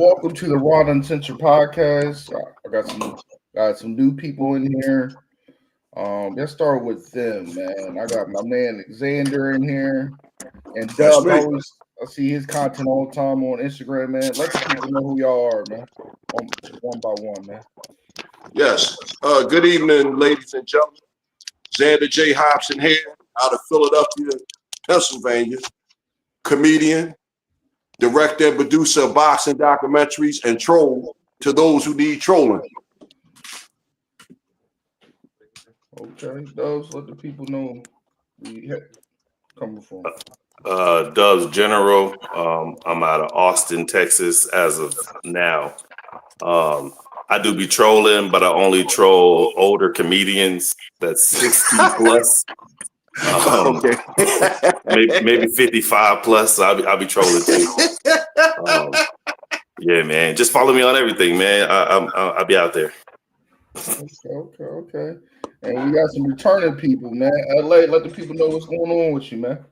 welcome to the Uncensored podcast. I got some new people in here. Let's start with them, man. I got my man Xander in here, and Dub. I see his content all the time on Instagram, man. Let the people know who y'all are, man. One by one, man. Yes. Good evening, ladies and gentlemen. Xander J. Hobson here, out of Philadelphia, Pennsylvania. Comedian, director and producer of boxing documentaries, and troll to those who need trolling. Okay, Dubs, let the people know where you coming from. Dubs General. I'm out of Austin, Texas as of now. I do be trolling, but I only troll older comedians that's 60 plus. Okay. maybe 55 plus. So I'll be trolling too. Yeah, man. Just follow me on everything, man. I'll be out there. Okay. And we got some returning people, man. LA, let the people know what's going on with you, man.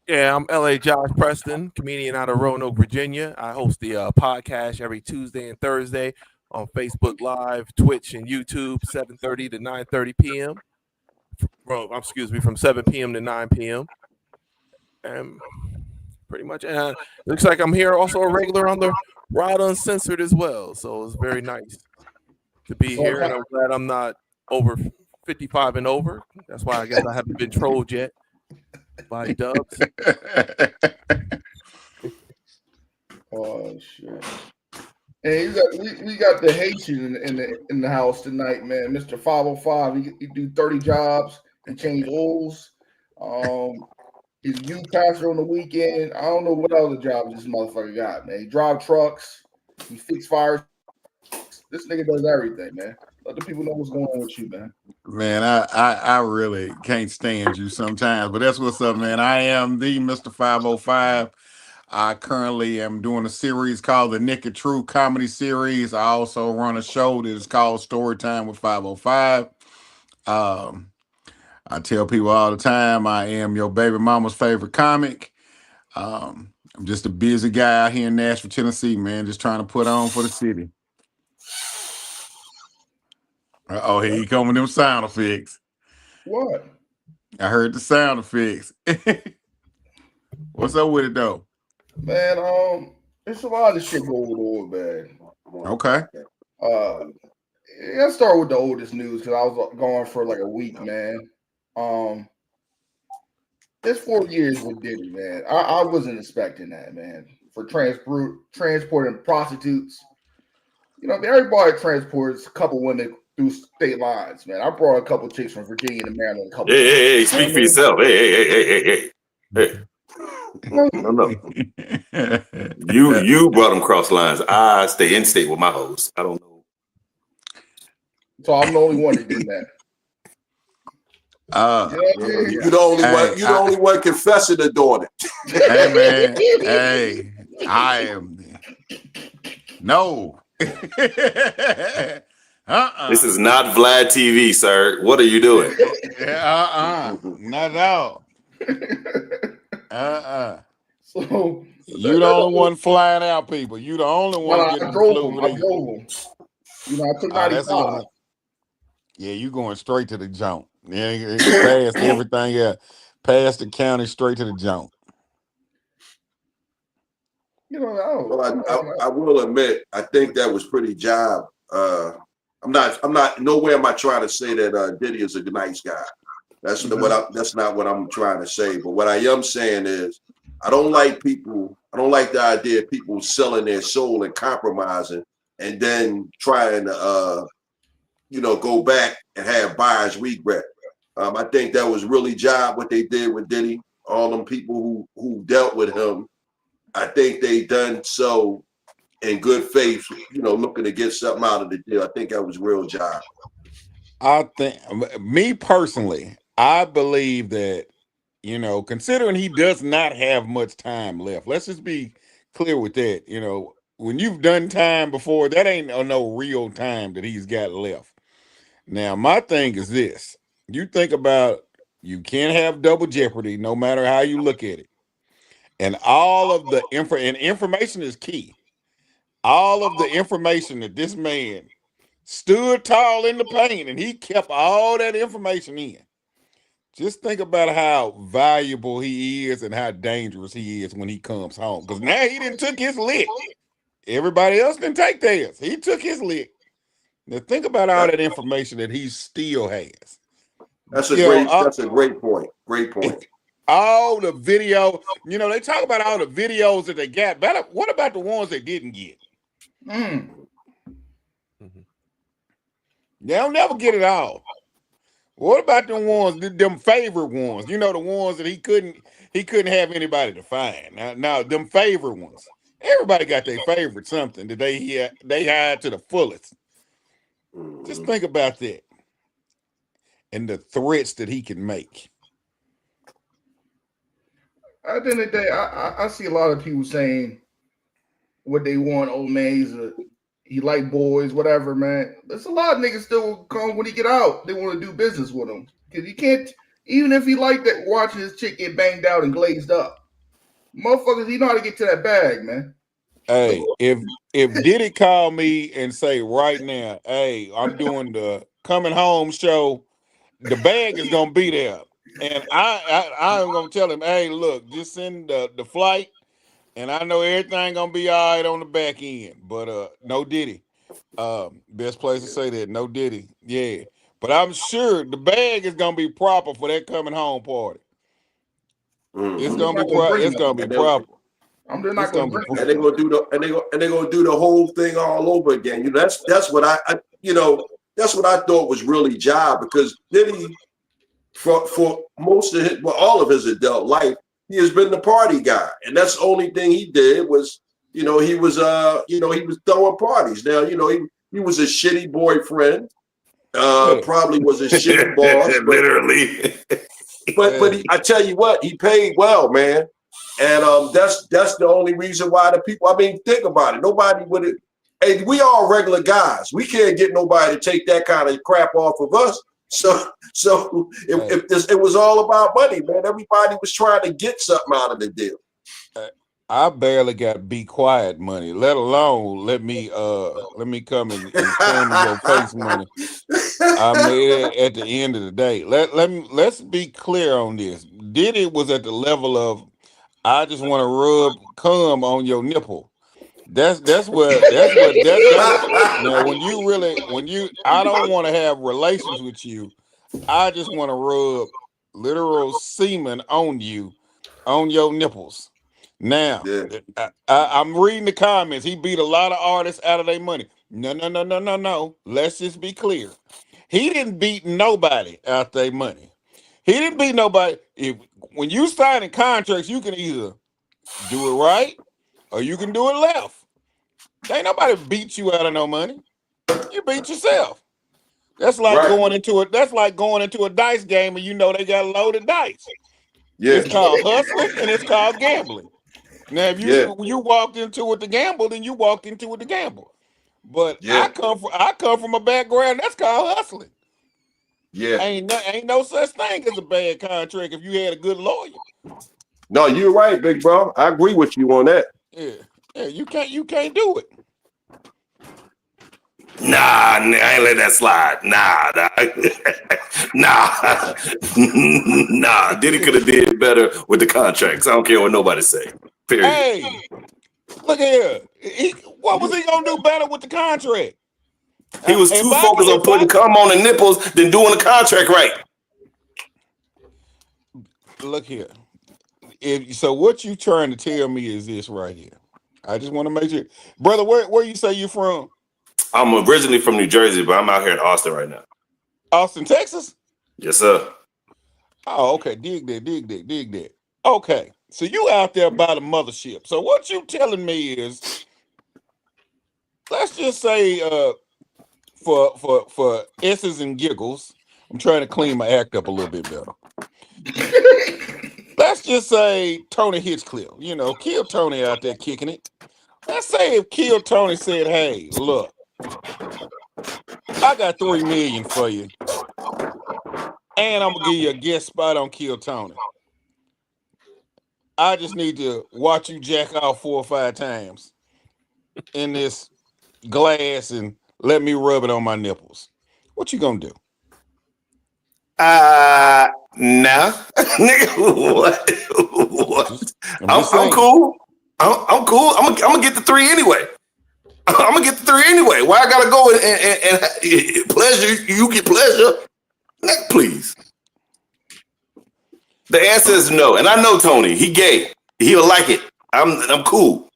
Yeah, I'm LA Josh Preston, comedian out of Roanoke, Virginia. I host the podcast every Tuesday and Thursday on Facebook Live, Twitch, and YouTube, 7:30 to 9:30 p.m. From 7 p.m. to 9 p.m. And pretty much, looks like I'm here also a regular on the Riyadh Uncensored as well. So it's very nice to be here, and I'm glad I'm not over 55 and over. That's why I guess I haven't been trolled yet by Dubs. Oh shit! And we got the Haitian in the house tonight, man. Mr. 505. He do 30 jobs. He change oils. He's youth pastor on the weekend. I don't know what other jobs this motherfucker got, man. He drive trucks. He fix fires. This nigga does everything, man. Let the people know what's going on with you, man. Man, I really can't stand you sometimes, but that's what's up, man. I am the Mr. 505. I currently am doing a series called the Naked True Comedy Series. I also run a show that is called Storytime with 505. I tell people all the time, I am your baby mama's favorite comic. I'm just a busy guy out here in Nashville, Tennessee, man, just trying to put on for the city. Oh, here you come with them sound effects. What? I heard the sound effects. What's up with it though? Man, there's a lot of shit going on, man. Okay. Let's start with the oldest news because I was gone for like a week, man. It's 4 years with Diddy, man. I wasn't expecting that, man. For transporting prostitutes. You know, everybody transports a couple women through state lines, man. I brought a couple chicks from Virginia to Maryland. Hey, speak for yourself. Hey. No. You brought them cross lines. I stay in state with my hoes. I don't know. So I'm the only one that did that. You're the only one. You're the only one confessing to doing it. Hey man, hey, I am. No. This is not Vlad TV, sir. What are you doing? Not at all. So you the only one flying out, people. You the only one getting I drove them. You know, I took 95. Yeah, you going straight to the jump. Yeah, past everything else. Past the county, straight to the jump. You know, I will admit, I think that was pretty job. I'm not nowhere am I trying to say that Diddy is a nice guy. That's not what I'm trying to say. But what I am saying is I don't like the idea of people selling their soul and compromising and then trying to go back and have buyer's regret. I think that was really job what they did with Diddy. All them people who dealt with him, I think they done so in good faith, looking to get something out of the deal. I think that was real job. I think, me personally, I believe that, considering he does not have much time left, let's just be clear with that. When you've done time before, that ain't no real time that he's got left. Now, my thing is this. You think about, you can't have double jeopardy no matter how you look at it. And all of the information is key. all of the information that this man stood tall in the paint and he kept all that information in. Just think about how valuable he is and how dangerous he is when he comes home. Because now he didn't took his lick. Everybody else didn't take theirs. He took his lick. Now think about all that information that he still has. That's a great point. Great point. All the video, they talk about all the videos that they got. But what about the ones they didn't get? They'll never get it all. What about the ones, them favorite ones? The ones that he couldn't have anybody to find. Now them favorite ones. Everybody got their favorite something that they had to the fullest. Just think about that. And the threats that he can make. At the end of the day, I see a lot of people saying what they want. Oh man, he like boys, whatever, man. There's a lot of niggas still come when he get out. They want to do business with him. Because you can't, even if he like that, watching his chick get banged out and glazed up. Motherfuckers, he know how to get to that bag, man. Hey, if Diddy call me and say right now, hey, I'm doing the coming home show, the bag is gonna be there. And I'm gonna tell him, hey, look, just send the flight, and I know everything gonna be all right on the back end. But no Diddy. Best place to say that, no Diddy. Yeah. But I'm sure the bag is gonna be proper for that coming home party. It's gonna be proper. I'm just not going to bring and they're gonna do the whole thing all over again. That's what that's what I thought was really job, because Diddy for most of all of his adult life, he has been the party guy, and that's the only thing he did was he was throwing parties. Now he was a shitty boyfriend, probably was a shitty boss, literally. But I tell you what, he paid well, man. And that's the only reason why the people. I mean, think about it. Nobody would have. Hey, we all regular guys. We can't get nobody to take that kind of crap off of us. So if it was all about money, man, everybody was trying to get something out of the deal. I barely got be quiet money, let alone let me come and stand in your face money. I mean, at the end of the day, let's be clear on this. Diddy was at the level of, I just want to rub cum on your nipple. That's what now I don't want to have relations with you. I just want to rub literal semen on you, on your nipples. Now, I'm reading the comments. He beat a lot of artists out of their money. No. Let's just be clear. He didn't beat nobody out their money. He didn't beat nobody. When you sign in contracts, you can either do it right or you can do it left. Ain't nobody beat you out of no money. You beat yourself. That's like going into a dice game and they got loaded dice. Yeah. It's called hustling and it's called gambling. Now, if you walked into it to gamble, then you walked into it to gamble. But I come from a background that's called hustling. Yeah, ain't no such thing as a bad contract if you had a good lawyer. No, you're right, big bro. I agree with you on that. Yeah, you can't do it. Nah, I ain't let that slide. Nah. Diddy could have did better with the contracts. I don't care what nobody say. Period. Hey, look here. What was he gonna do better with the contract? He was too focused on putting cum on the nipples than doing the contract right. Look here. So what you trying to tell me is this right here. I just want to make sure, brother. Where you say you from? I'm originally from New Jersey, but I'm out here in Austin right now. Austin, Texas? Yes, sir. Oh, okay. Dig that. Okay. So you out there by the mothership. So what you telling me is, let's just say for S's and giggles, I'm trying to clean my act up a little bit better. Let's just say Tony Hitchcliff, Kill Tony out there kicking it. Let's say if Kill Tony said, hey, look, I got $3 million for you, and I'm gonna give you a guest spot on Kill Tony. I just need to watch you jack off 4 or 5 times. in this glass and let me rub it on my nipples. What you gonna do? Nah. Nigga, what? I'm cool. I'm cool. I'm gonna get the 3 anyway. I'm gonna get the 3 anyway. Why I gotta go and pleasure? You get pleasure, please. The answer is no, and I know Tony. He gay. He'll like it. I'm cool.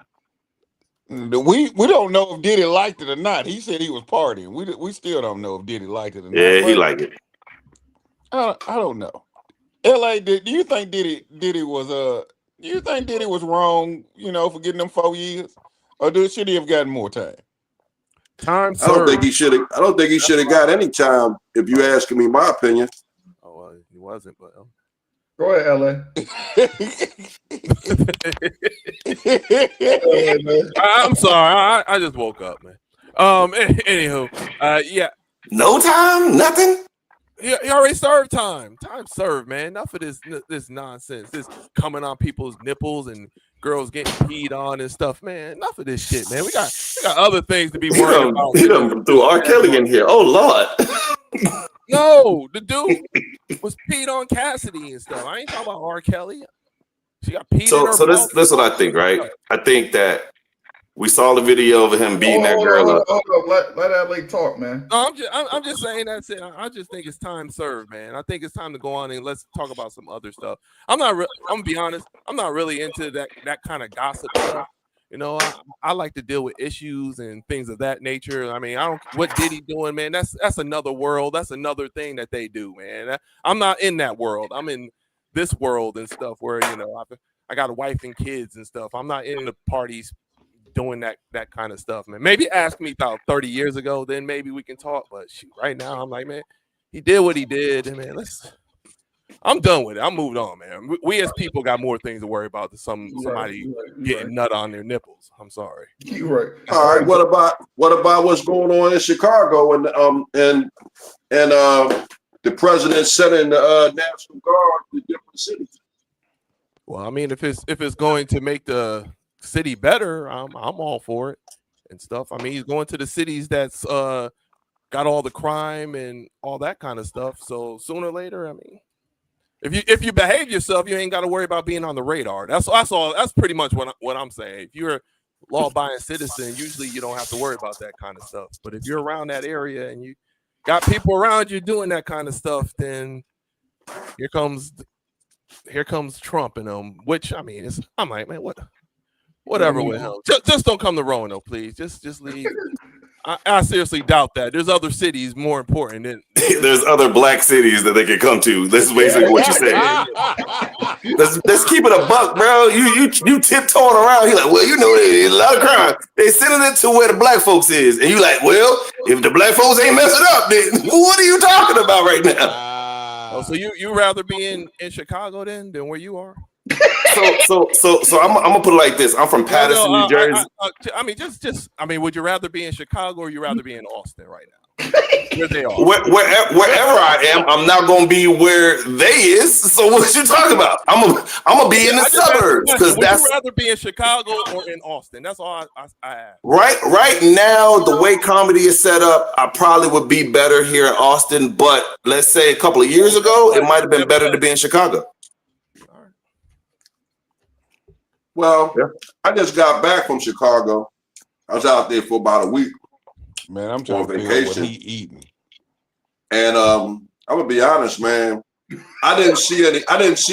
We don't know if Diddy liked it or not. He said he was partying. We still don't know if Diddy liked it or not. Yeah, he liked it. I don't know. LA, do you think Diddy was do you think Diddy was wrong, for getting them 4 years? Or should he have gotten more time? Time served. I don't think he should have got any time, if you asking me my opinion. Oh, well, he wasn't, but Go ahead, LA. I'm sorry. I just woke up, man. Anywho, yeah. No time, nothing. He already served time. Time served, man. Enough of this nonsense. This coming on people's nipples and girls getting peed on and stuff, man. Enough of this shit, man. We got other things to be worried about. He done threw R. Kelly in here. Oh Lord. No, the dude was peed on Cassidy and stuff. I ain't talking about R. Kelly. She got peed in her So mouth. this is what I think, right? I think that we saw the video of him beating that girl up. Let LA talk, man. No, I'm just saying that's it. I just think it's time served, man. I think it's time to go on and let's talk about some other stuff. I'm gonna be honest. I'm not really into that kind of gossip stuff. I like to deal with issues and things of that nature. I mean, what Diddy doing, man. That's another world. That's another thing that they do, man. I'm not in that world. I'm in this world and stuff where I got a wife and kids and stuff. I'm not in the parties doing that kind of stuff, man. Maybe ask me about 30 years ago, then maybe we can talk. But shoot, right now, I'm like, man, he did what he did, and man, I'm done with it. I'm moved on, man. We as people got more things to worry about than somebody getting nut on their nipples. I'm sorry. You're right. All right. What about what's going on in Chicago and the president sending the National Guard to different cities? Well, I mean, if it's going to make the city better, I'm all for it and stuff. I mean, he's going to the cities that's got all the crime and all that kind of stuff. So sooner or later, I mean, if you behave yourself, you ain't got to worry about being on the radar. That's all. That's pretty much what I'm saying. If you're a law-abiding citizen, usually you don't have to worry about that kind of stuff. But if you're around that area and you got people around you doing that kind of stuff, then here comes Trump and them. Which I mean, I'm like, man, whatever with him. Just don't come to Roanoke, please. Just leave. I seriously doubt that. There's other cities more important than there's other black cities that they can come to. This is basically what you said. Let's keep it a buck, bro. You tiptoeing around. You're like, well, there's a lot of crime. They sending it to where the black folks is, and you like, well, if the black folks ain't messing up, then what are you talking about right now? So you rather be in Chicago than where you are? So I'm gonna put it like this. I'm from Patterson, New Jersey. I mean, would you rather be in Chicago or you rather be in Austin right now? Where they are. Wherever I am, I'm not gonna be where they is. So what you talking about? I'm gonna be in the suburbs because would you rather be in Chicago or in Austin? That's all I ask. Right now, the way comedy is set up, I probably would be better here in Austin. But let's say a couple of years ago, it might have been better to be in Chicago. Well, I just got back from Chicago. I was out there for about a week. Man, I'm trying to figure out what he eating. And I'm gonna be honest, man. I didn't see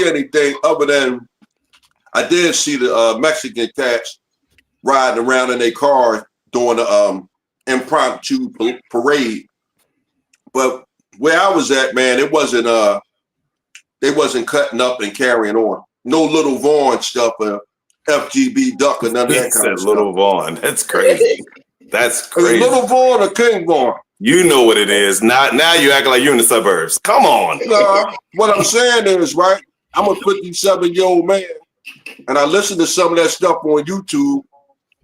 anything other than I did see the Mexican cats riding around in their cars doing the impromptu parade. But where I was at, man, it wasn't they wasn't cutting up and carrying on. No Little Vaughn stuff. FGB Duck and none of that kind of stuff. Little Vaughn. That's crazy. That's crazy. Little Vaughn or King Vaughn? You know what it is. Now you acting like you're in the suburbs. Come on. What I'm saying is, right, I'm a 57-year-old man, and I listen to some of that stuff on YouTube,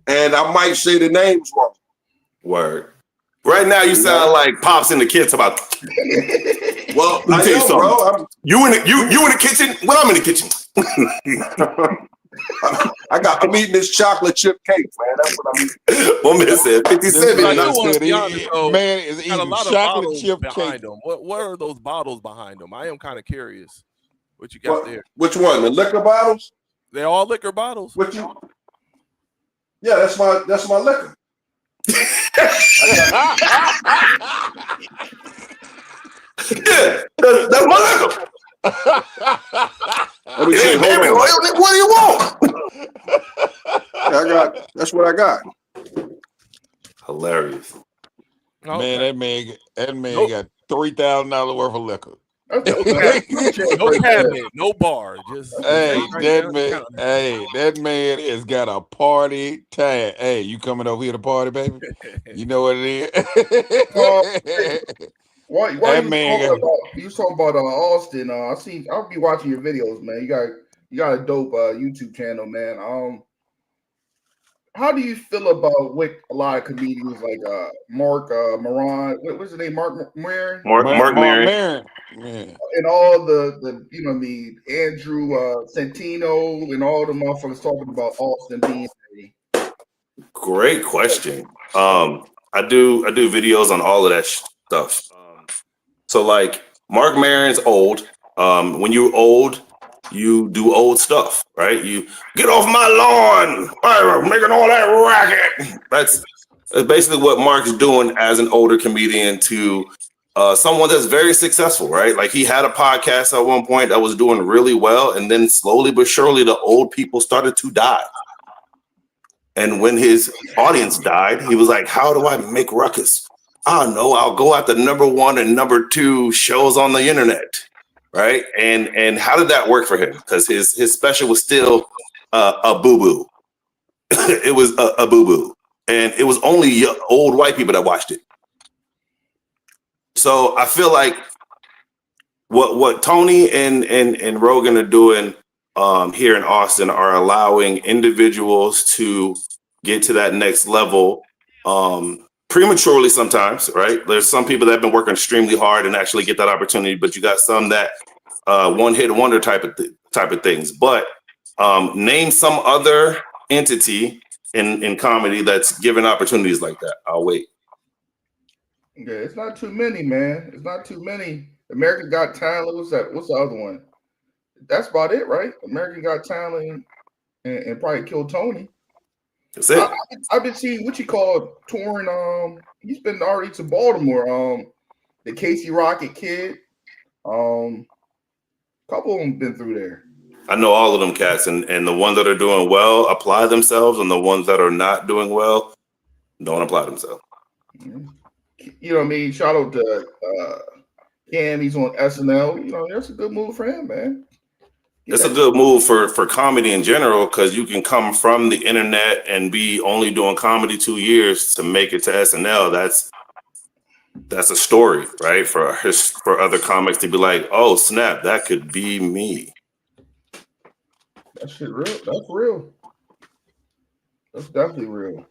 and I might say the names wrong. Word. Right now, you sound like Pops and the kids about. Well, I am, bro. You in the kitchen? Well, I'm in the kitchen. I'm eating this chocolate chip cake, man. That's what I'm eating. One man said 50 This Cent. man I do want to said be honest, though. man is Got a eating lot of chocolate bottles chip behind cake. them. What are those bottles behind them? I am kind of curious. What you got there? Which one? The liquor bottles? They're all liquor bottles. What you? Yeah, that's my liquor. Yeah, that's my liquor. Let me say, hold on. What do you want? That's what I got. Hilarious. Man, that man got $3,000 worth of liquor. No cabinet, no bar. Just that man has got a party time. Hey, you coming over here to party, baby? You know what it is. Why you was talking about Austin? I'll be watching your videos, man. You got a dope YouTube channel, man. How do you feel about what a lot of comedians like Mark Maron, what's his name, Mark Maron? Mark Maron. Yeah. And all the Andrew Santino and all the motherfuckers talking about Austin being Great question. I do videos on all of that stuff. So like Mark Maron's old. When you're old, you do old stuff, right? You get off my lawn, making all that racket. That's basically what Mark's doing as an older comedian to someone that's very successful, right? Like he had a podcast at one point that was doing really well, and then slowly but surely the old people started to die. And when his audience died, he was like, how do I make ruckus? I don't know. I'll go out the #1 and #2 shows on the internet. Right. And how did that work for him? Because his special was still a boo-boo. It was a boo-boo. And it was only old white people that watched it. So I feel like what Tony and Rogan are doing here in Austin are allowing individuals to get to that next level prematurely sometimes, right? There's some people that have been working extremely hard and actually get that opportunity, but you got some that one-hit wonder type of things. But name some other entity in comedy that's given opportunities like that. I'll wait. Yeah, it's not too many, man. It's not too many. American Got Talent. What's that? What's the other one? That's about it, right? American Got Talent and probably Kill Tony. That's it. I've been seeing what you call touring. He's been already to Baltimore. The Casey Rocket kid. Couple of them been through there. I know all of them cats, and the ones that are doing well apply themselves, and the ones that are not doing well don't apply themselves. You know what I mean? Shout out to Cam. He's on SNL. You know, that's a good move for him, man. It's a good move for comedy in general, because you can come from the internet and be only doing comedy 2 years to make it to SNL. That's a story, right? For other comics to be like, oh snap, that could be me. That shit real. That's real. That's definitely real.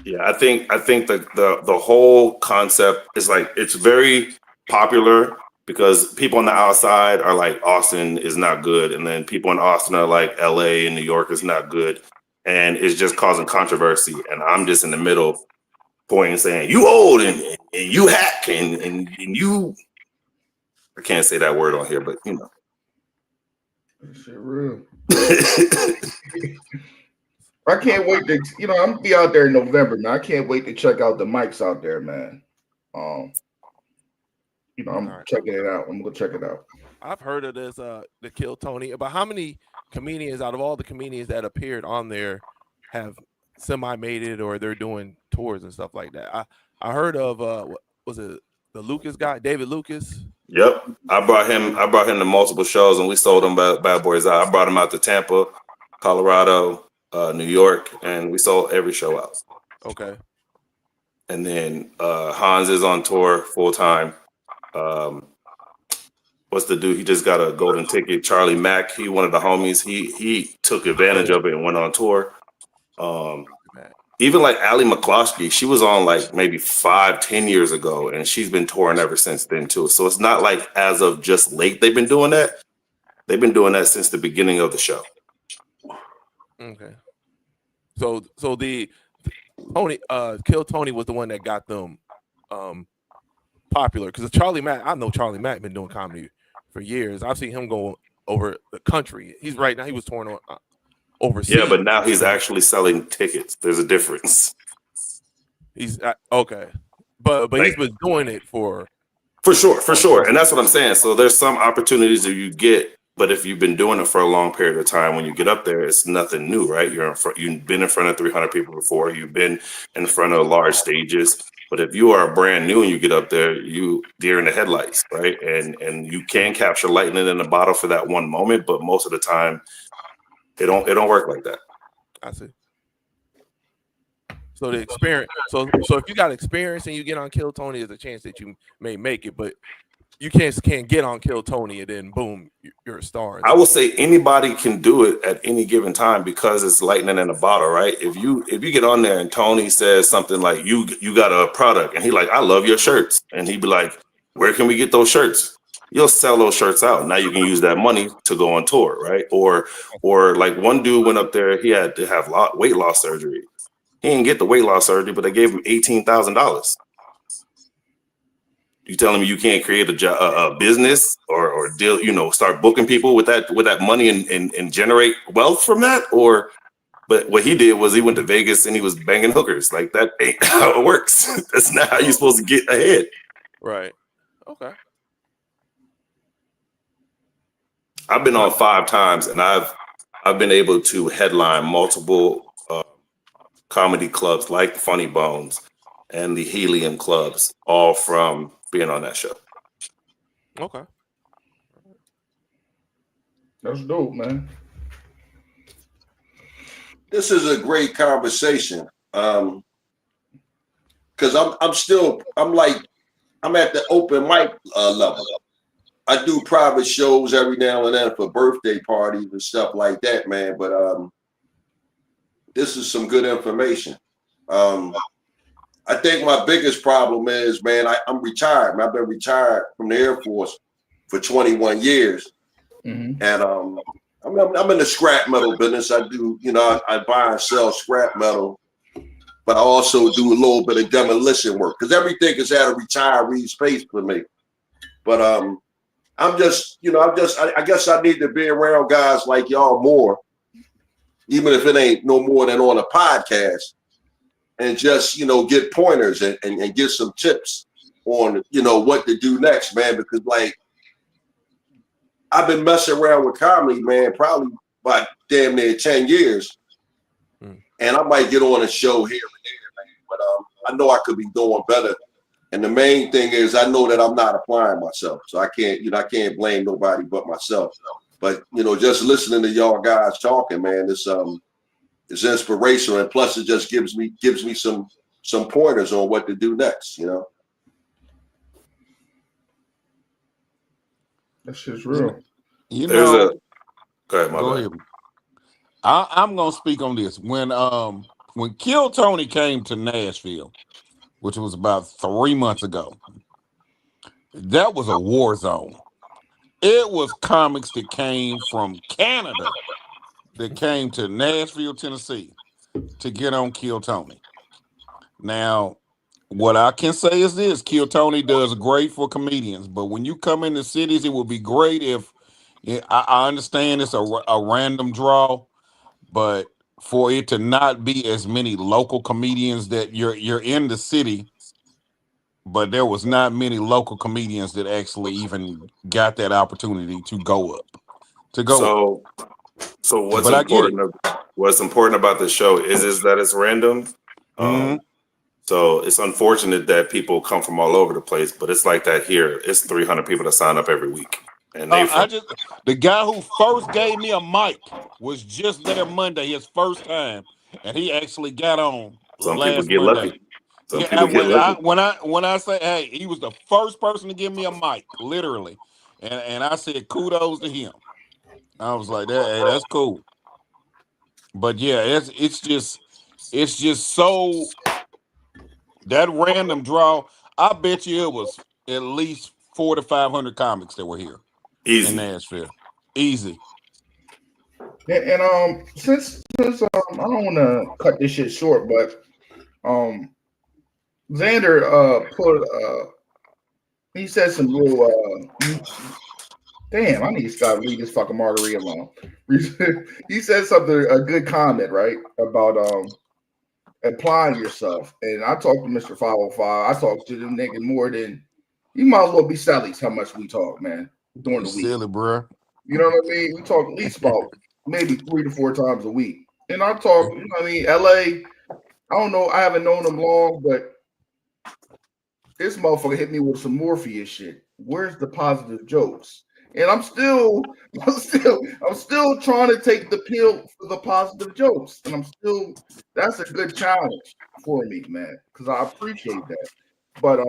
Yeah, I think the whole concept is like, it's very popular because people on the outside are like, Austin is not good, and then people in Austin are like, LA and New York is not good, and it's just causing controversy. And I'm just in the middle, pointing, saying, you old and you hack and you. I can't say that word on here, but you know. That shit real. I can't wait to, I'm gonna be out there in November, man. I can't wait to check out the mics out there, man. I'm checking it out. I'm gonna check it out. I've heard of this, the Kill Tony. But how many comedians out of all the comedians that appeared on there have semi-made it, or they're doing tours and stuff like that? I heard of what was it, the Lucas guy, David Lucas? Yep, I brought him to multiple shows, and we sold him Bad Boys Out. I brought him out to Tampa, Colorado, New York, and we sold every show out. Okay. And then Hans is on tour full time. What's the dude? He just got a golden ticket. Charlie Mack. He one of the homies. He took advantage of it and went on tour. Even like Ali McCloskey, she was on like maybe 5-10 years ago, and she's been touring ever since then too. So it's not like as of just late they've been doing that. They've been doing that since the beginning of the show. Okay. So the Tony Kill Tony was the one that got them popular, because Charlie Mack, I know Charlie Mack been doing comedy for years. I've seen him go over the country. He's right now, he was touring on overseas. Yeah, but now he's actually selling tickets. There's a difference. He's okay, but he's been doing it for sure, and that's what I'm saying. So there's some opportunities that you get, but if you've been doing it for a long period of time, when you get up there, it's nothing new, right? You've been in front of 300 people before. You've been in front of large stages. But if you are brand new and you get up there, you deer in the headlights, right? And you can capture lightning in a bottle for that one moment, but most of the time, it don't work like that. I see. So the experience. So if you got experience and you get on Kill Tony, there's a chance that you may make it, but you can't get on Kill Tony and then boom, you're a star. I will say anybody can do it at any given time because it's lightning in a bottle, right? If you get on there and Tony says something like you got a product and he like, I love your shirts, and he'd be like, where can we get those shirts? You'll sell those shirts out. Now you can use that money to go on tour, right? Or like one dude went up there, he had to have weight loss surgery. He didn't get the weight loss surgery, but they gave him $18,000. You telling me you can't create a business or deal, start booking people with that money and generate wealth from that? But what he did was he went to Vegas and he was banging hookers. Like, that ain't how it works. That's not how you're supposed to get ahead. Right. Okay. I've been on 5 times and I've been able to headline multiple comedy clubs like Funny Bones and the Helium clubs, all from being on that show. Okay. That's dope, man. This is a great conversation. Cause I'm at the open mic level. I do private shows every now and then for birthday parties and stuff like that, man. But this is some good information. I think my biggest problem is, man, I'm retired. I've been retired from the Air Force for 21 years. Mm-hmm. And I'm in the scrap metal business. I do, I buy and sell scrap metal, but I also do a little bit of demolition work because everything is at a retiree space for me. But I guess I need to be around guys like y'all more, even if it ain't no more than on a podcast, and just, get pointers and get some tips on, what to do next, man. Because like, I've been messing around with comedy, man, probably about damn near 10 years. And I might get on a show here and there, man. But I know I could be doing better. And the main thing is I know that I'm not applying myself. So I can't blame nobody but myself. But, just listening to y'all guys talking, man, it's inspirational. And plus it just gives me some pointers on what to do next, That shit's real. Go ahead. I'm gonna speak on this. When Kill Tony came to Nashville, which was about 3 months ago, that was a war zone. It was comics that came from Canada that came to Nashville, Tennessee to get on Kill Tony. Now, what I can say is this: Kill Tony does great for comedians, but when you come into cities, it would be great if I understand it's a random draw, but for it to not be as many local comedians that you're in the city, but there was not many local comedians that actually even got that opportunity to go up. So what's important about the show is that it's random. So it's unfortunate that people come from all over the place, but it's like that here. It's 300 people that sign up every week. And the guy who first gave me a mic was just there Monday, his first time, and he actually got on. Some last people get Monday. lucky. Some people get lucky. When I say, hey, he was the first person to give me a mic, literally, and I said kudos to him. I was like, hey, that's cool. But yeah, it's just so that random draw. I bet you it was at least 400 to 500 comics that were here. Easy. In Nashville. Easy. And since I don't want to cut this shit short, but Xander put he said some real damn, I need to stop leaving this fucking margarita alone. He said something, a good comment, right? About applying yourself. And I talked to Mr. 505. I talked to them niggas more than you might as well be Sally's how much we talk, man, during You the week. silly, bro. You know what I mean? We talk at least about maybe 3 to 4 times a week. And I talk, you know what I mean, LA, I don't know, I haven't known them long, but this motherfucker hit me with some Morpheus shit. Where's the positive jokes? And I'm still trying to take the pill for the positive jokes. And that's a good challenge for me, man, because I appreciate that. But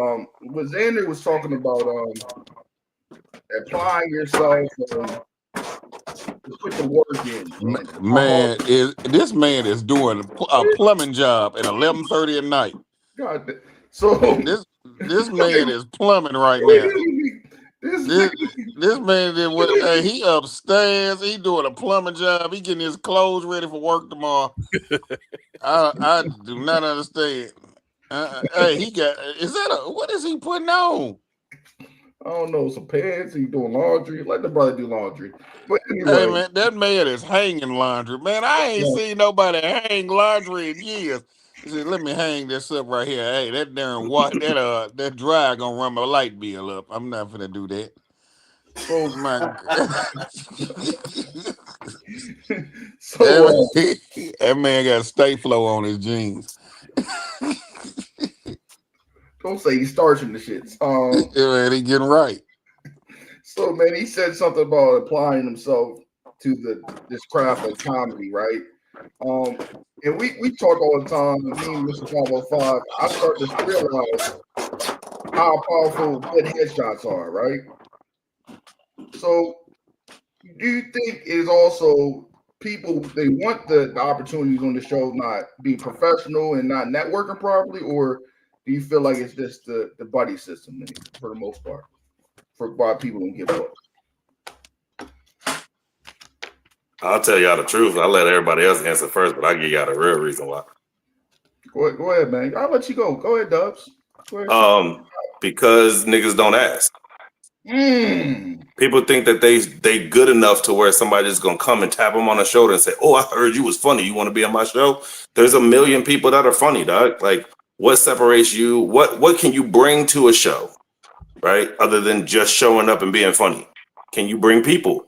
what Xander was talking about applying yourself and put the work in. And Man, this man is doing a plumbing job at 11:30 at night. God, so This man is plumbing right now. This man did what? He upstairs. He doing a plumbing job. He getting his clothes ready for work tomorrow. I do not understand. Hey, he got. Is that what is he putting on? I don't know, some pants. He doing laundry. Let the brother do laundry. But anyway, Hey man, that man is hanging laundry. Man, I ain't seen nobody hang laundry in years. He said, "Let me hang this up right here." Hey, that darn that dryer gonna run my light bill up. I'm not gonna do that. Oh my God. so that man got stay flow on his jeans. Don't say he's starching the shits. Man, he getting right. So man, he said something about applying himself to this craft of comedy, right? And we talk all the time. Me and Mr. 505, I start to realize how powerful good headshots are, right? So do you think it is also people they want the opportunities on the show not being professional and not networking properly, or do you feel like it's just the buddy system for the most part for why people don't give up? I'll tell y'all the truth. I'll let everybody else answer first, but I'll give y'all the real reason why. Go ahead, man. I'll let you go. Go ahead, Dubs. Go ahead. Because niggas don't ask. People think that they good enough to where somebody just gonna come and tap them on the shoulder and say, "Oh, I heard you was funny. You want to be on my show?" There's a million people that are funny, dog. Like, what separates you? What can you bring to a show, right? Other than just showing up and being funny, can you bring people?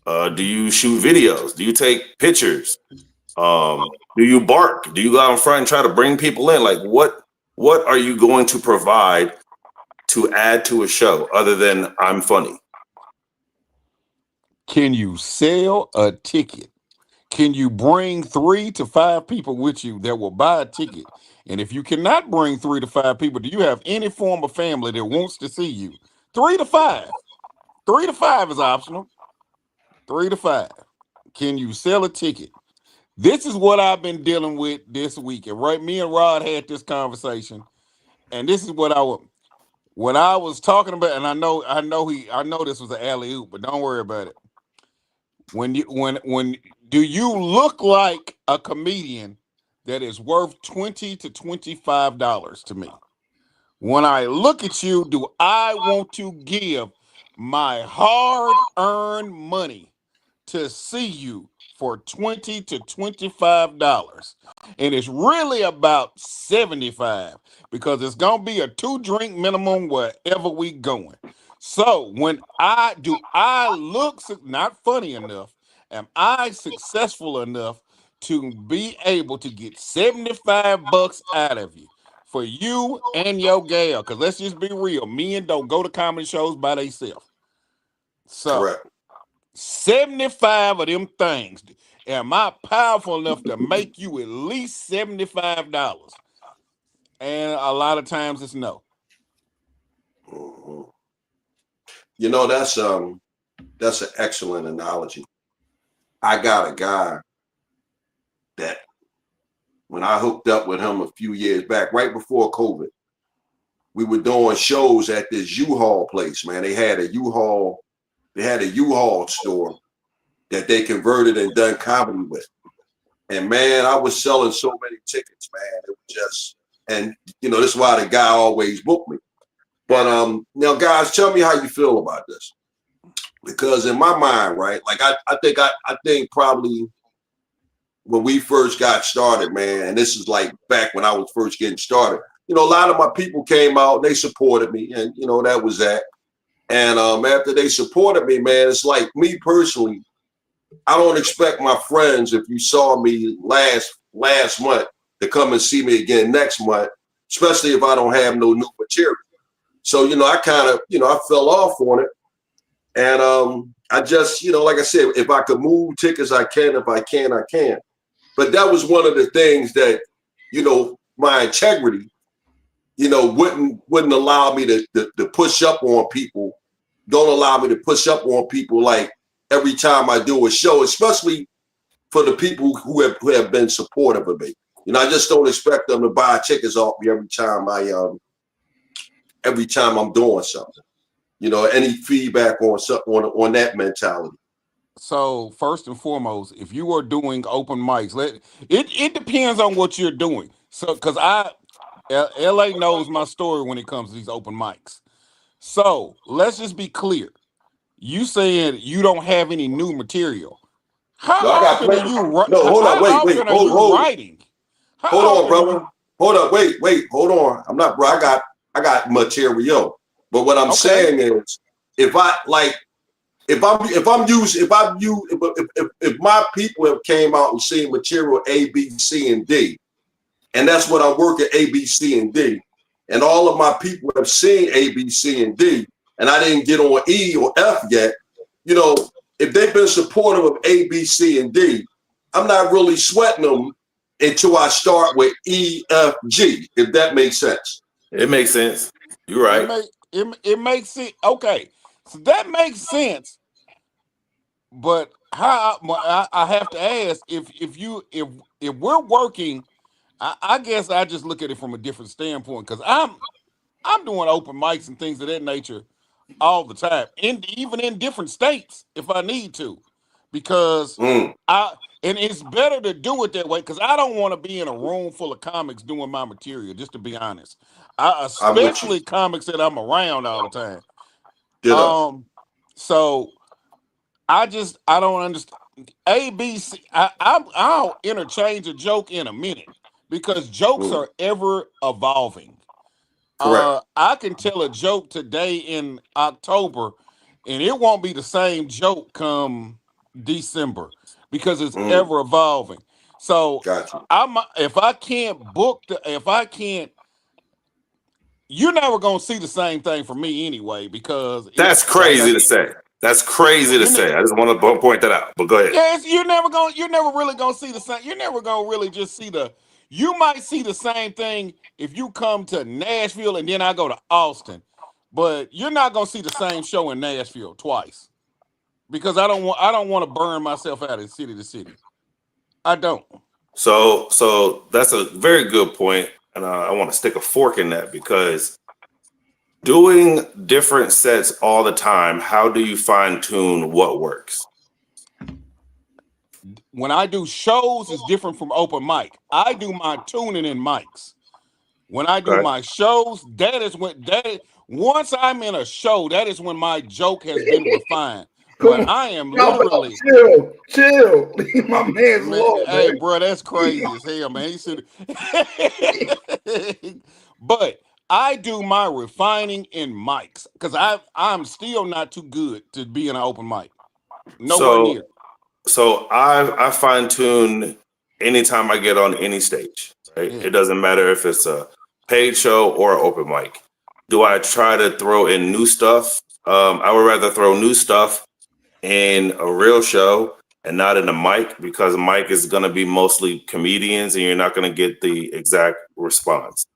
Do you shoot videos? Do you take pictures? Do you bark? Do you go out in front and try to bring people in? Like, what are you going to provide to add to a show other than I'm funny? Can you sell a ticket? Can you bring 3 to 5 people with you that will buy a ticket? And if you cannot bring 3 to 5 people, do you have any form of family that wants to see you? 3 to 5. 3 to 5 is optional. 3 to 5. Can you sell a ticket? This is what I've been dealing with this week. And right, me and Rod had this conversation. And this is what I was talking about, and I know this was an alley-oop, but don't worry about it. When do you look like a comedian that is worth $20 to $25 to me? When I look at you, do I want to give my hard-earned money to see you for $20 to $25? And it's really about $75 because it's gonna be a 2-drink minimum wherever we going. So when I look not funny enough, am I successful enough to be able to get $75 out of you for you and your gal? Because let's just be real, men don't go to comedy shows by themselves. So Correct. 75 of them things. Am I powerful enough to make you at least $75? And a lot of times it's no. Mm-hmm. You know, that's an excellent analogy. I got a guy that when I hooked up with him a few years back, right before COVID, we were doing shows at this U-Haul place, man. They had a U-Haul store. that they converted and done comedy with. And man, I was selling so many tickets, man. It was just, and you know, this is why the guy always booked me. But now guys, tell me how you feel about this. Because in my mind, right, like I think probably when we first got started, man, and this is like back when I was first getting started, you know, a lot of my people came out, they supported me, and you know, that was that. And after they supported me, man, it's like me personally, I don't expect my friends, if you saw me last month, to come and see me again next month, especially if I don't have no new material. So, you know, I kind of, you know, I fell off on it. And I just, you know, like I said, if I could move tickets, I can. If I can, I can. But that was one of the things that, you know, my integrity, you know, wouldn't allow me to push up on people. Don't allow me to push up on people like every time I do a show, especially for the people who have been supportive of me. You know, I just don't expect them to buy tickets off me every time I'm doing something. You know, any feedback on that mentality. So first and foremost, if you are doing open mics, it depends on what you're doing. So because LA knows my story when it comes to these open mics. So let's just be clear. You saying you don't have any new material. How often are you writing? Hold on, brother. Hold up, wait, hold on. I'm not, bro. I got material. But what I'm saying is, if my people have came out and seen material A, B, C, and D, and that's what I'm working A, B, C, and D, and all of my people have seen A, B, C, and D, and I didn't get on E or F yet, you know, if they've been supportive of A, B, C, and D, I'm not really sweating them until I start with E, F, G, if that makes sense. It makes sense. You're right. It makes sense. Okay, so that makes sense. But how I have to ask if we're working, I guess I just look at it from a different standpoint because I'm doing open mics and things of that nature all the time, even in different states if I need to, because and it's better to do it that way because I don't want to be in a room full of comics doing my material. Just to be honest, especially comics that I'm around all the time. So I don't understand. ABC. I'll interchange a joke in a minute because jokes are ever evolving. I can tell a joke today in October, and it won't be the same joke come December because it's ever evolving. So if I can't, you're never gonna see the same thing from me anyway because that's crazy to say. That's crazy to say. I just want to point that out. But go ahead. Yes, you're never really gonna see the same. You're never gonna really just see you might see the same thing if you come to Nashville and then I go to Austin, but you're not gonna see the same show in Nashville twice because I don't want to burn myself out in city to city. I don't. So that's a very good point, and I want to stick a fork in that because doing different sets all the time, how do you fine tune what works? When I do shows, it's different from open mic. I do my tuning in mics. When I do my shows, once I'm in a show, that is when my joke has been refined. But I am literally chill. Leave my man's alone. Hey, bro, that's crazy as hell, man. He should. But I do my refining in mics because I'm still not too good to be in an open mic. Nowhere near. So I fine tune anytime I get on any stage. Right? Yeah. It doesn't matter if it's a paid show or an open mic. Do I try to throw in new stuff? I would rather throw new stuff in a real show and not in a mic because a mic is going to be mostly comedians and you're not going to get the exact response.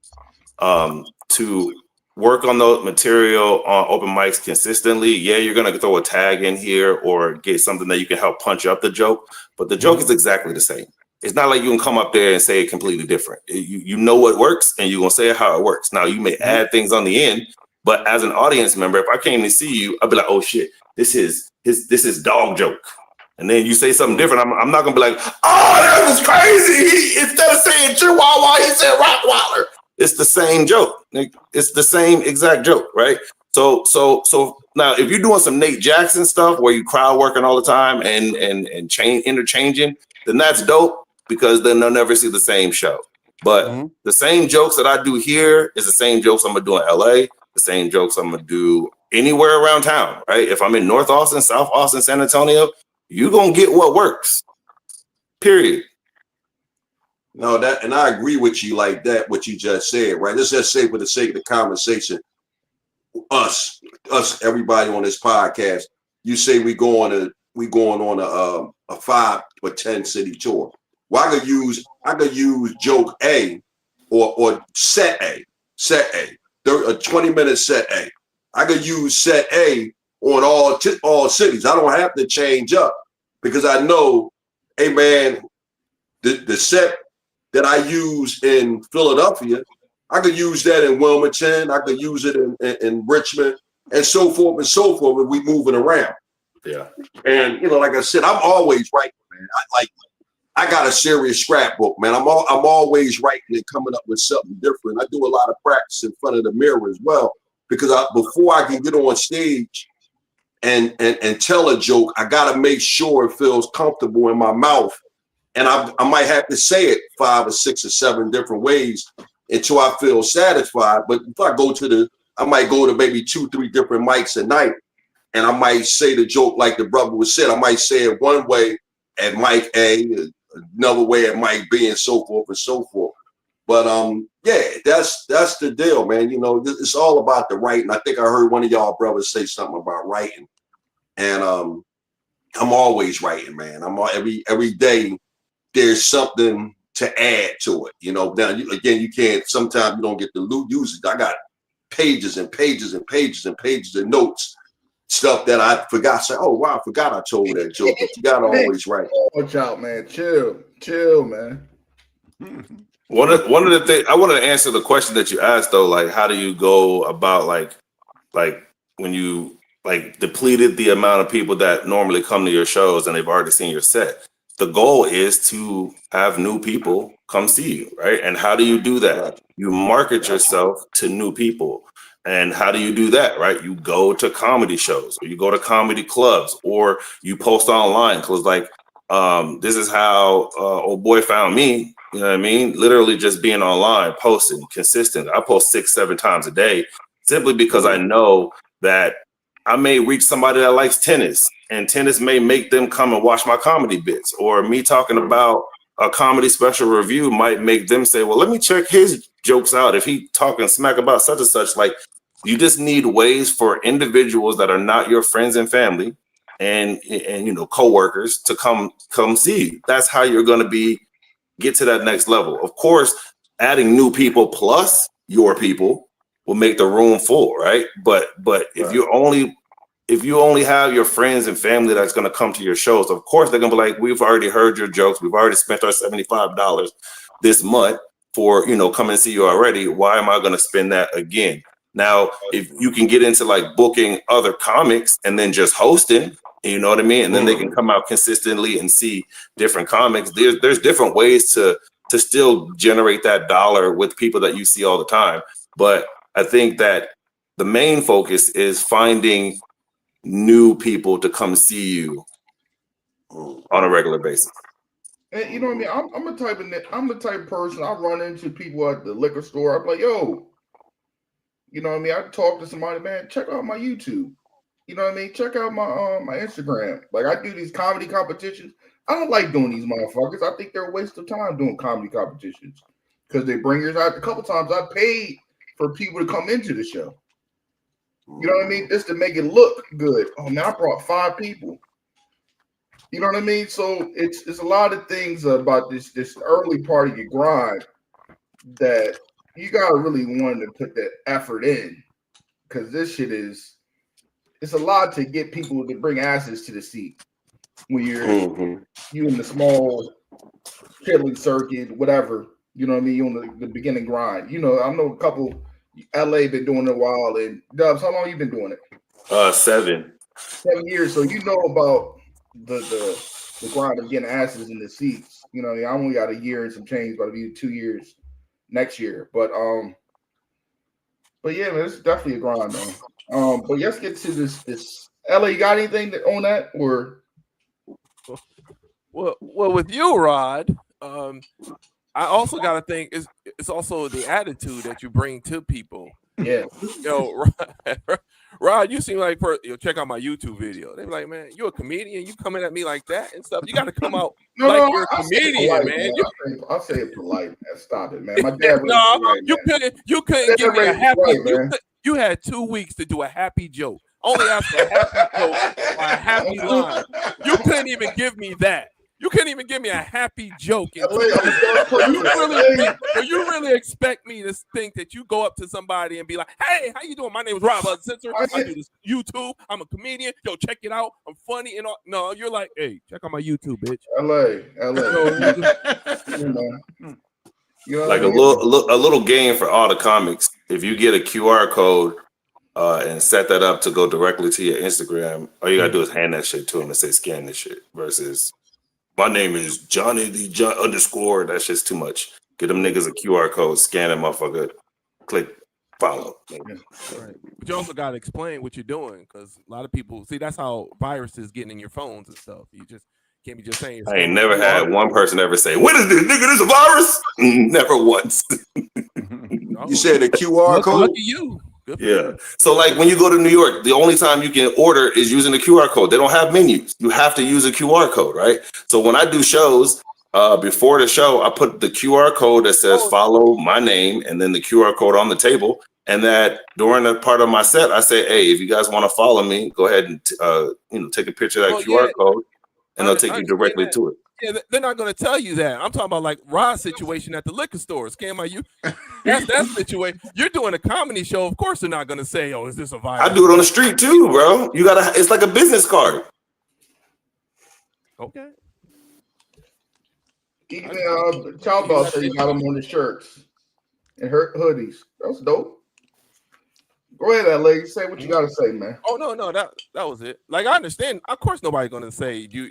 To work on the material on open mics consistently, yeah, you're going to throw a tag in here or get something that you can help punch up the joke, but the joke is exactly the same. It's not like you can come up there and say it completely different. You know what works and you're going to say it how it works. Now, you may add things on the end, but as an audience member, if I came to see you, I'd be like, oh shit, this is dog joke. And then you say something different. I'm not gonna be like, oh, that was crazy. Instead of saying Chihuahua, he said Rottweiler. It's the same joke. It's the same exact joke, right? So now, if you're doing some Nate Jackson stuff where you crowd working all the time and interchanging, then that's dope because then they'll never see the same show. But the same jokes that I do here is the same jokes I'm gonna do in LA. The same jokes I'm gonna do anywhere around town, right? If I'm in North Austin, South Austin, San Antonio, you're gonna get what works. Period. No, that, and I agree with you like that, what you just said, right? Let's just say for the sake of the conversation, us, everybody on this podcast, you say we going on a 5 or 10 city tour. Well, I could use joke A or set A, a 20-minute set A. I could use set A on all cities. I don't have to change up because I know, hey man, the set that I use in Philadelphia, I could use that in Wilmington, I could use it in Richmond, and so forth and so forth, and we moving around. Yeah. And like I said, I'm always writing, man. I got a serious scrapbook, man. I'm always writing and coming up with something different. I do a lot of practice in front of the mirror as well, because before I can get on stage and tell a joke, I gotta make sure it feels comfortable in my mouth. And I might have to say it 5 or 6 or 7 different ways until I feel satisfied. But if I might go to maybe 2-3 different mics a night, and I might say the joke like the brother was said. I might say it one way at mic A, another way at mic B, and so forth and so forth. But yeah, that's the deal, man. It's all about the writing. I think I heard one of y'all brothers say something about writing, and I'm always writing, man. Every day. There's something to add to it, Now, you can't. Sometimes you don't get to use it. I got pages and pages and pages and pages of notes, stuff that I forgot. Say, oh wow, I forgot I told that joke. But you gotta always write. Watch out, man. Chill, man. One of the things I wanted to answer the question that you asked though, like how do you go about like when you depleted the amount of people that normally come to your shows and they've already seen your set. The goal is to have new people come see you, right? And how do you do that? You market yourself to new people. And how do you do that, right? You go to comedy shows or you go to comedy clubs or you post online because this is how old boy found me. You know what I mean? Literally just being online, posting, consistent. I post 6-7 times a day simply because I know that I may reach somebody that likes tennis and tennis may make them come and watch my comedy bits, or me talking about a comedy special review might make them say, well, let me check his jokes out. If he talking smack about such and such, like you just need ways for individuals that are not your friends and family and coworkers to come see you. That's how you're going to get to that next level. Of course, adding new people plus your people will make the room full, right? But if you only have your friends and family that's going to come to your shows, of course they're going to be like, we've already heard your jokes. We've already spent our $75 this month for, come and see you already. Why am I going to spend that again? Now, if you can get into like booking other comics and then just hosting, you know what I mean? And then they can come out consistently and see different comics. There's different ways to still generate that dollar with people that you see all the time. But I think that the main focus is finding new people to come see you on a regular basis. And you know what I mean? I'm the type of person. I run into people at the liquor store. I'm like, yo, you know what I mean? I talk to somebody, man. Check out my YouTube. You know what I mean? Check out my my Instagram. Like I do these comedy competitions. I don't like doing these motherfuckers. I think they're a waste of time doing comedy competitions because they bring yours out. A couple times I paid for people to come into the show. You know what I mean? Just to make it look good. Oh man, I brought 5 people. You know what I mean? So it's a lot of things about this early part of your grind that you gotta really want to put that effort in, because this shit it's a lot to get people to bring asses to the seat when you're you in the small fiddling circuit, whatever. You know what I mean? You on the beginning grind. I know a couple. LA been doing it a while, and Dubs, how long you been doing it? 7 7 years. So you know about the grind of getting asses in the seats. You know, I only got a year and some change, but it'll be 2 years next year. But yeah, man, it's definitely a grind though. But let's get to this. Ella, you got anything on that or? Well, with you, Rod, I also got to think it's also the attitude that you bring to people. Yeah. Yo, Rod, you seem like check out my YouTube video. They be like, man, you're a comedian. You coming at me like that and stuff. You got to come out you're a comedian, polite, man. I'll say it polite, man. Stop it, man. My dad. You couldn't give me a happy. You had 2 weeks to do a happy joke. Only ask for a happy joke or a happy line. You couldn't even give me that. You couldn't even give me a happy joke. You really expect me to think that you go up to somebody and be like, hey, how you doing? My name is Rob Uncensored. I do this YouTube. I'm a comedian. Yo, check it out. I'm funny and all. No, you're like, hey, check out my YouTube, bitch. LA. Like a little game for all the comics. If you get a QR code and set that up to go directly to your Instagram, all you gotta do is hand that shit to them and say scan this shit versus my name is Johnny the John _ That shit's too much. Get them niggas a QR code, scan that motherfucker, click follow. Right. But you also got to explain what you're doing because a lot of people see that's how viruses getting in your phones and stuff. You just can't be just saying. I ain't never had one person ever say, "What is this, nigga? This a virus?" Never once. You said a QR code. Lucky you. Yeah. So like when you go to New York, the only time you can order is using the QR code. They don't have menus. You have to use a QR code, right? So when I do shows, before the show, I put the QR code that says follow my name and then the QR code on the table. And that during the part of my set, I say, hey, if you guys want to follow me, go ahead and take a picture of that QR code and they'll take you directly to it. Yeah, they're not going to tell you that. I'm talking about like Rod's situation at the liquor store. That's that situation. You're doing a comedy show. Of course, they're not going to say, "Oh, is this a virus?" I do it on the street too, bro. You gotta. It's like a business card. Okay. Child Boss said you got them on the shirts and hoodies. That's dope. Go ahead, that lady. Say what you got to say, man. Oh no, that was it. Like I understand. Of course, nobody's going to say you.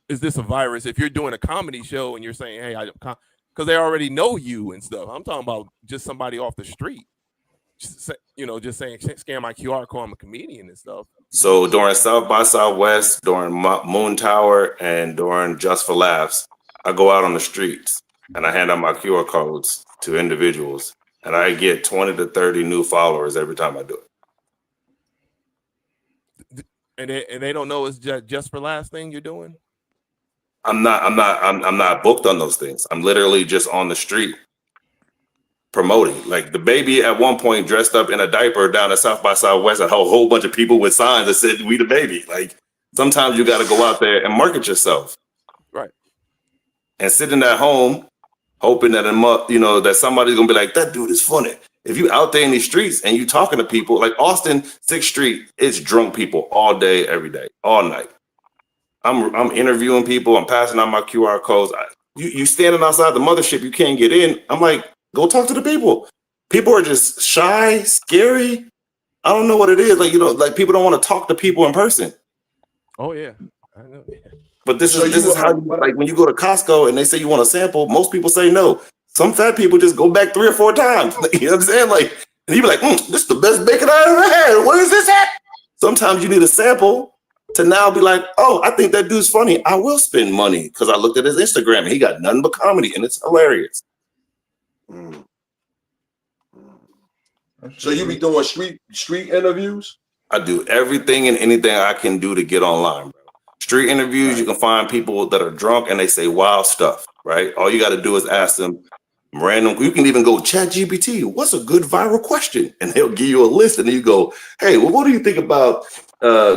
Is this a virus? If you're doing a comedy show and you're saying, hey, because they already know you and stuff. I'm talking about just somebody off the street, just saying, scan my QR code, I'm a comedian and stuff. So during South by Southwest, during Moon Tower, and during Just for Laughs, I go out on the streets and I hand out my QR codes to individuals and I get 20 to 30 new followers every time I do it. And they don't know it's just for Laughs thing you're doing? I'm not booked on those things. I'm literally just on the street promoting. Like the baby at one point dressed up in a diaper down at South by Southwest, a whole bunch of people with signs that said "We the baby." Like sometimes you got to go out there and market yourself, right? And sitting at home hoping that that somebody's gonna be like, "That dude is funny." If you out there in these streets and you talking to people, like Austin 6th Street, it's drunk people all day, every day, all night. I'm interviewing people. I'm passing out my QR codes. You standing outside the mothership, you can't get in. I'm like, go talk to the people. People are just shy, scary. I don't know what it is. Like people don't want to talk to people in person. Oh yeah, I know. But this is how like when you go to Costco and they say you want a sample, most people say no. Some fat people just go back 3 or 4 times. You know what I'm saying? Like, and you be like, this is the best bacon I ever had. Where is this at? Sometimes you need a sample to now be like, oh, I think that dude's funny. I will spend money because I looked at his Instagram and he got nothing but comedy and it's hilarious. So you be doing street interviews? I do everything and anything I can do to get online, bro. Street interviews, right. You can find people that are drunk and they say wild stuff, right? All you got to do is ask them random. You can even go ChatGPT. What's a good viral question? And they'll give you a list and then you go, hey, well, what do you think about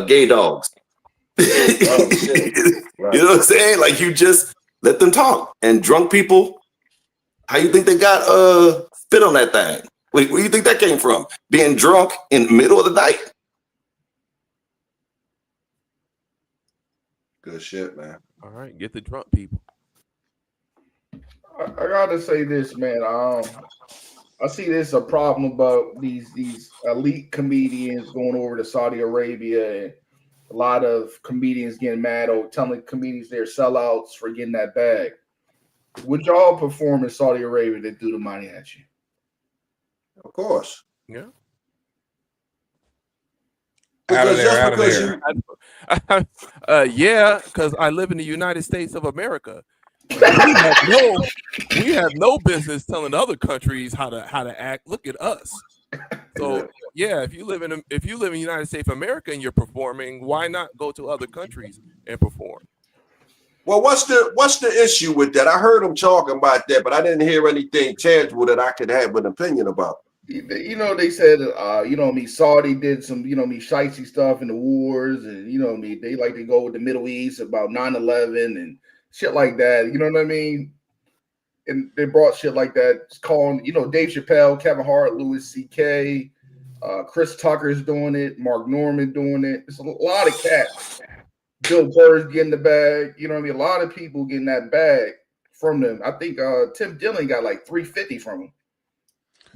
gay dogs? Oh, shit. Right. You know what I'm saying? Like you just let them talk. And drunk people, how you think they got spit on that thing? Where do you think that came from? Being drunk in the middle of the night. Good shit, man. All right, get the drunk people. I gotta say this, man. I see this a problem about these elite comedians going over to Saudi Arabia a lot of comedians getting mad or telling comedians they're sellouts for getting that bag. Would y'all perform in Saudi Arabia that threw the money at you? Of course. Yeah. Because just out of because there. you Yeah, because I live in the United States of America. We have no business telling other countries how to act. Look at us. So yeah, if you live in the United States of America and you're performing, why not go to other countries and perform? well, what's the issue with that? I heard him talking about that, but I didn't hear anything tangible that I could have an opinion about. You know, they said, Saudi did some, shicey stuff in the wars, and they like to go with the Middle East about 9/11 and shit like that. You know what I mean? And they brought shit like that. It's calling, Dave Chappelle, Kevin Hart, Louis C.K., Chris Tucker's doing it, Mark Norman doing it. It's a lot of cats. Bill Burr's getting the bag. You know what I mean? A lot of people getting that bag from them. I think Tim Dillon got like $350 from him,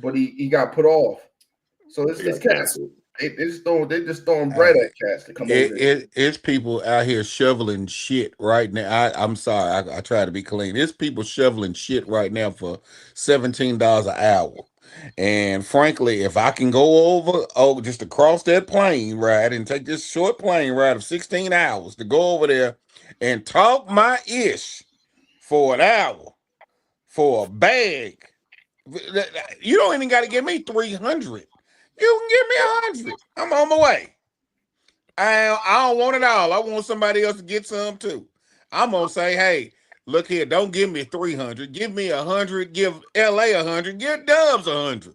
but he got put off. So it's cats. They just throwing bread at cats to come over there. It's people out here shoveling shit right now. I'm sorry, I try to be clean. It's people shoveling shit right now for $17 an hour. And frankly, if I can go over, just across that plane ride and take this short plane ride of 16 hours to go over there and talk my ish for an hour for a bag, you don't even got to give me 300. You can give me 100. I'm on my way. I don't want it all. I want somebody else to get some too. I'm gonna say, hey, look here, don't give me 300. Give me 100. Give LA 100. Give Dubs 100.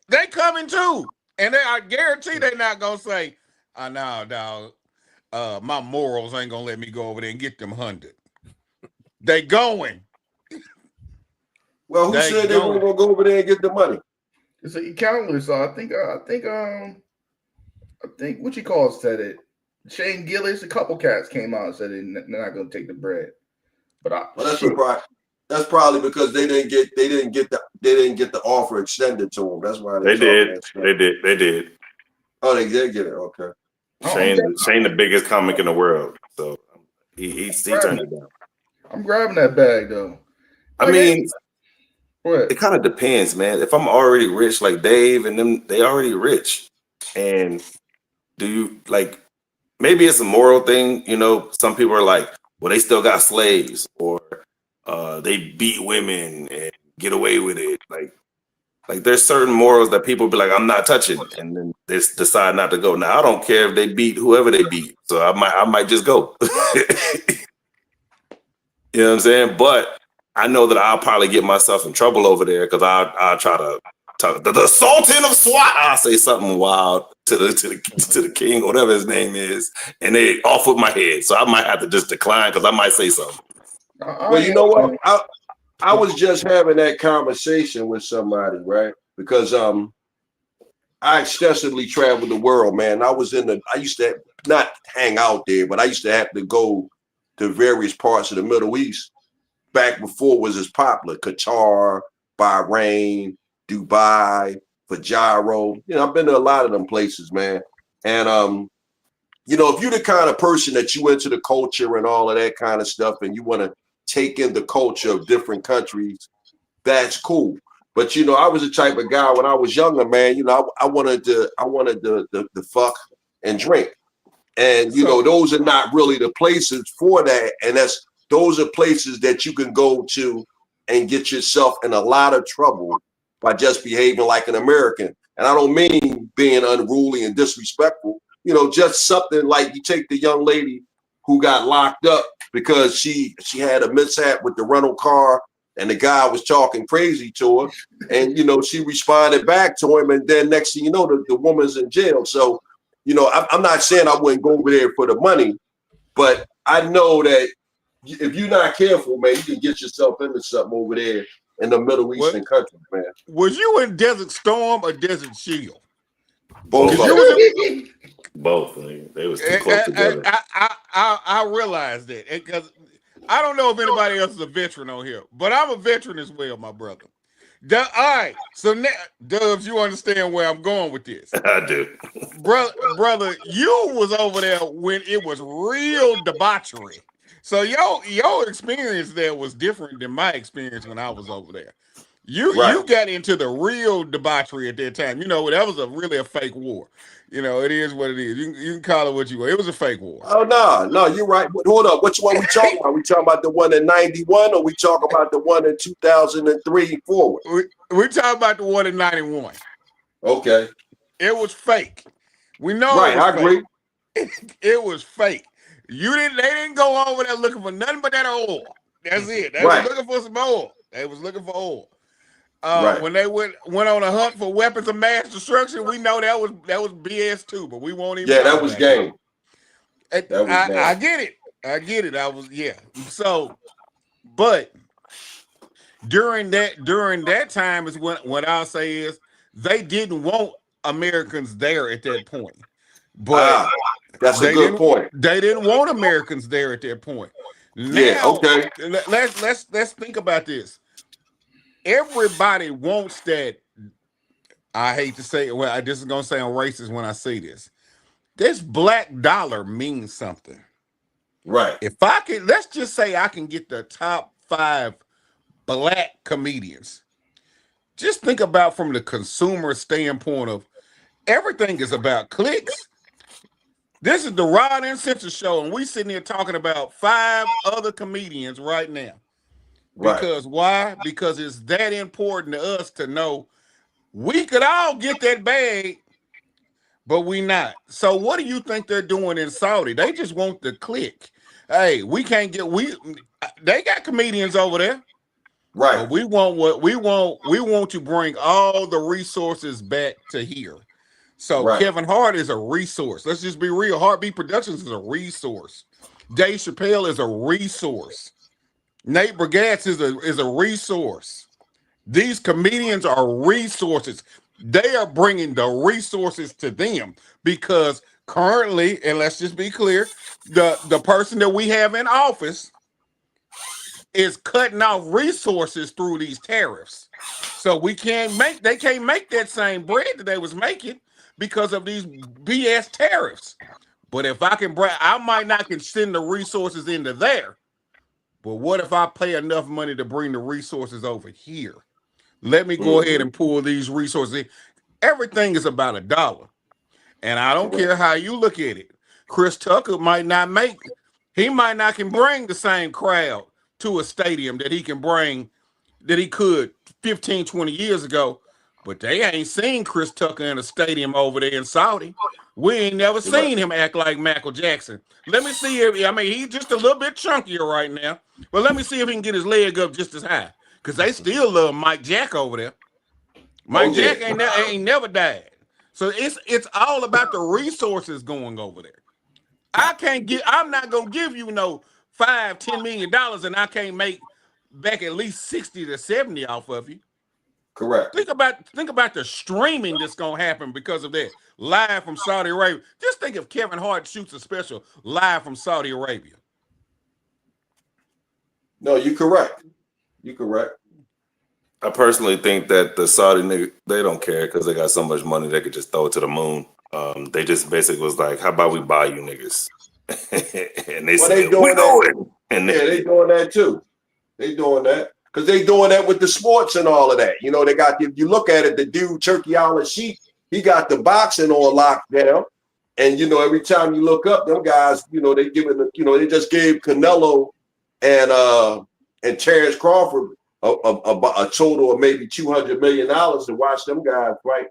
They coming too, and I guarantee they're not gonna say, no, dog. My morals ain't gonna let me go over there and get them 100. They going. Well, who said they weren't gonna go over there and get the money? It's an counselor, so I think what you call said it. Shane Gillis, a couple cats came out and said they're not going to take the bread. But that's probably because they didn't get the offer extended to them. That's why they did. They did. Oh, they did get it. Okay. Shane, the biggest comic in the world, so he turned it down. I'm grabbing that bag though. I mean, it kind of depends, man. If I'm already rich like Dave and them, they already rich. And do you like, maybe it's a moral thing, some people are like, well, they still got slaves, or they beat women and get away with it. Like there's certain morals that people be like, I'm not touching, and then they decide not to go. Now I don't care if they beat whoever they beat, so I might just go. You know what I'm saying? But I know that I'll probably get myself in trouble over there because I'll try to talk the Sultan of SWAT. I'll say something wild to the king, or whatever his name is, and they off with my head. So I might have to just decline because I might say something. Well, you know what? I was just having that conversation with somebody, right? Because I extensively traveled the world, man. I used to not hang out there, but I used to have to go to various parts of the Middle East back before it was as popular. Qatar, Bahrain, Dubai, Fajaro. I've been to a lot of them places, man. And if you're the kind of person that you into the culture and all of that kind of stuff, and you want to take in the culture of different countries, that's cool. But I was the type of guy when I was younger, man. I wanted to fuck and drink, and those are not really the places for that. And those are places that you can go to and get yourself in a lot of trouble by just behaving like an American. And I don't mean being unruly and disrespectful. Just something like you take the young lady who got locked up because she had a mishap with the rental car and the guy was talking crazy to her, and she responded back to him, and then next thing you know, the woman's in jail. So I'm not saying I wouldn't go over there for the money, but I know that if you're not careful, man, you can get yourself into something over there in the Middle Eastern countries, man. Was you in Desert Storm or Desert Shield? Both. Both. They was too close together. I realized that because I don't know if anybody else is a veteran on here, but I'm a veteran as well, my brother. All right. So now, Dubs, you understand where I'm going with this. I do. Brother, you was over there when it was real debauchery. So your experience there was different than my experience when I was over there. You got into the real debauchery at that time. You know, that was really a fake war. You know, it is what it is. You can call it what you want. It was a fake war. Oh no, you're right. But hold up, which one we talking about? We talking about the one in 91 or we talking about the one in 2003 forward? We talking about the one in 91. Okay. It was fake. We know Right, it was I agree. fake. It was fake. They didn't go over there looking for nothing but that oil. That's it. They was looking for some oil. They was looking for oil. When they went on a hunt for weapons of mass destruction, we know that was BS too, but we won't even. Yeah, that was game. I get it. So, but during that time is what I'll say is they didn't want Americans there at that point. But that's a good point. They didn't want Americans there at that point. Now, let's think about this. Everybody wants that. I hate to say it. Well, I just gonna say I'm racist when I say this. This black dollar means something. Right. If I can, let's just say I can get the top 5 black comedians. Just think about from the consumer standpoint of everything is about clicks. This is the Riyadh Uncensored show, and we sitting here talking about 5 other comedians right now. Because why? Because it's that important to us to know we could all get that bag, but we not. So what do you think they're doing in Saudi? They just want the click. Hey, we can't get they got comedians over there. Right. But we want to bring all the resources back to here. So Kevin Hart is a resource. Let's just be real. Heartbeat Productions is a resource. Dave Chappelle is a resource. Nate Bargatze is a resource. These comedians are resources. They are bringing the resources to them because currently, and let's just be clear, the person that we have in office is cutting off resources through these tariffs. So they can't make that same bread that they was making because of these BS tariffs. But if I can I might not can send the resources into there. But what if I pay enough money to bring the resources over here? Let me go ahead and pull these resources in. Everything is about $1. And I don't care how you look at it. Chris Tucker might not can bring the same crowd to a stadium that he could 15, 20 years ago. But they ain't seen Chris Tucker in a stadium over there in Saudi. We ain't never seen him act like Michael Jackson. Let me see he's just a little bit chunkier right now. But let me see if he can get his leg up just as high. Because they still love Mike Jack over there. Mike Jack ain't never died. So it's all about the resources going over there. I'm not gonna give you no $5-10 million and I can't make back at least 60 to 70 off of you. Correct. Think about the streaming that's gonna happen because of that. Live from Saudi Arabia. Just think if Kevin Hart shoots a special live from Saudi Arabia. No, you're correct. You're correct. I personally think that the Saudi niggas, they don't care because they got so much money they could just throw it to the moon. They just basically was like, how about we buy you niggas? And they said, we going. And they doing that too. They doing that. Because they doing that with the sports and all of that. You know, they got, if you look at it, the dude, Turkey Island Sheik, he got the boxing on lockdown. And, you know, every time you look up, them guys, you know, they just gave Canelo and Terrence Crawford a total of maybe $200 million to watch them guys fight.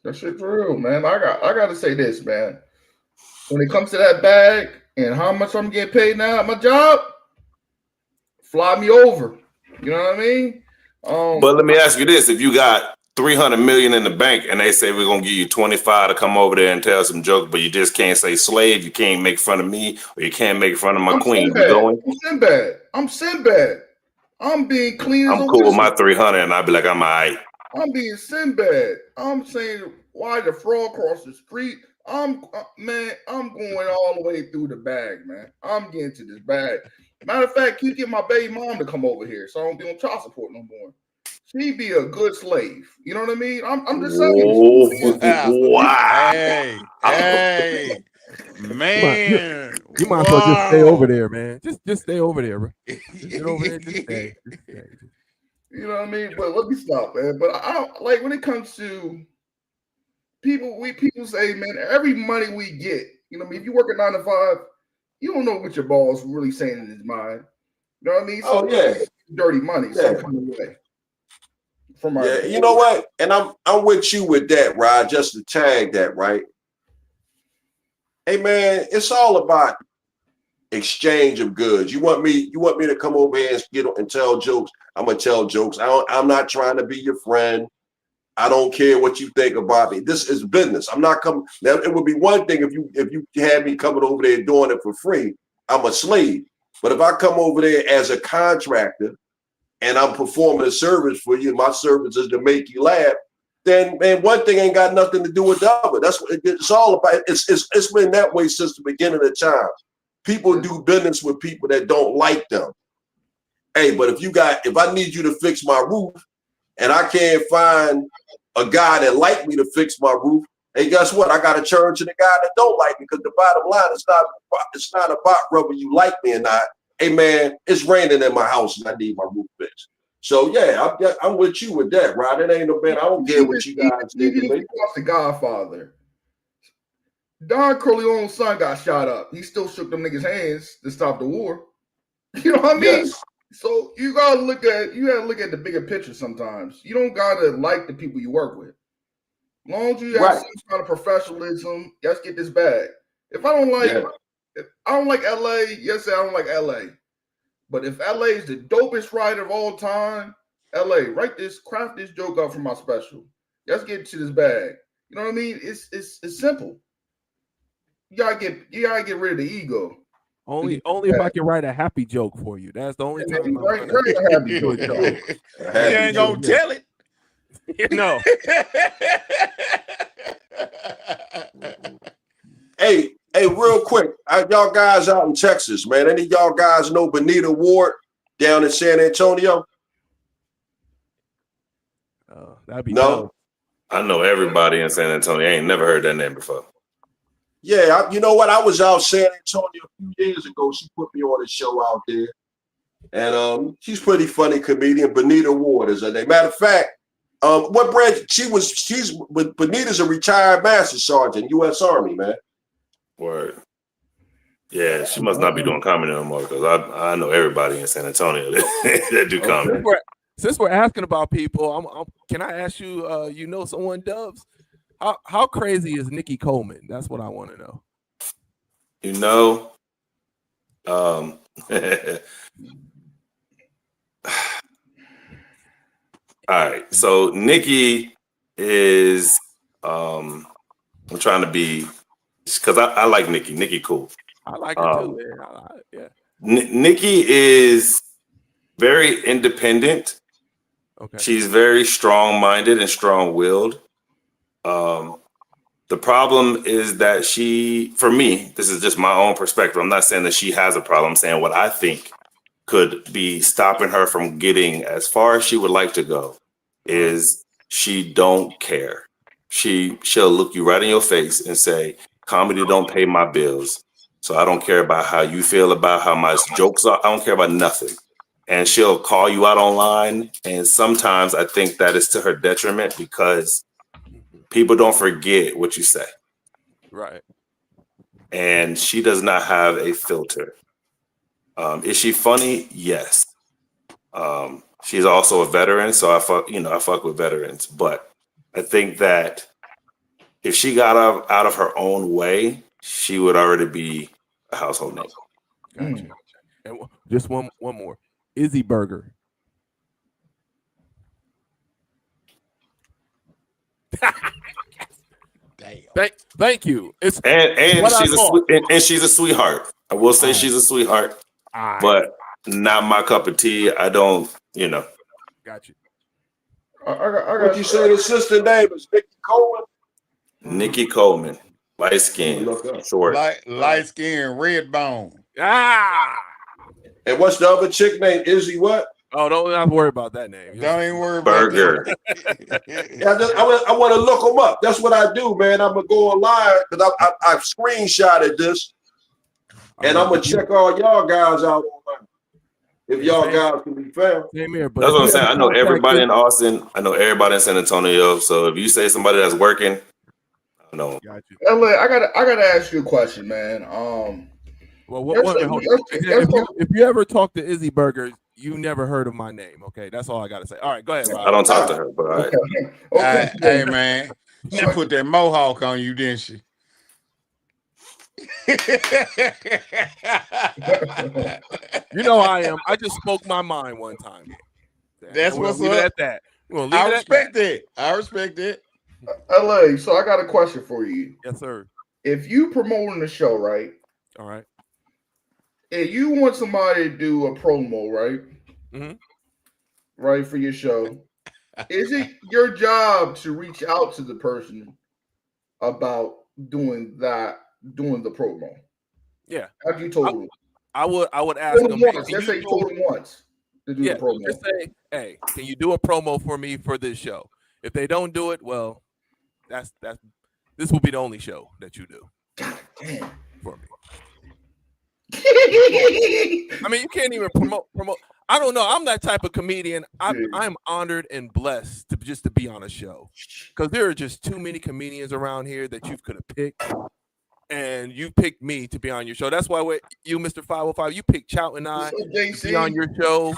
That shit for real, man. I got to say this, man. When it comes to that bag and how much I'm getting paid now at my job, fly me over. You know what I mean? But let me ask you this: if you got $300 million in the bank and they say we're gonna give you 25 to come over there and tell some jokes, but you just can't say slave, you can't make fun of me, or you can't make fun of my queen. You going? I'm Sinbad. I'm being clean as a cool whistle. with my 300, and I'd be like, I'm all right. I'm being Sinbad. I'm saying, why the fraud across the street? I'm going all the way through the bag, man. I'm getting to this bag. Matter of fact, you get my baby mom to come over here so I don't be on child support no more. She'd be a good slave. You know what I mean? I'm just saying. Wow. Hey, man. You might as well just stay over there, man. Just stay over there, bro. Just get over there. Just stay. Just stay. You know what I mean? But let me stop, man. But I don't like when it comes to people. People say, man, every money we get, you know what I mean? If you work a 9 to 5, you don't know what your boss really saying in his mind. You know what I mean? So dirty money, some kind of way. From our you know what? And I'm with you with that, Rod. Just to tag that, right? Hey man, it's all about exchange of goods. You want me to come over here and tell jokes? I'm gonna tell jokes. I'm not trying to be your friend. I don't care what you think about me. This is business. I'm not coming. Now, it would be one thing if you had me coming over there doing it for free. I'm a slave. But if I come over there as a contractor and I'm performing a service for you, and my service is to make you laugh, then man, one thing ain't got nothing to do with the other. That's what it's all about. It's been that way since the beginning of time. People do business with people that don't like them. Hey, but if I need you to fix my roof and I can't find a guy that like me to fix my roof, hey, guess what? I got to turn to the guy that don't like me, because the bottom line it's not about whether you like me or not. Hey man, it's raining in my house and I need my roof fixed. So yeah, I'm with you with that, right? It ain't no man. I don't care what you guys think. Even if you watch The Godfather, Don Corleone's son got shot up. He still shook them niggas' hands to stop the war. You know what I mean? Yes. So you gotta look at the bigger picture sometimes. You don't gotta like the people you work with. As long as you have some kind of professionalism, let's get this bag. If I don't like LA, yes, I don't like LA. But if LA is the dopest writer of all time, LA, craft this joke up for my special. Let's get to this bag. You know what I mean? It's simple. You gotta get rid of the ego. Only if I can write a happy joke for you. That's the only time. Write a happy joke. You ain't gonna tell it. No. Hey, real quick, y'all guys out in Texas, man. Any of y'all guys know Benita Ward down in San Antonio? That'd be no. I know everybody in San Antonio. I ain't never heard that name before. Yeah, you know what? I was out San Antonio a few years ago. She put me on a show out there, and she's pretty funny comedian. Benita Ward is her name. Matter of fact, what branch Benita's a retired master sergeant, U.S. Army, man. Word. Yeah, she must not be doing comedy no more, because I know everybody in San Antonio that do comedy. Since we're asking about people, can I ask you? You know someone, Dubs? How crazy is Nikki Coleman? That's what I want to know. You know, all right. So Nikki is I'm trying to be, because I like Nikki. Nikki cool. I like her too, man. Nikki is very independent. Okay. She's very strong-minded and strong-willed. The problem is that for me, this is just my own perspective. I'm not saying that she has a problem. I'm saying what I think could be stopping her from getting as far as she would like to go is she don't care. She'll look you right in your face and say, comedy don't pay my bills. So I don't care about how you feel about how my jokes are. I don't care about nothing. And she'll call you out online. And sometimes I think that is to her detriment, because people don't forget what you say. Right. And she does not have a filter. Is she funny? Yes. She's also a veteran, so I fuck with veterans. But I think that if she got out of her own way, she would already be a household name. Gotcha. And just one more. Izzy Burger. Damn. Thank you. And she's a sweetheart. I will say she's a sweetheart, but not my cup of tea. I don't, Got you. What you say the sister name is Nikki Coleman? Nikki Coleman, light skin, short, light skin, red bone. And what's the other chick named Izzy? What? Oh, don't have to worry about that name. Don't even worry Burger. about that. Yeah, I want to look them up. That's what I do, man. I'm gonna go online because I've screenshotted this, and I'm gonna check all y'all guys out online. If y'all guys can be found. Same here, but That's what I'm if you saying. I have know contact everybody in Austin. I know everybody in San Antonio. So if you say somebody that's working, I know. Got you. LA, I gotta ask you a question, man. Well, Let's talk- if you ever talk to Izzy Burger, you never heard of my name. Okay, that's all I gotta say. All right, go ahead, Rob. I don't talk to her, but all right. Okay. Hey, man, she put that mohawk on you, didn't she? You know I am. I just spoke my mind one time. That's we're what's gonna leave up. it at that. We're gonna leave I it respect at that. it. I respect it. LA, so I got a question for you. Yes, sir. If you promoting the show, right? All right. And you want somebody to do a promo, right? Mhm. Right, for your show. Is it your job to reach out to the person about doing the promo? Yeah. Have you told them? I would ask Told them. them Hey, once. can Let's say you do told them once to do yeah, the promo. just say, hey, can you do a promo for me for this show? If they don't do it, well, that's this will be the only show that you do Damn. for me. I mean, you can't even promote. I don't know. I'm that type of comedian. I'm honored and blessed to be on a show because there are just too many comedians around here that you could have picked, and you picked me to be on your show. That's why you, Mr. 505, you picked Chow and I to be on your show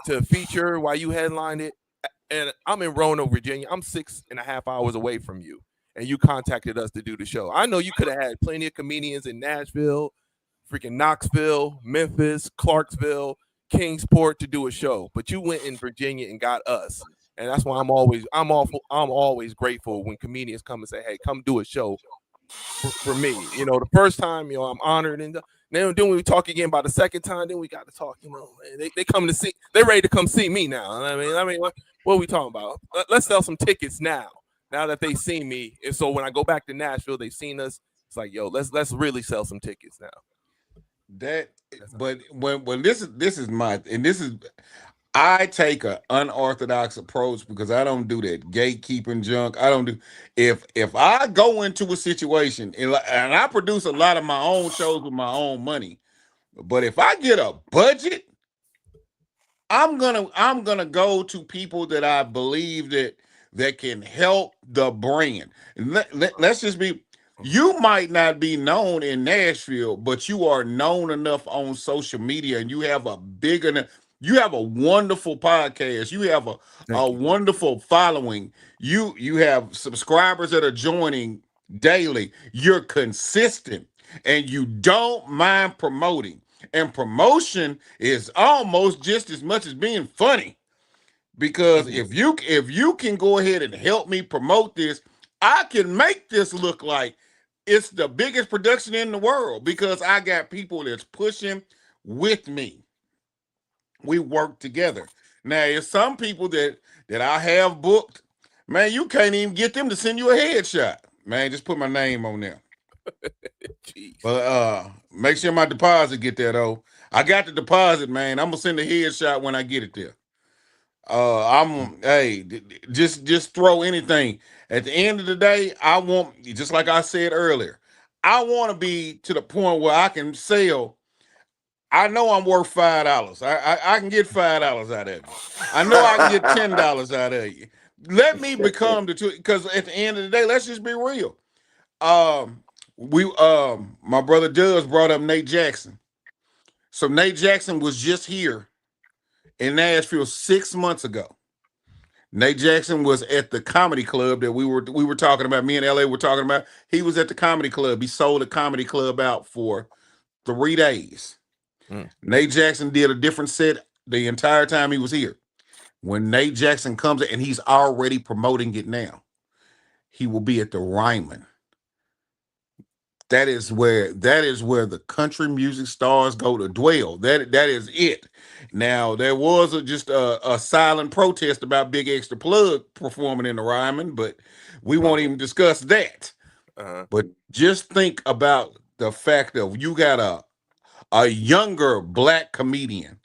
to feature while you headlined it. And I'm in Roanoke, Virginia. I'm 6.5 hours away from you, and you contacted us to do the show. I know you could have had plenty of comedians in Nashville, freaking Knoxville, Memphis, Clarksville, Kingsport to do a show, but you went in Virginia and got us, and that's why I'm always grateful when comedians come and say, "Hey, come do a show for me." You know, the first time, I'm honored, and then when we talk again about the second time, then we got to talk. They come to see, they're ready to come see me now. I mean, what are we talking about? Let's sell some tickets now that they see me, and so when I go back to Nashville, they've seen us. It's like, yo, let's really sell some tickets now. But when this is I take an unorthodox approach because I don't do that gatekeeping junk. I don't do if I go into a situation and I produce a lot of my own shows with my own money, but if I get a budget, I'm gonna go to people that I believe that can help the brand. And let's just be. You might not be known in Nashville, but you are known enough on social media, and you have a you have a wonderful podcast. You have a wonderful following. You have subscribers that are joining daily. You're consistent, and you don't mind promoting. And promotion is almost just as much as being funny. Because if you can go ahead and help me promote this, I can make this look like it's the biggest production in the world because I got people that's pushing with me. We work together. Now, there's some people that I have booked, man, you can't even get them to send you a headshot. Man, just put my name on there. But make sure my deposit get there though. I got the deposit, man. I'm gonna send the headshot when I get it there. Just throw anything. At the end of the day, I want, just like I said earlier, I want to be to the point where I can sell. I know I'm worth $5. I can get $5 out of you. I know I can get $10 out of you. Let me become because at the end of the day, let's just be real. My brother Doug brought up Nate Jackson. So Nate Jackson was just here in Nashville 6 months ago. Nate Jackson was at the comedy club that we were talking about. Me and LA were talking about. He was at the comedy club. He sold the comedy club out for 3 days. Nate Jackson did a different set the entire time he was here. When Nate Jackson comes in, and he's already promoting it now, he will be at the Ryman. That is where the country music stars go to dwell. That is it. Now there was just a silent protest about Big Extra Plug performing in the Ryman, but we won't even discuss that. But just think about the fact of you got a younger black comedian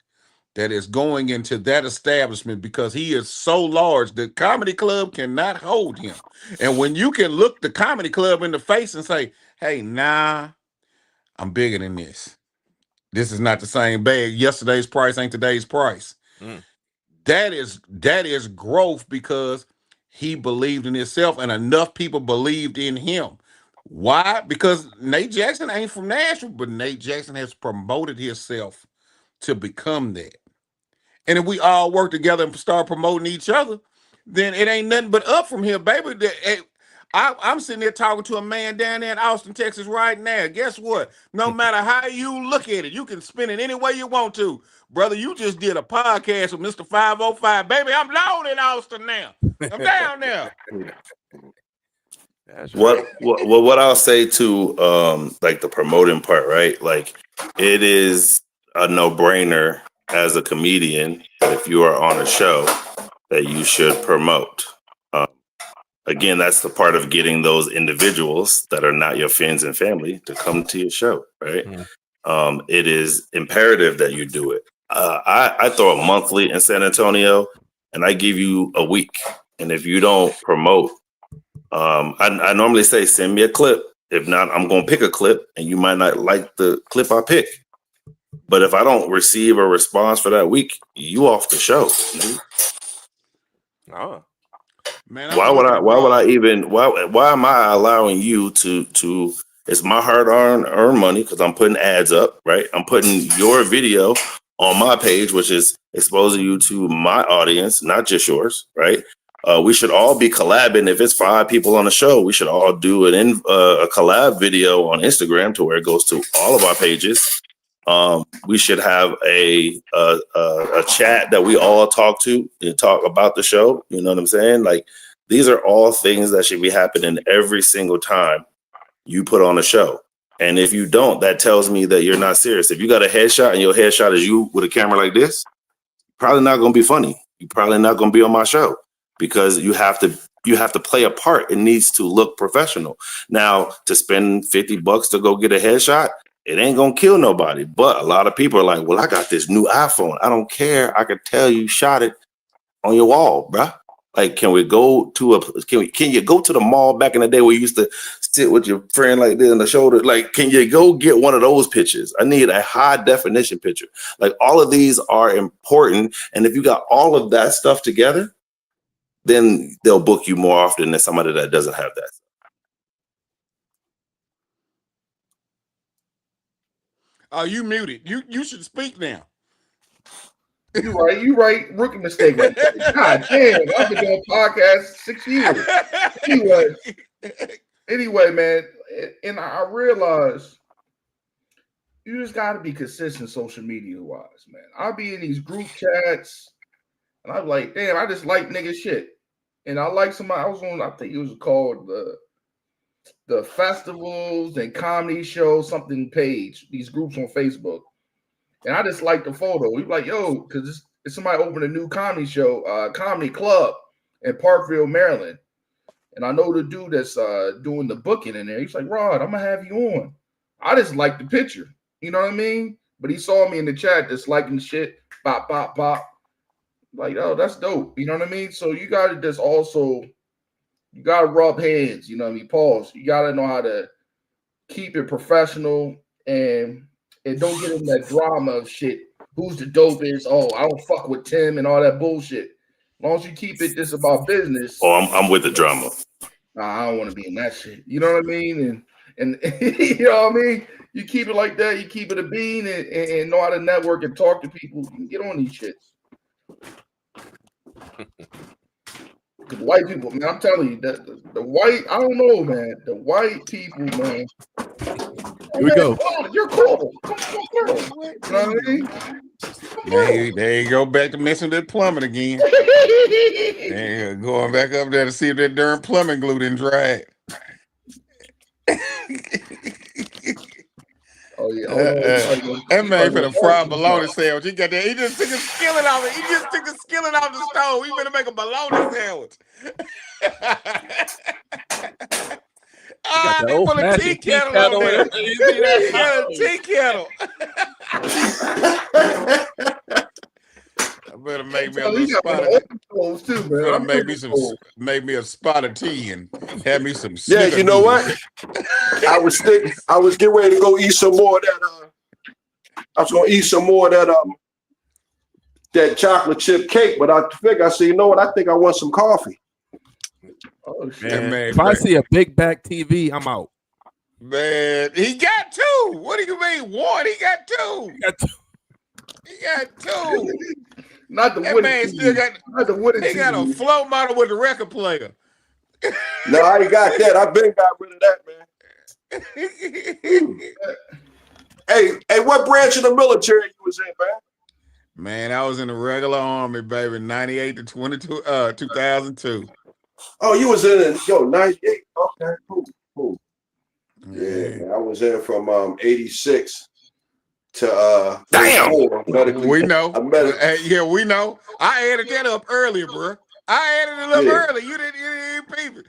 that is going into that establishment because he is so large, the comedy club cannot hold him. And when you can look the comedy club in the face and say, hey, nah, I'm bigger than this. This is not the same bag. Yesterday's price ain't today's price. Mm. That is growth because he believed in himself and enough people believed in him. Why? Because Nate Jackson ain't from Nashville, but Nate Jackson has promoted himself to become that. And if we all work together and start promoting each other, then it ain't nothing but up from here, baby. I'm sitting there talking to a man down there in Austin, Texas right now. Guess what? No matter how you look at it, you can spin it any way you want to. Brother, you just did a podcast with Mr. 505. Baby, I'm down in Austin now. I'm down there. That's right. What I'll say to like the promoting part, right? Like it is a no-brainer as a comedian that if you are on a show that you should promote. Again, that's the part of getting those individuals that are not your friends and family to come to your show, right? Mm-hmm. It is imperative that you do it. I throw a monthly in San Antonio, and I give you a week. And if you don't promote, I normally say send me a clip. If not, I'm going to pick a clip, and you might not like the clip I pick. But if I don't receive a response for that week, you off the show. Oh. Man, why am I allowing you to it's my hard-earned money because I'm putting ads up, right? I'm putting your video on my page, which is exposing you to my audience, not just yours, right? We should all be collabing. If it's 5 people on the show, we should all do a collab video on Instagram to where it goes to all of our pages. We should have a chat that we all talk to and talk about the show. You know what I'm saying? Like these are all things that should be happening every single time you put on a show. And if you don't, that tells me that you're not serious. If you got a headshot and your headshot is you with a camera like this, probably not going to be funny. You're probably not going to be on my show because you have to play a part. It needs to look professional. Now, to spend $50 to go get a headshot, it ain't gonna kill nobody. But a lot of people are like, well, I got this new iPhone. I don't care. I could tell you shot it on your wall, bruh. Like, can you go to the mall back in the day where you used to sit with your friend like this on the shoulder? Like, can you go get one of those pictures? I need a high definition picture. Like, all of these are important. And if you got all of that stuff together, then they'll book you more often than somebody that doesn't have that. Oh, you muted. You should speak now. You right. Rookie mistake. God damn, I've been doing podcasts 6 years. Anyway, man, and I realize you just got to be consistent social media wise, man. I'll be in these group chats, and I'm like, damn, I just like nigga shit. And I like somebody. I was on, I think it was called the festivals and comedy shows something page. These groups on Facebook. And I just like the photo. We like, yo, because it's somebody opened a new comedy show, comedy club in Parkville, Maryland. And I know the dude that's doing the booking in there. He's like, Rod, I'm gonna have you on. I just like the picture. You know what I mean? But he saw me in the chat just liking shit, bop, bop, bop. Like, oh, that's dope. You know what I mean? So you gotta just also, you gotta rub hands, you know what I mean? Pause. You gotta know how to keep it professional and don't get in that drama of shit. Who's the dopest? Oh, I don't fuck with Tim and all that bullshit. As long as you keep it just about business. Oh, I'm with the drama. Nah, I don't want to be in that shit. You know what I mean? And you know what I mean? You keep it like that. You keep it a bean and know how to network and talk to people. You can get on these shits. The white people, man, I'm telling you, the white, I don't know, man. The white people, man. Here we go. Oh, you're cool. Come on, girl. You know what I mean? There you go back to messing with that plumbing again. Going back up there to see if that darn plumbing glue didn't dry. Oh yeah. That man finna fry a bologna sandwich. He got that. He just took a skillet off it. He just took a skillet off the stove. He finna make a bologna sandwich. They put a tea kettle on there. He got a tea kettle. I better make me a So little you got spot one of of those too, man. better I'm make me a spot of tea and have me some Yeah, you know snickerdoodles. what? I was getting ready to go eat some more of that. I was gonna eat some more of that chocolate chip cake, but I said, you know what? I think I want some coffee. Oh shit. Man, If I see a big back TV, I'm out. Man, he got two. What do you mean one? He got two. He got two. Not the That wooden man TV. still got. Not the wooden He got a TV. flow model with a record player. No, I ain't got that. I've been got rid of that, man. Hey, what branch of the military you was in, man? Man, I was in the regular army, baby, 98 to 2002. Oh, you was in 98. Okay, cool. Yeah, Yeah. man, I was in from 86 to Damn. 04. We know. Medically. Yeah, we know. I added that up earlier, bro. I added it up early. You didn't peep it.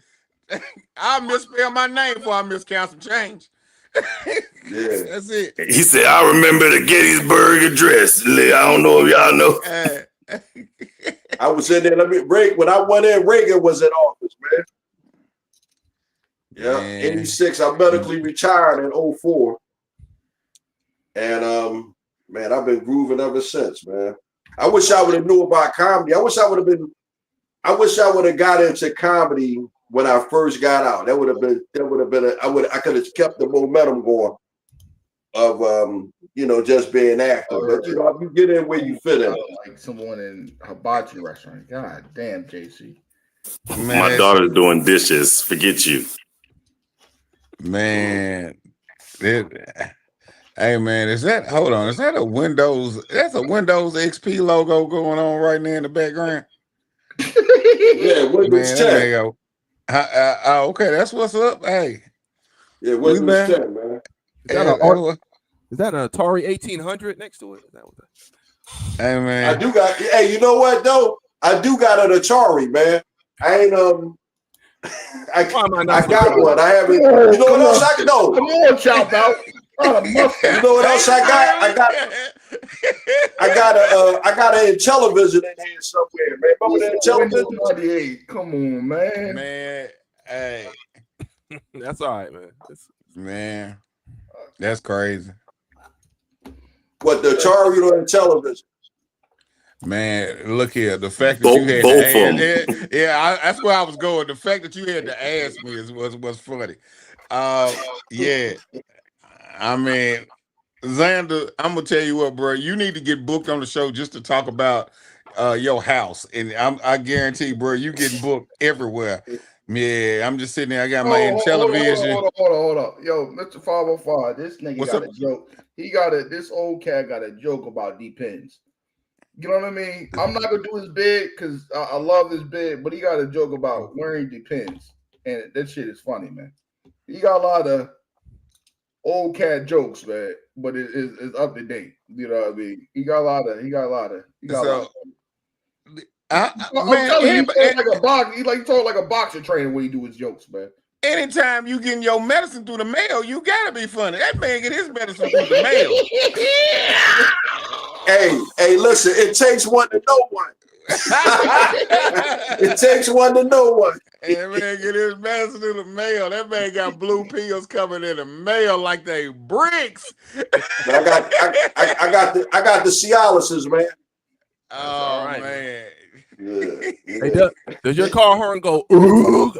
I misspelled my name before I miscount some change. Yeah. That's it. He said, I remember the Gettysburg Address. I don't know if y'all know. I was in there. When I went in, Reagan was in office, man. Yeah, Man. 86. I medically retired in 04. And man, I've been grooving ever since, man. I wish I would have knew about comedy. I wish I would have got into comedy when I first got out. That would have been I could have kept the momentum going of just being active. But you get in where you fit in. Like someone in a hibachi restaurant. God damn, JC. Man, My daughter's doing dishes. Forget you. Man. Hey man, is that a Windows? That's a Windows XP logo going on right now in the background. Yeah, Windows 10. There you go. Okay, that's what's up. Hey, Yeah, Windows 10, man. Is that an Atari 1800 next to it? Is that what hey man, I do got. Hey, you know what though? I do got an Atari, man. I ain't I got one. I haven't. You know what else I know? Come on, chop out. You know what else I got? I got a television in here somewhere, man. Remember that television? 98. Come on, man. Man, hey, that's all right, man. Man, that's crazy. What, the Atari or the television? Man, look here. The fact that you had to ask, that's where I was going. The fact that you had to ask me was funny. Yeah. I mean, Xander, I'm gonna tell you what, bro. You need to get booked on the show just to talk about your house, and I guarantee, bro, you getting booked everywhere. Yeah, I'm just sitting there. I got my television. Hold on. Yo, Mr. 505, this nigga got a joke. This old cat got a joke about Depends. You know what I mean? I'm not gonna do his bid because I love this bid, but he got a joke about wearing Depends, and that shit is funny, man. He got a lot of old cat jokes, man, but it's up to date. You know what I mean? He got a lot of. I'm telling you, he talk like a boxer trainer when he do his jokes, man. Anytime you getting your medicine through the mail, you gotta be funny. That man get his medicine through the mail. Hey, listen, it takes one to know one. It takes one to know one. Hey, that man get his medicine through the mail. That man got blue pills coming in the mail like they bricks. I got the Cialises, man. Oh right. Man. Yeah. Hey, does your car horn go? Ooh?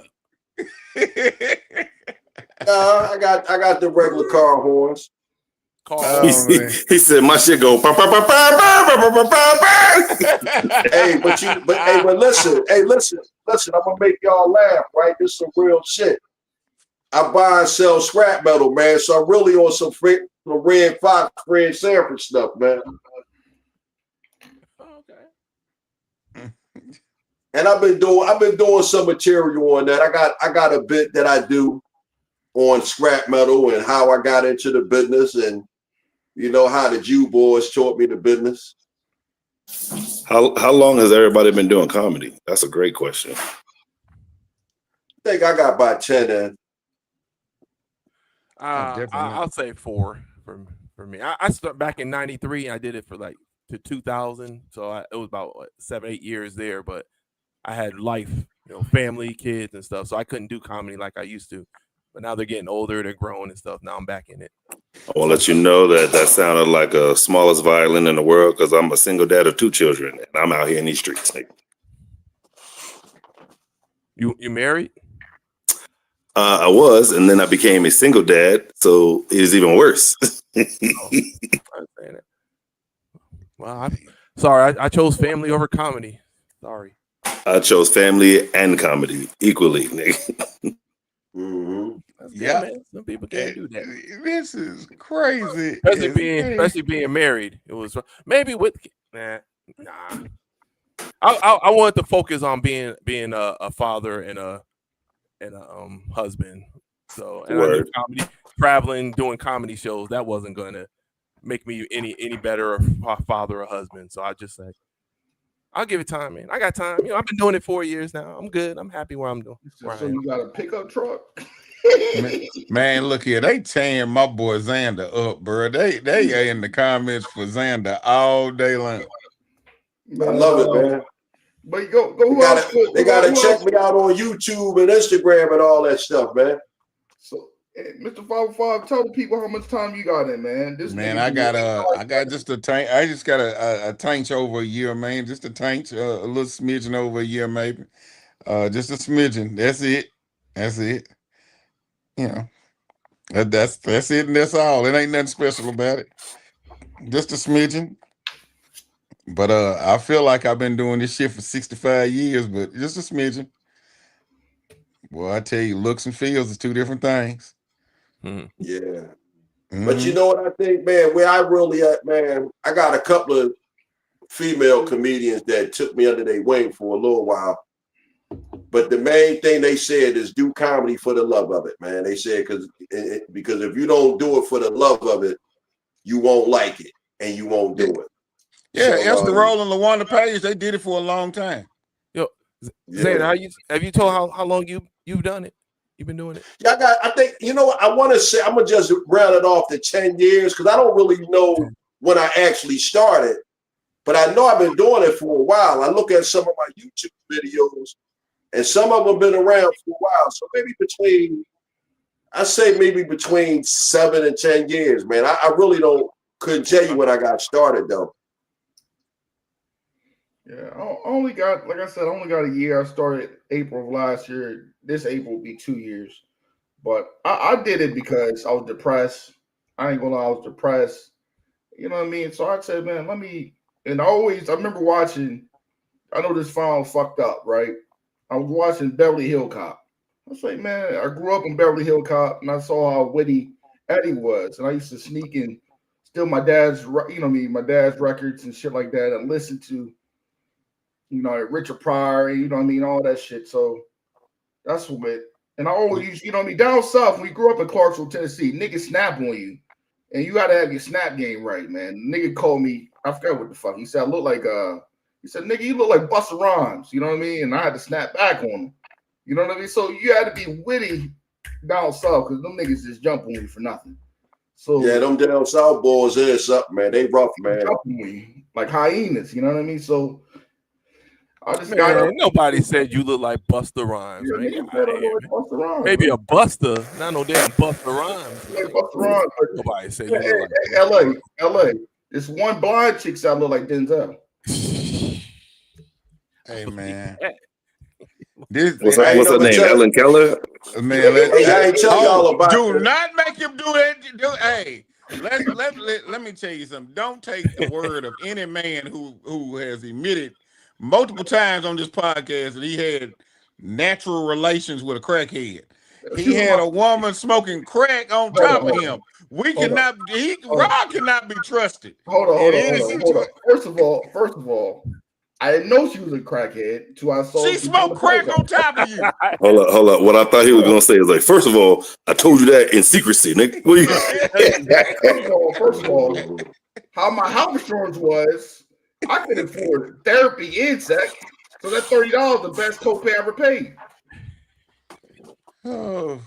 I got the regular car horns. He said my shit go. Hey, but listen. I'm gonna make y'all laugh, right? This is some real shit. I buy and sell scrap metal, man. So I'm really on some Red Fox, Fred Sanford stuff, man. Okay. And I've been doing some material on that. I got a bit that I do on scrap metal and how I got into the business, and you know how the Jew boys taught me the business. How long has everybody been doing comedy? That's a great question. I think I got about 10 in. I'll say 4 for for me. I started back in '93 and I did it for like to 2000. So it was about 7-8 years there. But I had life, family, kids, and stuff. So I couldn't do comedy like I used to. But now they're getting older, they're growing and stuff. Now I'm back in it. I want to let you know that sounded like a smallest violin in the world because I'm a single dad of 2 children and I'm out here in these streets. Like, you married? I was, and then I became a single dad, so it is even worse. Well, sorry, I chose family over comedy. Sorry. I chose family and comedy equally, nigga. Mm-hmm. Yeah, man. Some people can't do that. This is crazy. Especially being married. It was maybe with nah. I wanted to focus on being a father and a husband. So and I knew comedy, traveling, doing comedy shows, that wasn't gonna make me any better a father or husband. So I just said, I'll give it time, man. I got time. I've been doing it 4 years now. I'm good. I'm happy where I'm doing. So you got a pickup truck? Man, look here. They tearing my boy Xander up, bro. They are in the comments for Xander all day long. I love it, man. But go. They gotta check me out on YouTube and Instagram and all that stuff, man. So, Mr. 505, tell the people how much time you got in, man. I got just a tank. I just got a tank over a year, man. Just a tank, a little smidgen over a year, maybe. Just a smidgen. That's it. That's it, and that's all. It ain't nothing special about it. Just a smidgen. But I feel like I've been doing this shit for 65 years, but just a smidgen. Well, I tell you, looks and feels is 2 different things. Yeah. Mm-hmm. But you know what I think, man, where I really at, man, I got a couple of female comedians that took me under their wing for a little while. But the main thing they said is do comedy for the love of it, man. They said because if you don't do it for the love of it, you won't like it and you won't do it. Yeah, Esther Roll and LaWanda Page, they did it for a long time. Zane, have you told how long you've done it? You've been doing it? Yeah, I think, what I want to say, I'm going to just round it off to 10 years because I don't really know when I actually started, but I know I've been doing it for a while. I look at some of my YouTube videos and some of them been around for a while. So maybe between 7 and 10 years, man. I really couldn't tell you when I got started though. Yeah, I only got a year. I started April of last year. This April will be 2 years. But I did it because I was depressed. I ain't gonna lie, I was depressed. You know what I mean? So I said, man, I remember watching, I know this file fucked up, right? I was watching Beverly Hill Cop. I was like, man, I grew up in Beverly Hill Cop and I saw how witty Eddie was. And I used to sneak in, steal my dad's records and shit like that and listen to, Richard Pryor, all that shit. So that's what. And I always used, down south, when we grew up in Clarksville, Tennessee, niggas snap on you. And you gotta have your snap game right, man. Nigga called me, I forgot what the fuck. He said, nigga, you look like Busta Rhymes, you know what I mean? And I had to snap back on him. You know what I mean? So you had to be witty down south because them niggas just jump on you for nothing. So yeah, them down south boys is something, man. They rough, man. Jump on you like hyenas, you know what I mean? So I just nobody said you look like Busta Rhymes, man. Busta Rhymes, maybe a Buster, not no damn Busta Rhymes. Like Busta Rhymes. Nobody said you look like LA. This one blind chick sound look like Denzel. Hey man. What's her name? Ellen Keller? Man, I ain't tell y'all about do not make him do that. Hey, let me tell you something. Don't take the word of any man who has admitted multiple times on this podcast that he had natural relations with a crackhead. He had a woman smoking crack on top of him. Rod cannot be trusted. Hold on. First of all, I didn't know she was a crackhead till I saw she smoked crack on top of you. Hold up. What I thought he was gonna say is like, first of all, I told you that in secrecy, nigga. First of all, how my health insurance was, I could afford therapy and sex. So that $30 the best copay I ever paid. Oh,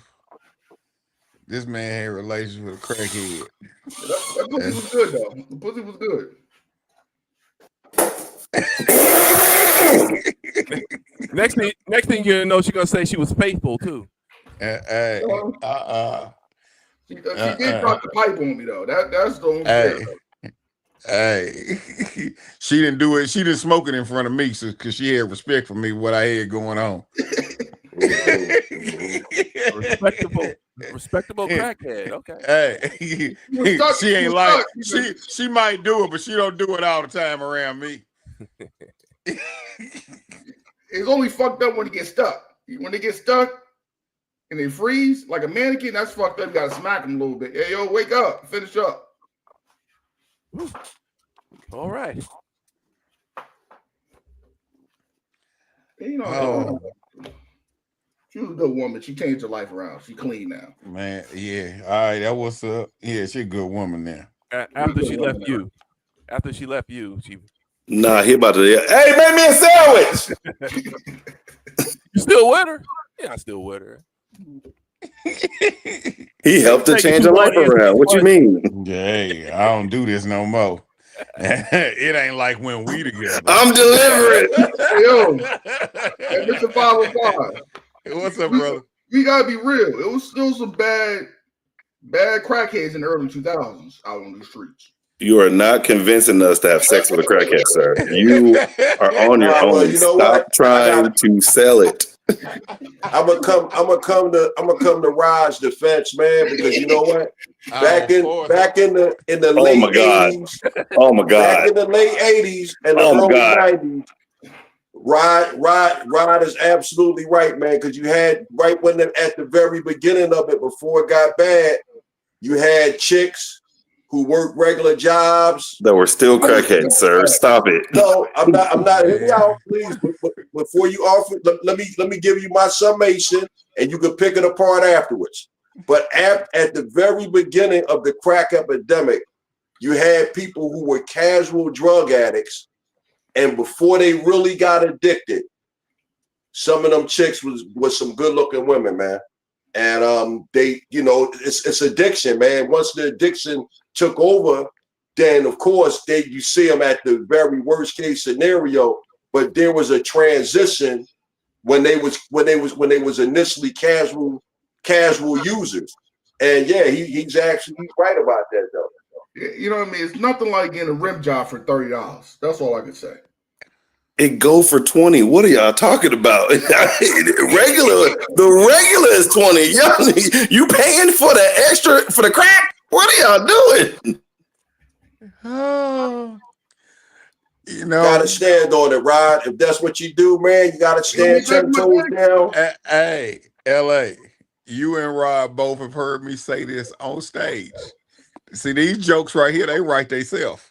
this man had relations with a crackhead. That pussy was good though. The pussy was good. Next thing you know, she's gonna say she was faithful too. She did drop the pipe on me though. That's the only thing. Hey, she didn't do it. She didn't smoke it in front of me, because she had respect for me, what I had going on. Respectable crackhead. Okay. Hey, she ain't like she might do it, but she don't do it all the time around me. It's only fucked up when it gets stuck. When they get stuck and they freeze like a mannequin, that's fucked up. You gotta smack them a little bit. Hey, yo, wake up, finish up. All right. You know, she was a good woman. She changed her life around. She clean now. Man, yeah. All right, that was yeah, she a good woman now. After she left you, she. Nah, he about to. Hey, make me a sandwich. You still with her? Yeah, I'm still with her. He helped her change her life around. What you mean? Hey, I don't do this no more. It ain't like when we together. I'm delivering. Yo, hey, Mr. 505. What's up, brother? We gotta be real. It was still some bad crackheads in the early 2000s out on the streets. You are not convincing us to have sex with a crackhead, sir. You are on your own. Well, you know Stop what? trying to sell it. I'm gonna come to Raj's defense, man, because you know what? Back in the Oh late my God. 80s, Oh my back in God. the late 80s and the Oh my early God. 90s, Rod is absolutely right, man, because you had right when at the very beginning of it, before it got bad, you had chicks who worked regular jobs. That we're still crackheads, sir. Stop it. No, I'm not. Hear me out, please. But before you offer, let me give you my summation, and you can pick it apart afterwards. But at the very beginning of the crack epidemic, you had people who were casual drug addicts, and before they really got addicted, some of them chicks was some good looking women, man. And they, you know, it's addiction, man. Once the addiction took over, then of course you see them at the very worst case scenario. But there was a transition when they was initially casual users. And yeah, he's right about that though. You know what I mean? It's nothing like getting a rim job for $30. That's all I can say. It go for 20. What are y'all talking about? The regular is 20. You paying for the extra for the crack? What are y'all doing? Oh, you know, Gotta stand on it, Rod. If that's what you do, man, you gotta stand 10 toes down. Hey, LA, you and Rod both have heard me say this on stage. See, these jokes right here, they write themselves.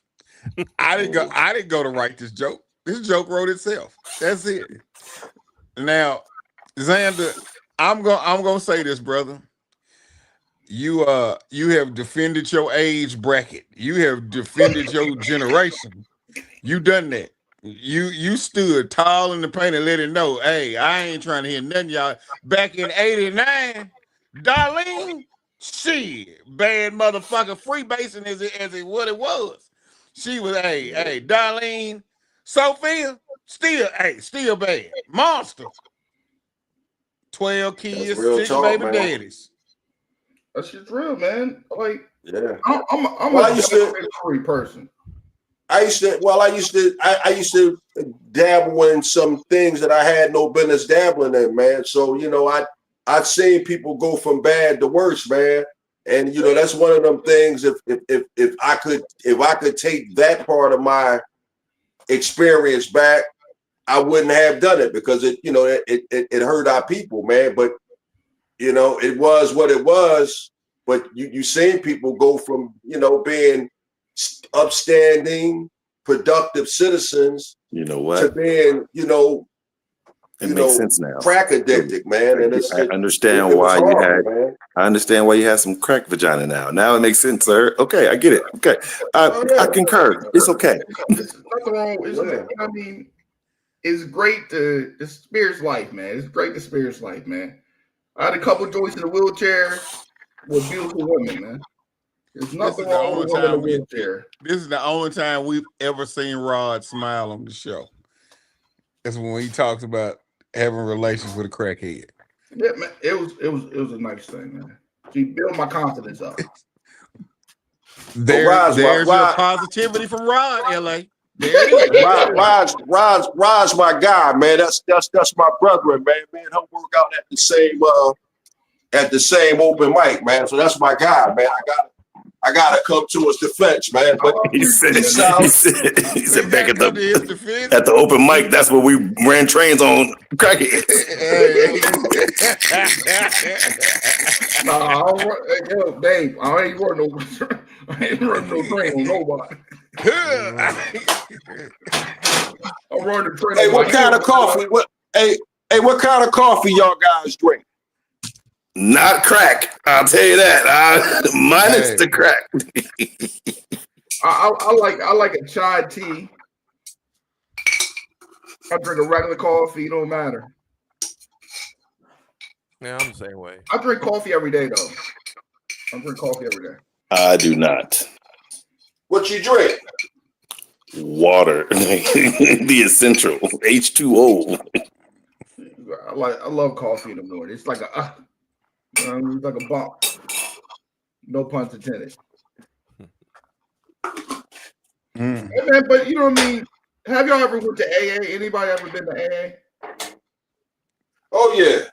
I didn't go to write this joke. This joke wrote itself. That's it. Now, Xander, I'm gonna say this, brother. You have defended your age bracket. You have defended your generation. You done that. You stood tall in the paint and let it know, hey, I ain't trying to hear nothing, y'all. Back in '89, Darlene, shit, bad motherfucker, freebasing as it what it was. She was, hey, Darlene, Sophia, still bad. Monster. 12 kids, 6 baby daddies. That's just real, man. Like, yeah, I'm a free person. I used to dabble in some things that I had no business dabbling in, man. So, you know, I've seen people go from bad to worse, man. And you know, that's one of them things. If I could take that part of my experience back, I wouldn't have done it, because it hurt our people, man. But you know, it was what it was. But you seen people go from, you know, being upstanding, productive citizens, you know what, to being, it makes sense now. Crack addicted, man. And I understand why you had some crack vagina now. Now it makes sense, sir. Okay, I get it. Okay, I concur. It's okay. There's nothing wrong with it. I mean, it's great to experience life, man. It's great to experience life, man. I had a couple joints in a wheelchair with beautiful women, man. There's nothing wrong with a woman in a wheelchair. This is the only time we've ever seen Rod smile on the show. That's when he talks about having relations with a crackhead. Yeah, man, it was a nice thing, man. She built my confidence up. There's your positivity from Rod, LA. There it is. Rod's my guy, man. That's my brother, man. Man, he'll work out at the same open mic, man. So that's my guy, man. I gotta come to his defense, man. But he said back at the open mic, that's where we ran trains on crackheads. Yo, Dave, I ain't running no train on nobody. I'm running the train. Hey, what kind of coffee? What kind of coffee y'all guys drink? Not crack, I'll tell you that. Minus the crack. I like a chai tea. I drink a regular coffee. It don't matter. Yeah, I'm the same way. I drink coffee every day, though. I drink coffee every day. I do not. What you drink? Water. The essential H2O. I love coffee in the morning. It's like it's like a bump. No pun intended. Hey, man, but you know what I mean? Have y'all ever went to AA? Anybody ever been to AA? Oh yeah.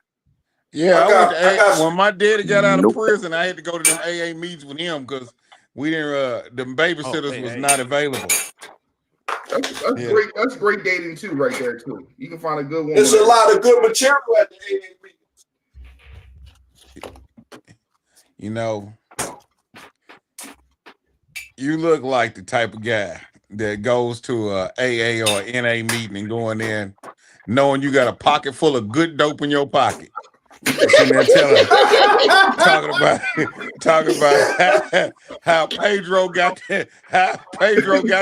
Yeah, I went to AA. When my daddy got out of prison, I had to go to them AA meetings with him because we didn't. The babysitters was not available. That's great. That's great dating too, right there too. You can find a good one. There's a lot of good material at the AA meetings. You know, you look like the type of guy that goes to a AA or NA meeting and going in knowing you got a pocket full of good dope in your pocket. Sitting there talking about how Pedro got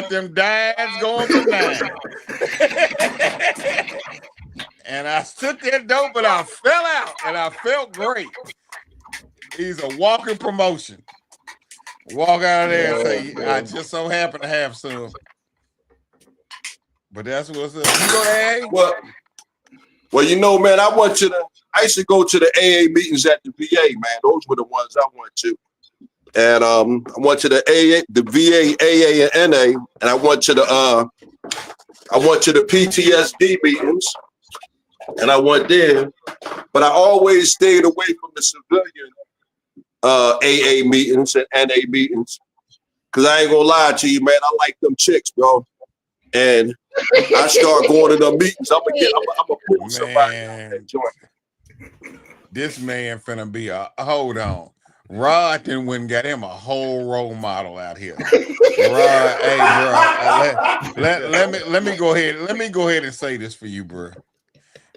them dimes going for 9. And I took that dope and I fell out and I felt great. He's a walking promotion. Walk out of there and say, I just so happen to have some. But that's what's up. You go to AA? Well, you know, man, I used to go to the AA meetings at the VA, man. Those were the ones I went to. And I went to the VA, AA, and NA, and I went to the PTSD meetings, and I went there. But I always stayed away from the civilian AA meetings and NA meetings, because I ain't gonna lie to you, man. I like them chicks, bro. And I start going to them meetings. I'm gonna pull somebody out that joint. This man finna be hold on. Rod then went and got him a whole role model out here. Rod, hey, bro, let me go ahead and say this for you, bro.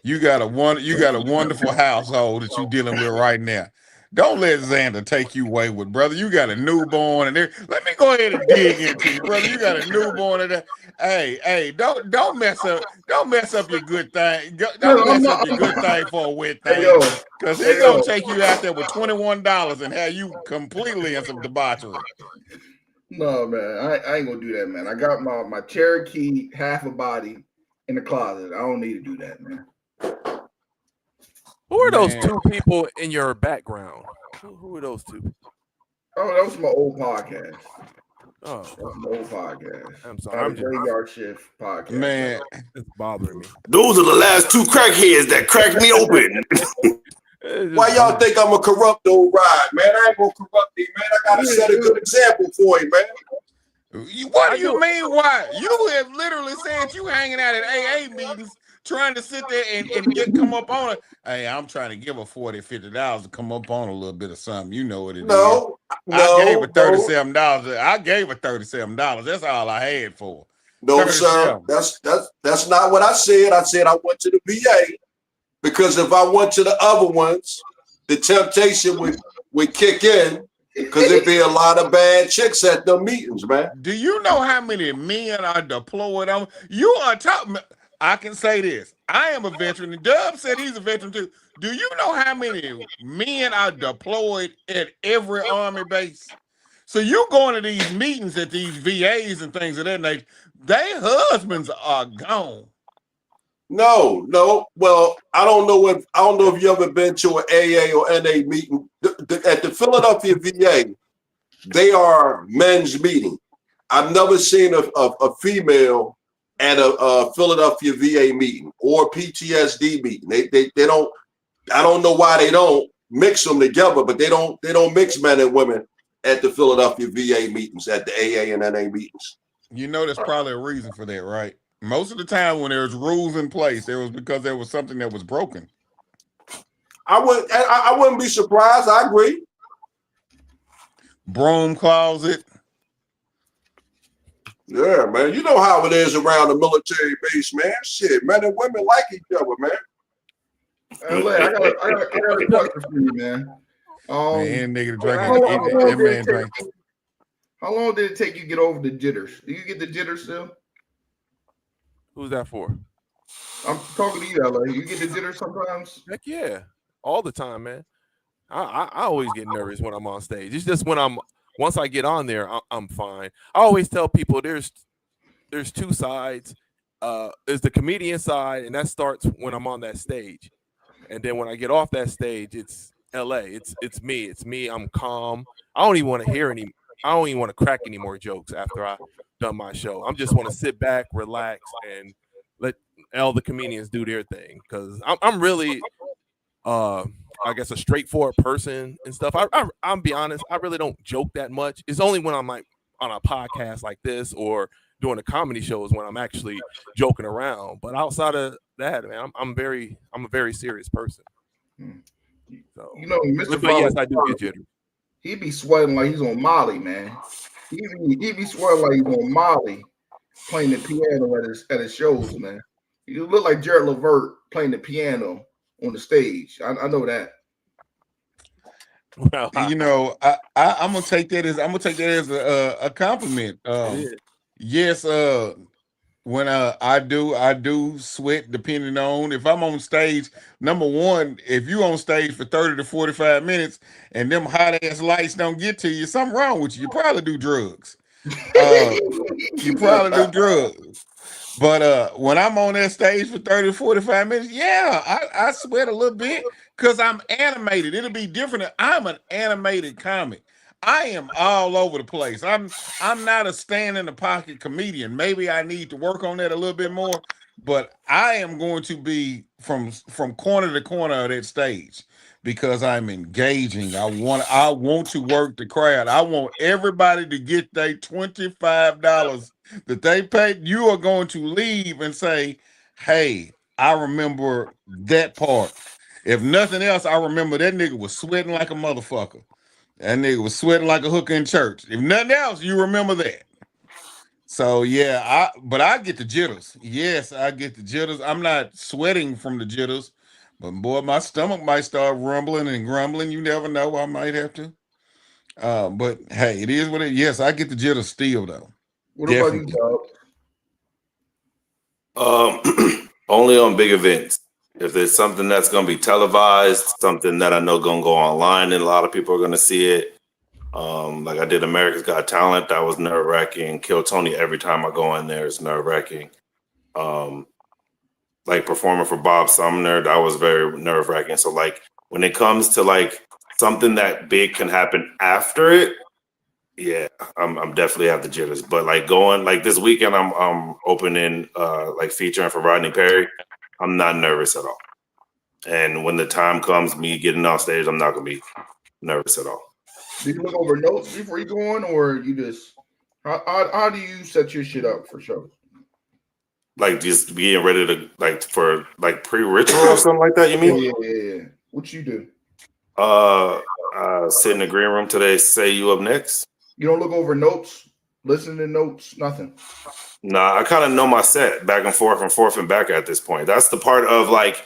You got a wonderful household that you dealing with right now. Don't let Xander take you away with, brother. You got a newborn, and let me go ahead and dig into you, brother. You got a newborn, and hey, don't mess up your good thing. Don't mess up your good thing for a wet thing, because it's gonna take you out there with $21 and have you completely in some debauchery. No, man, I ain't gonna do that, man. I got my Cherokee half a body in the closet. I don't need to do that, man. Who are those two people in your background? Who are those two? Oh, that was my old podcast. Oh, that's my old podcast. I'm sorry. I'm Graveyard Shift podcast. Man, it's bothering me. Those are the last two crackheads that cracked me open. Why y'all think I'm a corrupt old ride, man? I ain't gonna corrupt you, man. I gotta set a good example for you, man. What do you mean? Why? You have literally said you hanging out at AA meetings, trying to sit there and come up on it. Hey, I'm trying to give her $40, $50 to come up on a little bit of something. You know what it is. I gave her $37. I gave her $37. That's all I had for. No, sir. That's not what I said. I said I went to the VA because if I went to the other ones, the temptation would kick in. Because there'd be a lot of bad chicks at the meetings, man. Do you know how many men are deployed on? You are talking. I can say this. I am a veteran. And Dub said he's a veteran too. Do you know how many men are deployed at every army base? So you going to these meetings at these VAs and things of that nature, their husbands are gone. No. Well, I don't know if you ever been to an AA or NA meeting. At the Philadelphia VA, they are men's meeting. I've never seen a female at a Philadelphia VA meeting or PTSD meeting. They don't. I don't know why they don't mix them together, but they don't mix men and women at the Philadelphia VA meetings, at the AA and NA meetings. You know, there's probably a reason for that, right? Most of the time when there's rules in place, it was because there was something that was broken. I wouldn't be surprised. I agree. Broom closet. Yeah, man. You know how it is around the military base, man. Shit, men and women like each other, man. I got a question for you, man. Man, nigga drinking. How long did it take you to get over the jitters? Do you get the jitters still? Who's that for? I'm talking to you, LA. You get the jitters sometimes? Heck yeah, all the time, man. I always get nervous when I'm on stage. It's just once I get on there, I'm fine. I always tell people there's two sides. There's the comedian side, and that starts when I'm on that stage, and then when I get off that stage, it's LA. It's me. It's me. I'm calm. I don't even want to hear any. I don't even want to crack any more jokes after I've done my show. I just want to sit back, relax, and let all the comedians do their thing. Because I'm really, I guess, a straightforward person and stuff. I'll be honest. I really don't joke that much. It's only when I'm like on a podcast like this or doing a comedy shows when I'm actually joking around. But outside of that, man, I'm a very serious person. So, you know, Mr. But yes, I do get jitters. He be sweating like he's on Molly, man. He be sweating like he's on Molly, playing the piano at his shows, man. You look like Jared Levert playing the piano on the stage. I know that. Well, you know, I'm gonna take that as a compliment. Yes, when I do sweat depending on if I'm on stage. Number one, if you on stage for 30 to 45 minutes and them hot ass lights don't get to you, something wrong with you. You probably do drugs. But when I'm on that stage for 30 to 45 minutes, yeah, I sweat a little bit because I'm animated. It'll be different. I'm an animated comic. I am all over the place. I'm not a stand in the pocket comedian. Maybe I need to work on that a little bit more, but I am going to be from corner to corner of that stage because I'm engaging. I want to work the crowd. I want everybody to get their $25 that they paid. You are going to leave and say, "Hey, I remember that part." If nothing else, I remember that nigga was sweating like a motherfucker. That nigga was sweating like a hooker in church. If nothing else, you remember that. So yeah, but I get the jitters. Yes, I get the jitters. I'm not sweating from the jitters, but boy, my stomach might start rumbling and grumbling. You never know. I might have to. But hey, it is what it is. Yes, I get the jitters still though. What about you, Dog? Only on big events. If there's something that's going to be televised, something that I know going to go online and a lot of people are going to see it. Like I did America's Got Talent, that was nerve-wracking. Kill Tony, every time I go in there, it's nerve-wracking. Like performing for Bob Sumner, that was very nerve-wracking. So like when it comes to like something that big can happen after it, yeah, I'm definitely have the jitters. But like going like this weekend, I'm opening like featuring for Rodney Perry. I'm not nervous at all. And when the time comes, me getting off stage, I'm not gonna be nervous at all. Do you look over notes before you go on, or you just how do you set your shit up for shows? Like just being ready to like for like pre-ritual or something like that. You mean? Yeah. What you do? Sit in the green room today. Say you up next. You don't look over notes, listen to notes, nothing. Nah, I kind of know my set back and forth and back at this point. That's the part of like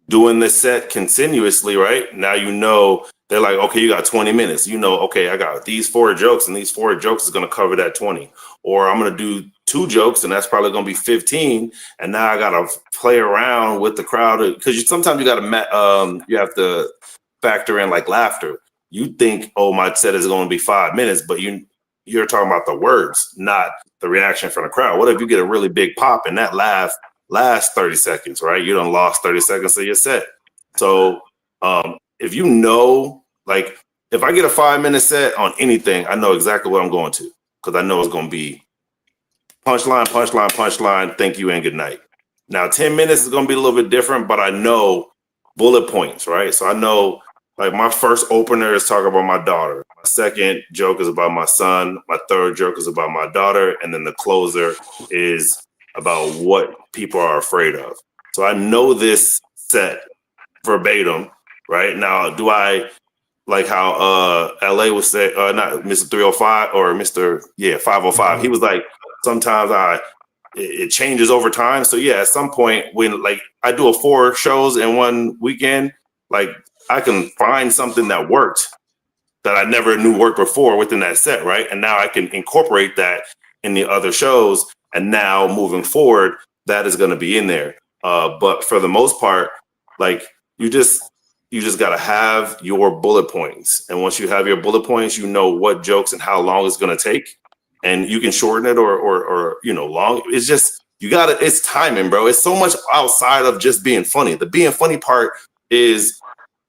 doing the set continuously, right? Now you know they're like, okay, you got 20 minutes. You know, okay, I got these 4 jokes, and these 4 jokes is gonna cover that 20. Or I'm gonna do 2 jokes, and that's probably gonna be 15. And now I gotta play around with the crowd because sometimes you gotta you have to factor in like laughter. You think, oh, my set is gonna be 5 minutes, but you're talking about the words, not the reaction from the crowd. What if you get a really big pop and that laugh lasts 30 seconds, right? You done lost 30 seconds of your set. So if you know, like if I get a 5-minute set on anything, I know exactly what I'm going to because I know it's going to be punchline, punchline, punchline, thank you and good night. Now 10 minutes is going to be a little bit different, but I know bullet points, right? So I know like my first opener is talking about my daughter. My second joke is about my son. My third joke is about my daughter. And then the closer is about what people are afraid of. So I know this set verbatim, right? Now, do I like how LA would say, not Mr. 305 or Mr. 505. He was like, sometimes it changes over time. So yeah, at some point when like I do 4 shows in one weekend, like I can find something that worked that I never knew worked before within that set, right? And now I can incorporate that in the other shows. And now moving forward, that is going to be in there. But for the most part, like you just got to have your bullet points. And once you have your bullet points, you know what jokes and how long it's going to take. And you can shorten it or long. It's just, it's timing, bro. It's so much outside of just being funny. The being funny part is,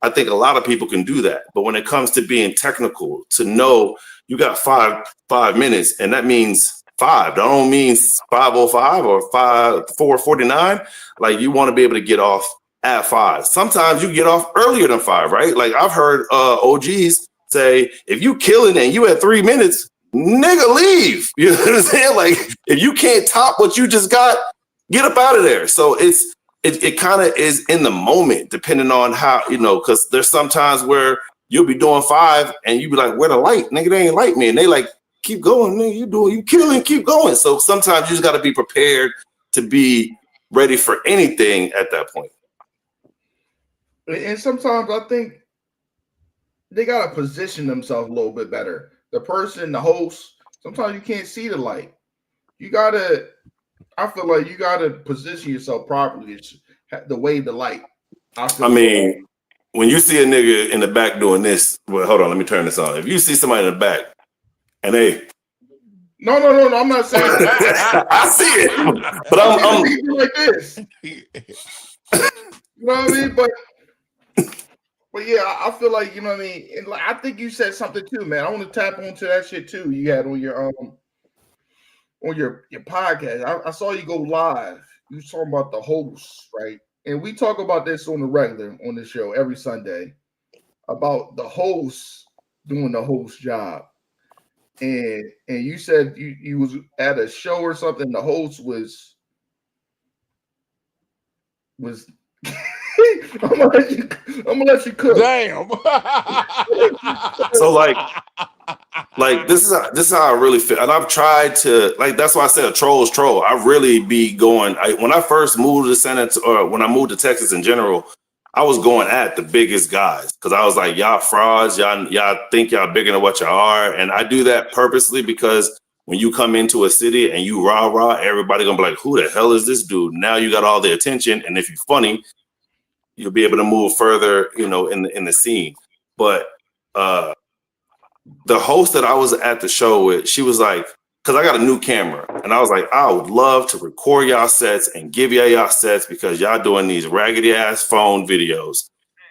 I think a lot of people can do that. But when it comes to being technical, to know you got 5 minutes, and that means 5. That don't mean 5:05 or 4:49. Like you want to be able to get off at 5. Sometimes you get off earlier than 5, right? Like I've heard OGs say, if you killing and you at 3 minutes, nigga, leave. You know what I'm saying? Like if you can't top what you just got, get up out of there. So it kind of is in the moment, depending on how, because there's sometimes where you'll be doing 5 and you be like, where the light? Nigga, they ain't light me. And they like, keep going, nigga, you killing, keep going. So sometimes you just got to be prepared to be ready for anything at that point. And sometimes I think they got to position themselves a little bit better. The person, the host, sometimes you can't see the light. I feel like you got to position yourself properly the way the light. I mean, when you see a nigga in the back doing this, well, hold on, let me turn this on. If you see somebody in the back and they... No, I'm not saying that. I see it, but I'm like this. You know what I mean? But yeah, I feel like, you know what I mean? And like, I think you said something too, man. I want to tap onto that shit too you had on your podcast. I saw you go live. You were talking about the hosts, right? And we talk about this on the regular on the show every Sunday about the hosts doing the host job. And you said you was at a show or something. The host was I'm gonna let you cook. Damn. So like this is how I really feel, and I've tried to, like, that's why I said a troll is troll. I really be going. When I first moved to San Antonio, or when I moved to Texas in general, I was going at the biggest guys because I was like, y'all frauds, y'all think y'all bigger than what y'all are, and I do that purposely because when you come into a city and you rah, everybody gonna be like, who the hell is this dude? Now you got all the attention, and if you're funny, you'll be able to move further, in the scene. But the host that I was at the show with, she was like, because I got a new camera, and I was like, I would love to record y'all sets and give y'all sets because y'all doing these raggedy ass phone videos.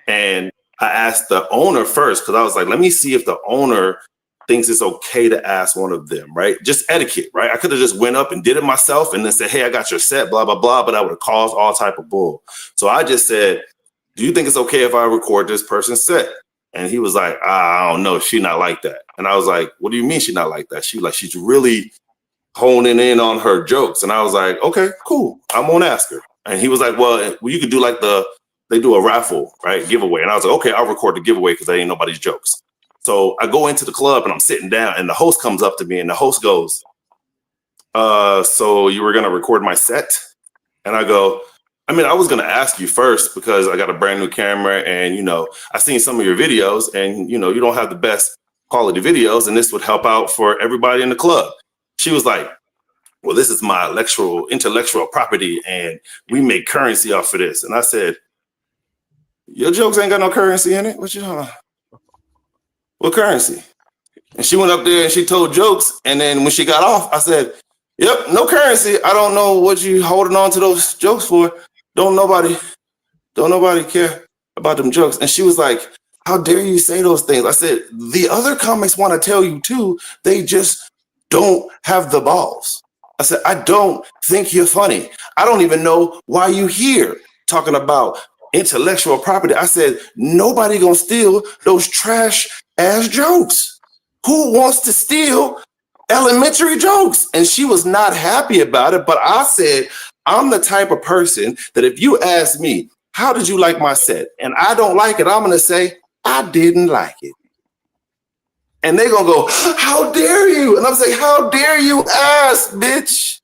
And I asked the owner first because I was like, let me see if the owner thinks it's okay to ask one of them, right? Just etiquette, right? I could have just went up and did it myself and then said, hey, I got your set, blah, blah, blah, but I would have caused all type of bull. So I just said, do you think it's okay if I record this person's set? And he was like, I don't know, she not like that. And I was like, what do you mean she not like that? She's really honing in on her jokes. And I was like, okay, cool, I'm gonna ask her. And he was like, well, you could do like they do a raffle, right? Giveaway. And I was like, okay, I'll record the giveaway because that ain't nobody's jokes. So I go into the club and I'm sitting down and the host comes up to me and the host goes, so you were going to record my set? And I go, I was going to ask you first because I got a brand new camera and, I seen some of your videos and, you don't have the best quality videos and this would help out for everybody in the club. She was like, well, this is my intellectual property and we make currency off of this. And I said, your jokes ain't got no currency in it. What currency? And she went up there and she told jokes. And then when she got off, I said, yep, no currency. I don't know what you holding on to those jokes for. Don't nobody care about them jokes. And she was like, how dare you say those things? I said, the other comics want to tell you too. They just don't have the balls. I said, I don't think you're funny. I don't even know why you here talking about intellectual property. I said, nobody gonna steal those trash ass jokes. Who wants to steal elementary jokes? And she was not happy about it. But I said, I'm the type of person that if you ask me, how did you like my set? And I don't like it, I'm going to say, I didn't like it. And they're going to go, how dare you? And I'm saying, how dare you ask, bitch?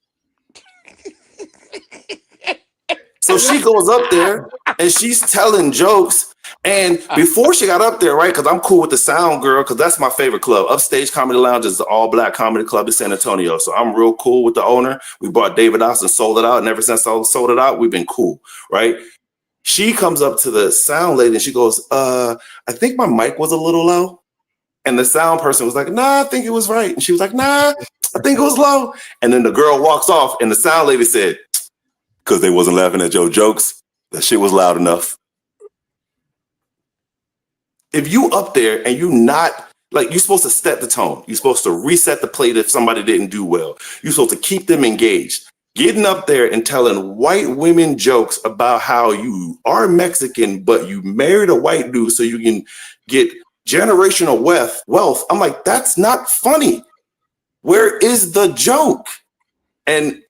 So she goes up there and she's telling jokes. And before she got up there, right, because I'm cool with the Sound Girl, because that's my favorite club. Upstage Comedy Lounge is the all-black comedy club in San Antonio. So I'm real cool with the owner. We brought David out and sold it out. And ever since I sold it out, we've been cool, right? She comes up to the sound lady and she goes, I think my mic was a little low. And the sound person was like, nah, I think it was right. And she was like, nah, I think it was low. And then the girl walks off and the sound lady said, because they wasn't laughing at your jokes, that shit was loud enough. If you up there and you not, like, you're supposed to set the tone. You're supposed to reset the plate if somebody didn't do well. You're supposed to keep them engaged. Getting up there and telling white women jokes about how you are Mexican, but you married a white dude so you can get generational wealth. I'm like, that's not funny. Where is the joke? And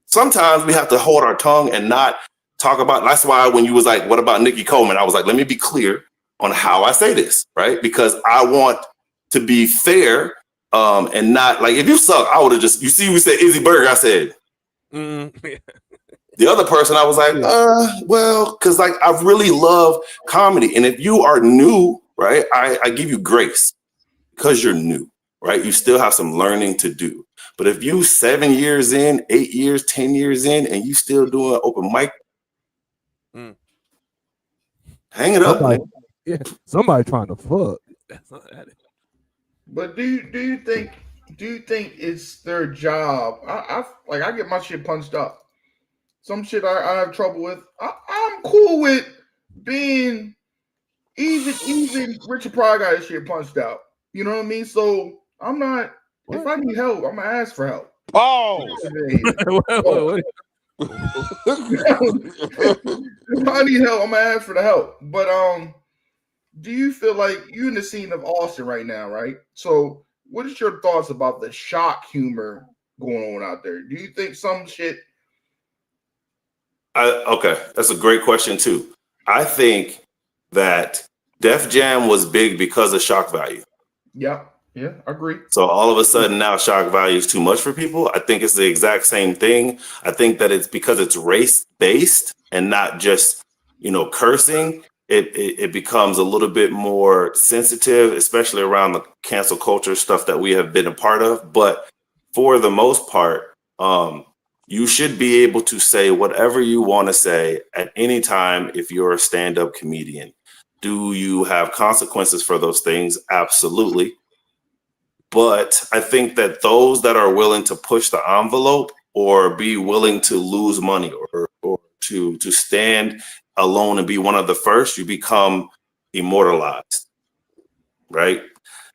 sometimes we have to hold our tongue and not talk about, that's why when you was like, what about Nikki Coleman? I was like, let me be clear on how I say this, right? Because I want to be fair and not, like, if you suck, I would have just, you see, we said Izzy Berg, I said, the other person, I was like, well, because like I really love comedy. And if you are new, right, I give you grace because you're new, right? You still have some learning to do. But if you 7 years in, 8 years, 10 years in, and you still doing open mic, hang it up. Yeah, somebody trying to fuck. But do you think it's their job? I get my shit punched up. Some shit I have trouble with. I'm cool with being even Richard Pryor got his shit punched out. You know what I mean? So I'm not. If I need help, I'm gonna ask for help. Oh, If I need help, I'm gonna ask for the help. But do you feel like you're in the scene of Austin right now, right? So what is your thoughts about the shock humor going on out there? Do you think some shit? Okay, that's a great question too. I think that Def Jam was big because of shock value. Yeah, I agree. So all of a sudden now shock value is too much for people. I think it's the exact same thing. I think that it's because it's race based and not just, cursing. It becomes a little bit more sensitive, especially around the cancel culture stuff that we have been a part of. But for the most part, you should be able to say whatever you want to say at any time if you're a stand-up comedian. Do you have consequences for those things? Absolutely. But I think that those that are willing to push the envelope or be willing to lose money or to stand alone and be one of the first, you become immortalized, right?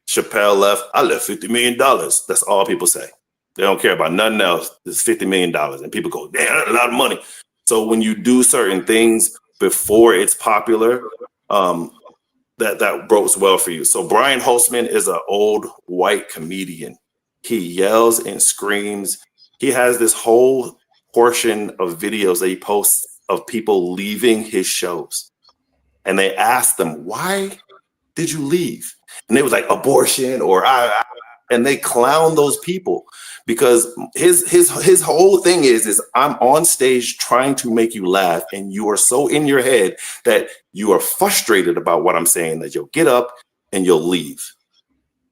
Chappelle left, I left $50 million. That's all people say. They don't care about nothing else. It's $50 million. And people go, damn, that's a lot of money. So when you do certain things before it's popular, that bodes well for you. So Brian Holtzman is an old white comedian. He yells and screams. He has this whole portion of videos that he posts of people leaving his shows. And they ask them, why did you leave? And they was like, abortion or and they clown those people because his whole thing is I'm on stage trying to make you laugh and you are so in your head that you are frustrated about what I'm saying that you'll get up and you'll leave.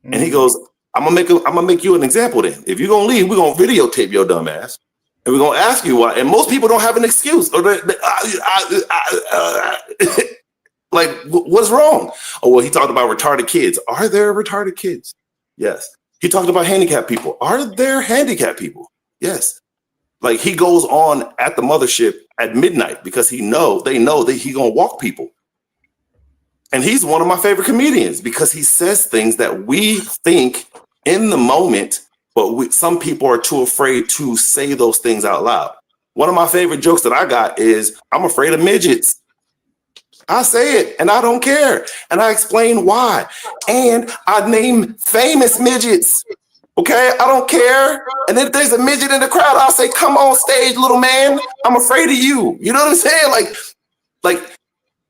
And he goes, I'm gonna make you an example then. If you're gonna leave, we're gonna videotape your dumb ass. And we're gonna ask you why. And most people don't have an excuse. Or like, what's wrong? Oh, well, he talked about retarded kids. Are there retarded kids? Yes. He talked about handicapped people. Are there handicapped people? Yes. Like he goes on at the mothership at midnight because they know that he gonna walk people. And he's one of my favorite comedians because he says things that we think in the moment, but some people are too afraid to say those things out loud. One of my favorite jokes that I got is, I'm afraid of midgets. I say it and I don't care. And I explain why. And I name famous midgets. Okay, I don't care. And if there's a midget in the crowd, I'll say, come on stage, little man. I'm afraid of you. You know what I'm saying? Like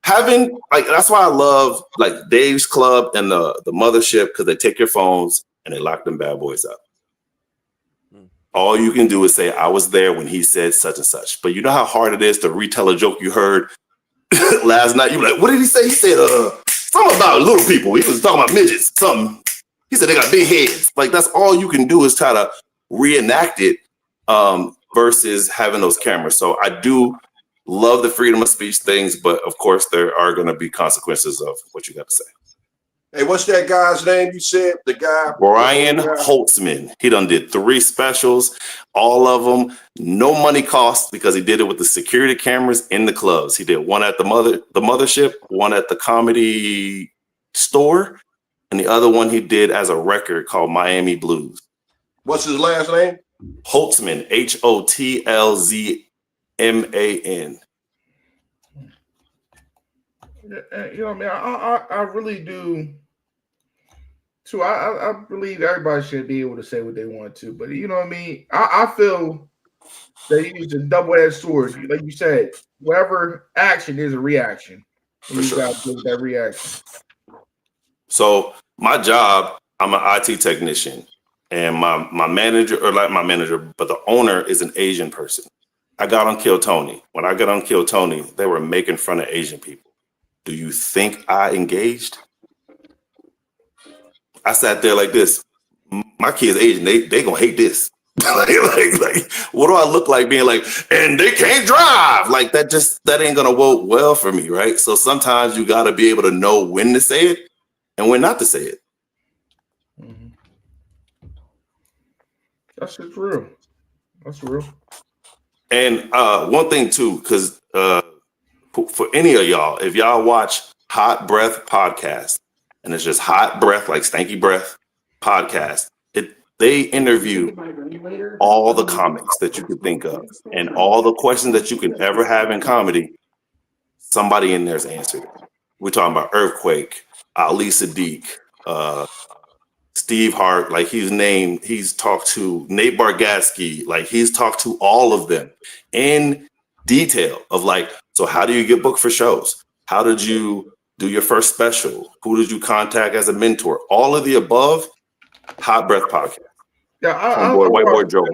having, like, that's why I love like Dave's Club and the mothership, because they take your phones and they lock them bad boys up. All you can do is say, I was there when he said such and such. But you know how hard it is to retell a joke you heard last night? You're like, what did he say? He said something about little people. He was talking about midgets, something. He said they got big heads. Like, that's all you can do is try to reenact it versus having those cameras. So I do love the freedom of speech things, but of course there are going to be consequences of what you got to say. Hey, what's that guy's name you said? The guy? Brian Holtzman. He done did 3 specials, all of them, no money cost because he did it with the security cameras in the clubs. He did one at the mothership, one at the Comedy Store, and the other one he did as a record called Miami Blues. What's his last name? Holtzman, Hotlzman. You know what I mean? I really do. Too, I believe everybody should be able to say what they want to, but you know what I mean? I feel they use a double-edged sword. Like you said, whatever action is a reaction. And you got to do that reaction. So my job, I'm an IT technician, and my manager, or like my manager, but the owner is an Asian person. I got on Kill Tony. When I got on Kill Tony, they were making fun of Asian people. Do you think I engaged? I sat there like this. My kid's Asian. They gonna hate this. like, what do I look like being like, and they can't drive? Like that ain't gonna work well for me, right? So sometimes you gotta be able to know when to say it and when not to say it. Mm-hmm. That's just real. That's real. And one thing too, because for any of y'all, if y'all watch Hot Breath Podcast, and it's just hot breath, like stanky breath podcast, they interview all the comics that you could think of and all the questions that you can ever have in comedy. Somebody in there's answered it. We're talking about Earthquake, Ali Sadiq, Steve Hart, like he's talked to Nate Bargatze, like he's talked to all of them in detail of like, so how do you get booked for shows? How did you do your first special? Who did you contact as a mentor? All of the above. Hot Breath Podcast. Yeah, White Boy Joe.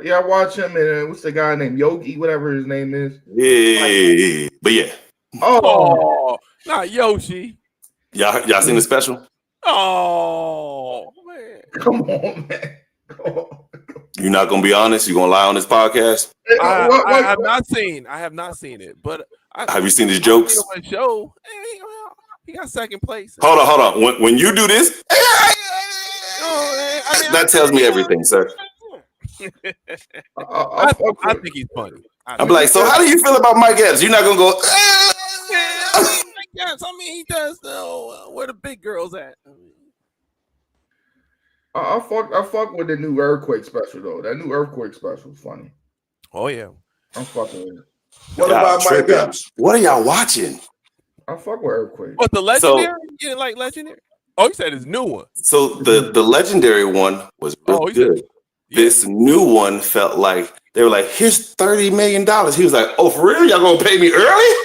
Yeah, I watch him, and what's the guy named Yogi, whatever his name is. Yeah, but yeah. Oh, not Yoshi. Y'all seen the special? Oh man, come on, man. You're not gonna be honest. You're gonna lie on this podcast. I have not seen. I have not seen it, but have you seen his jokes? Show. He got second place. Hold on. When you do this, that tells me everything, sir. I think he's funny. I'm like, so how do you feel about Mike Epps? You're not gonna go. Yes, I mean he does though. Where the big girls at? I fuck with the new Earthquake special though. That new Earthquake special is funny. Oh yeah, I'm fucking with it. What about Mike Epps? What are y'all watching? I fuck with Earthquake. What, the legendary? You didn't like legendary? Oh, you said it's new one. So the legendary one was really good. This new one felt like they were like, here's $30 million. He was like, oh, for real? Y'all gonna pay me early?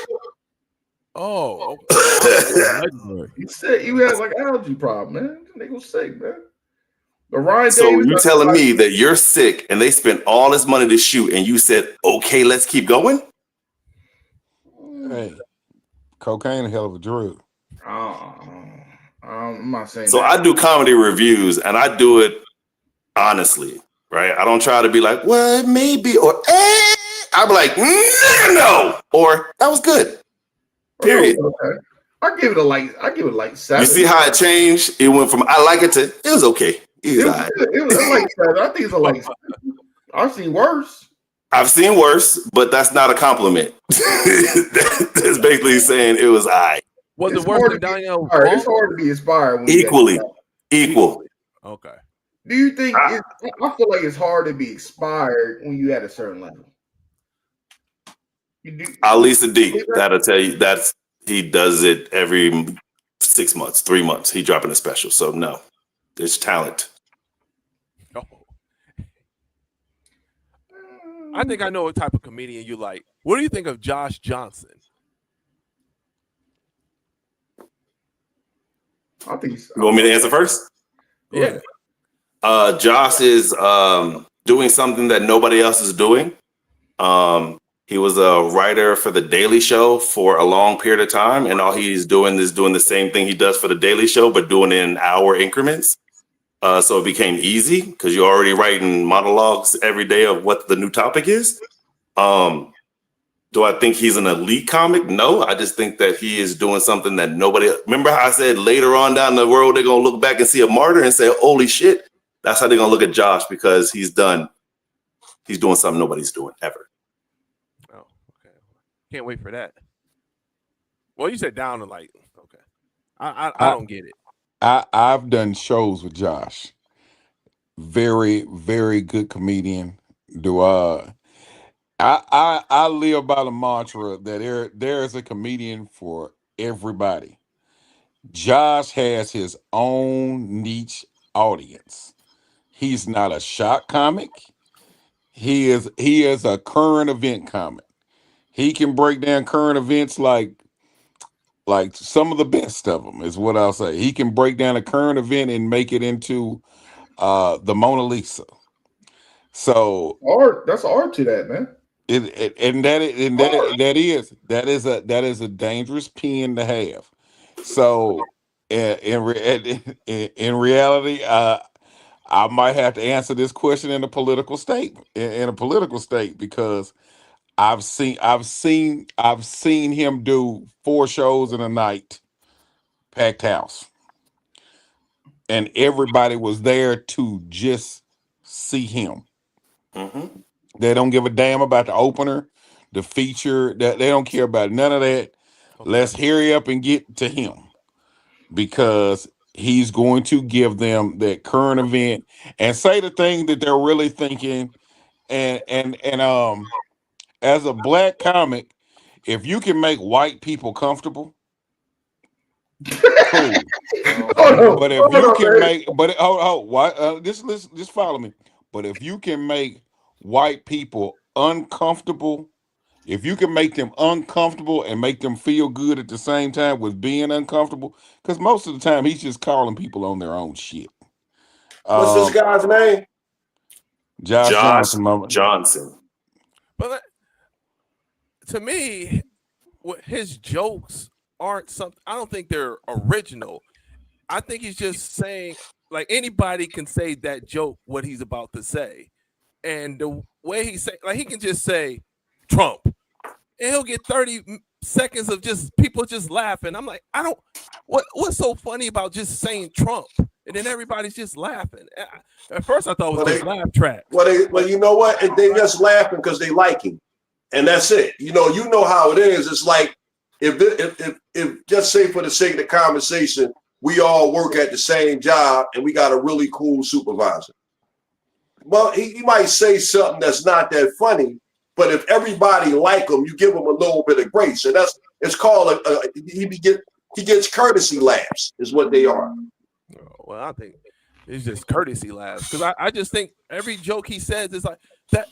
Oh, okay. He said he had like allergy problem, man. They go sick, man. The Ryan so Davis, you telling me that you're sick and they spent all this money to shoot and you said, okay, let's keep going? Hey, cocaine a hell of a drug. I'm not saying so. that. I do comedy reviews and I do it honestly, right? I don't try to be like, well, maybe, or I'm like, no, or that was good. Period. Okay. I give it like 7. You see how it changed? It went from I like it to it was okay. It was like 7. I think it's like I've seen worse. I've seen worse, but that's not a compliment. That's basically saying it was I. Was It's it worse hard than to be Danielle? inspired. It's hard to be inspired. When Equal. Okay. Do you think? I feel like it's hard to be inspired when you at a certain level. You do. At least a D. That'll tell you he does it every 6 months, 3 months. He dropping a special. So no, there's talent. Oh. I think I know what type of comedian you like. What do you think of Josh Johnson? I think. You want me to answer first? Yeah. Josh is doing something that nobody else is doing. He was a writer for The Daily Show for a long period of time, and all he's doing is doing the same thing he does for The Daily Show, but doing it in hour increments. So it became easy because you're already writing monologues every day of what the new topic is. Do I think he's an elite comic? No, I just think that he is doing something that nobody. Remember how I said later on down the road they're gonna look back and see a martyr and say, "Holy shit!" That's how they're gonna look at Josh because he's doing something nobody's doing ever. Oh, okay. Can't wait for that. Well, you said down to like, okay. I don't get it. I've done shows with Josh. Very, very good comedian. I live by the mantra that there is a comedian for everybody. Josh has his own niche audience. He's not a shock comic. He is a current event comic. He can break down current events like some of the best of them is what I'll say. He can break down a current event and make it into the Mona Lisa. So Art. That's art to that, man. that is a dangerous pen to have. So in reality, I might have to answer this question in a political state because I've seen him do 4 shows in a night, packed house, and everybody was there to just see him. Mm-hmm. They don't give a damn about the opener, the feature. They don't care about none of that. Okay. Let's hurry up and get to him because he's going to give them that current event and say the thing that they're really thinking. And as a black comic, if you can make white people comfortable, cool. But if you can make, just follow me. But if you can make white people uncomfortable, if you can make them uncomfortable and make them feel good at the same time with being uncomfortable, because most of the time he's just calling people on their own shit. What's this guy's name? Josh Johnson. Johnson. But to me, his jokes aren't something. I don't think they're original. I think he's just saying, like, anybody can say that joke, what he's about to say. And the way he say, like, he can just say Trump, and he'll get 30 seconds of just people just laughing. I'm like, what's so funny about just saying Trump? And then everybody's just laughing. At first, I thought it was just laugh track. Well, you know what? They just laughing because they like him, and that's it. You know how it is. It's like if just say for the sake of the conversation, we all work at the same job and we got a really cool supervisor. Well, he might say something that's not that funny, but if everybody like him, you give him a little bit of grace, and it's called he gets courtesy laughs, is what they are. Well, I think it's just courtesy laughs because I just think every joke he says is like that.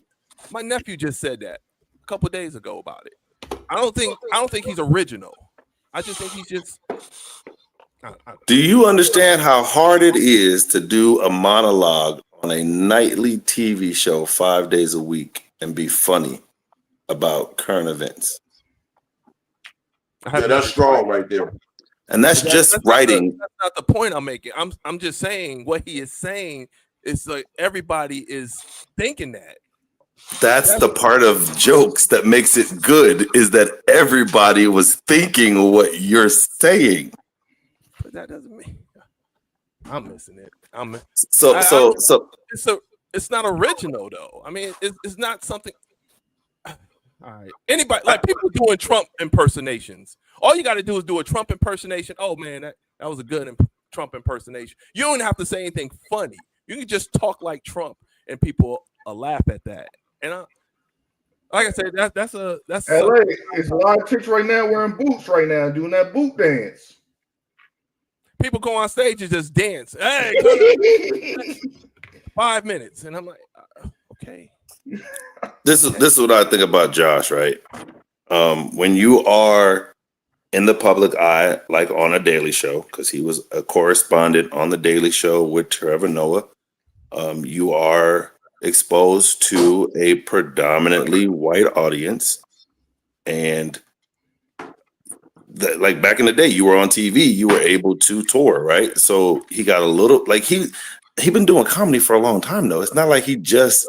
My nephew just said that a couple days ago about it. I don't think he's original. I just think he's just. Do you understand how hard it is to do a monologue on a nightly TV show 5 days a week and be funny about current events? Yeah, that's strong right there. And that's just writing. That's not the point I'm making. I'm just saying what he is saying is like everybody is thinking that. That's the part of jokes that makes it good, is that everybody was thinking what you're saying. But that doesn't mean I'm missing it. So It's not original though. I mean, it's not something. All right, anybody like people doing Trump impersonations. All you got to do is do a Trump impersonation. Oh man, that was a good Trump impersonation. You don't have to say anything funny. You can just talk like Trump, and people laugh at that. And like I said, that's LA. It's a lot of chicks right now wearing boots right now, doing that boot dance. People go on stage and just dance. Hey, 5 minutes, and I'm like, okay. This is what I think about Josh, right? When you are in the public eye, like on a Daily Show, because he was a correspondent on the Daily Show with Trevor Noah, you are exposed to a predominantly white audience, and like back in the day, you were on TV, you were able to tour, right? So he got a little like he been doing comedy for a long time though. It's not like he just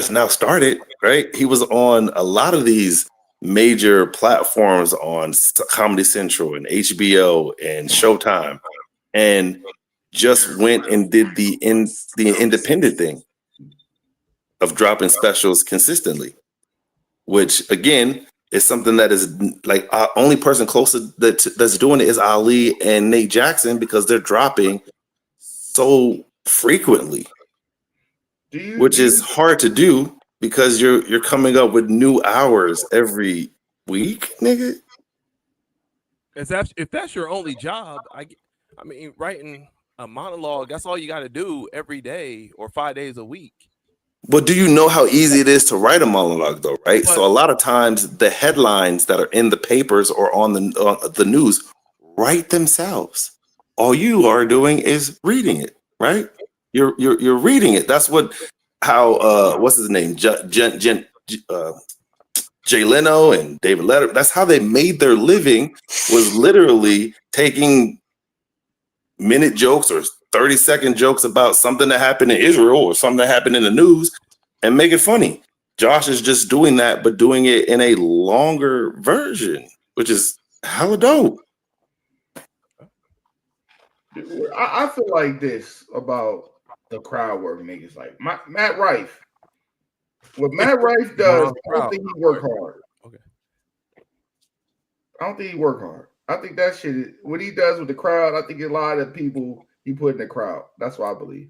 now started, right? He was on a lot of these major platforms on Comedy Central and HBO and Showtime, and just went and did the independent thing of dropping specials consistently, which again is something that is like only person closer that's doing it is Ali and Nate Jackson, because they're dropping so frequently, which is hard to do because you're coming up with new hours every week, nigga. If that's your only job, I mean, writing a monologue, that's all you got to do every day or 5 days a week. But do you know how easy it is to write a monologue, though, right? So a lot of times the headlines that are in the papers or on the news write themselves. All you are doing is reading it, right? You're reading it. That's how what's his name, Jay Leno and David Letterman. That's how they made their living, was literally taking minute jokes or 30-second jokes about something that happened in Israel or something that happened in the news and make it funny. Josh is just doing that, but doing it in a longer version, which is hella dope. I feel like this about the crowd work niggas. Like Matt Rife. What Matt Rife does, I don't think he work hard. Okay. I don't think he work hard. I think that shit, what he does with the crowd, I think a lot of people he put in the crowd. That's what I believe.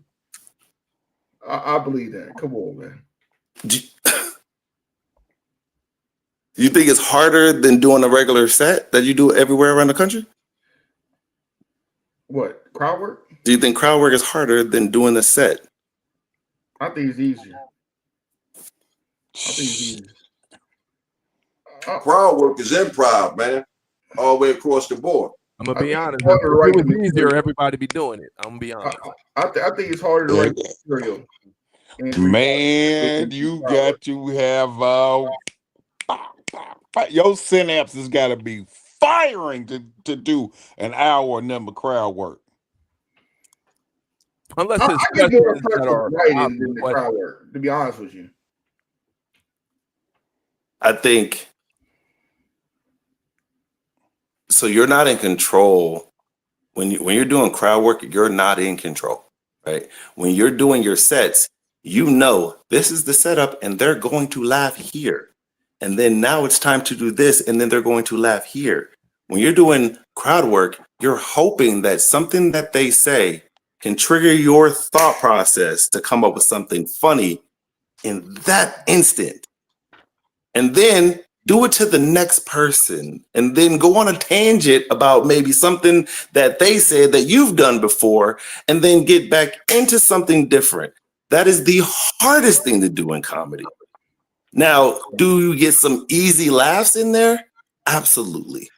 I believe that. Come on, man. You think it's harder than doing a regular set that you do everywhere around the country? What? Crowd work? Do you think crowd work is harder than doing the set? I think it's easier. Crowd work is improv, man. All the way across the board. I'm gonna be honest. If it was easier, everybody be doing it. I'm gonna be honest. I think it's harder to write material. Man, you got to have your synapses got to be firing to do an hour number crowd work. Unless I get more impressed with writing than the crowd work, to be honest with you. I think so. You're not in control when you're doing crowd work. You're not in control, right? When you're doing your sets, you know this is the setup, and they're going to laugh here, and then now it's time to do this, and then they're going to laugh here. When you're doing crowd work, you're hoping that something that they say can trigger your thought process to come up with something funny in that instant. And then do it to the next person, and then go on a tangent about maybe something that they said that you've done before, and then get back into something different. That is the hardest thing to do in comedy. Now, do you get some easy laughs in there? Absolutely.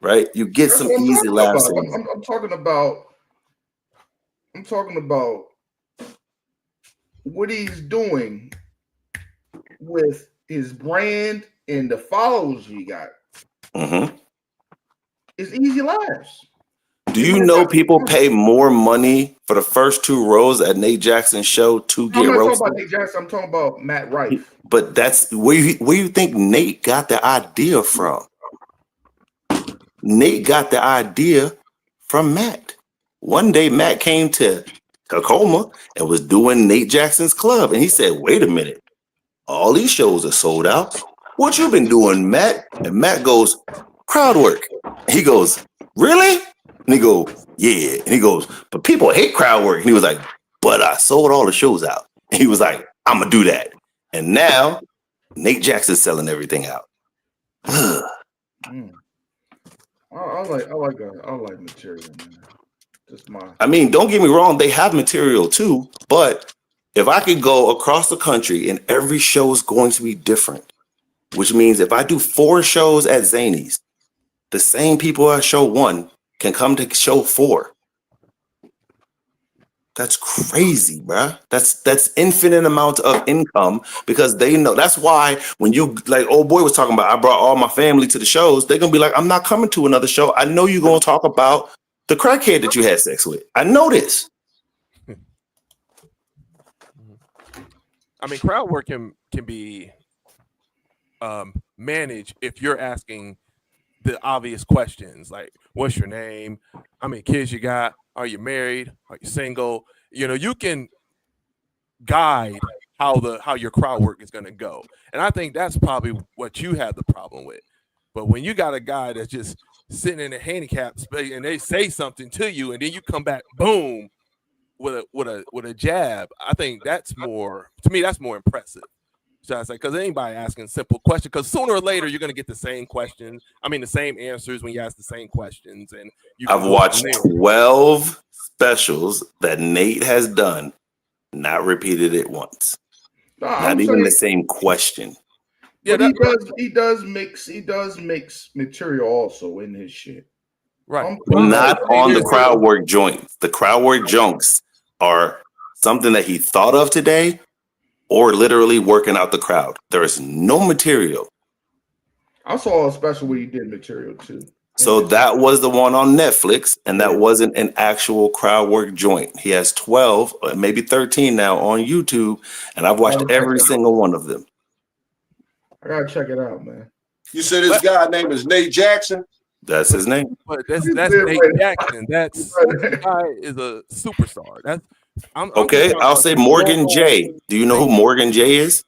Right? You get some easy laughs in there. I'm talking about what he's doing with his brand and the followers he got. Mm-hmm. It's easy laughs. Do you know people pay more money for the first 2 rows at Nate Jackson's show to I'm get not talking roasted? about Nate Jackson. I'm talking about Matt Rife. But that's where you think Nate got the idea from. Nate got the idea from Matt. One day Matt came to Tacoma and was doing Nate Jackson's club. And he said, wait a minute, all these shows are sold out. What you been doing, Matt? And Matt goes, crowd work. He goes, really? And he goes, yeah. And he goes, but people hate crowd work. And he was like, but I sold all the shows out. And he was like, I'm gonna do that. And now Nate Jackson's selling everything out. I like material, man. Just my. I mean, don't get me wrong, they have material too, but if I could go across the country and every show is going to be different, which means if I do 4 shows at Zany's, the same people at show 1 can come to show 4. That's crazy, bruh. That's infinite amount of income because they know. That's why when you, like old boy was talking about, I brought all my family to the shows, they're going to be like, I'm not coming to another show. I know you're going to talk about the crackhead that you had sex with. I know this. I mean, crowd work can be managed if you're asking the obvious questions like, what's your name? How many kids you got? Are you married? Are you single? You know, you can guide how your crowd work is going to go. And I think that's probably what you have the problem with. But when you got a guy that's just sitting in a handicap space and they say something to you and then you come back, boom, with a jab, I think that's more, to me, that's more impressive. So I say, because anybody asking simple questions, because sooner or later you're going to get the same question. I mean, the same answers when you ask the same questions. And I've watched 12 specials that Nate has done, not repeated it once. Not even the same question. Yeah, he does mix material also in his shit. Right. Not on the crowd work joints. The crowd work joints are something that he thought of today or literally working out the crowd. There is no material. I saw a special where he did material too. So that was the one on Netflix, and that wasn't an actual crowd work joint. He has 12, maybe 13 now on YouTube, and I've watched every single one of them. I gotta check it out, man. You said this guy name is Nate Jackson? That's his name. But that's Nate Jackson. That guy is a superstar. Okay, I'll say Morgan J. Do you know who Morgan J is?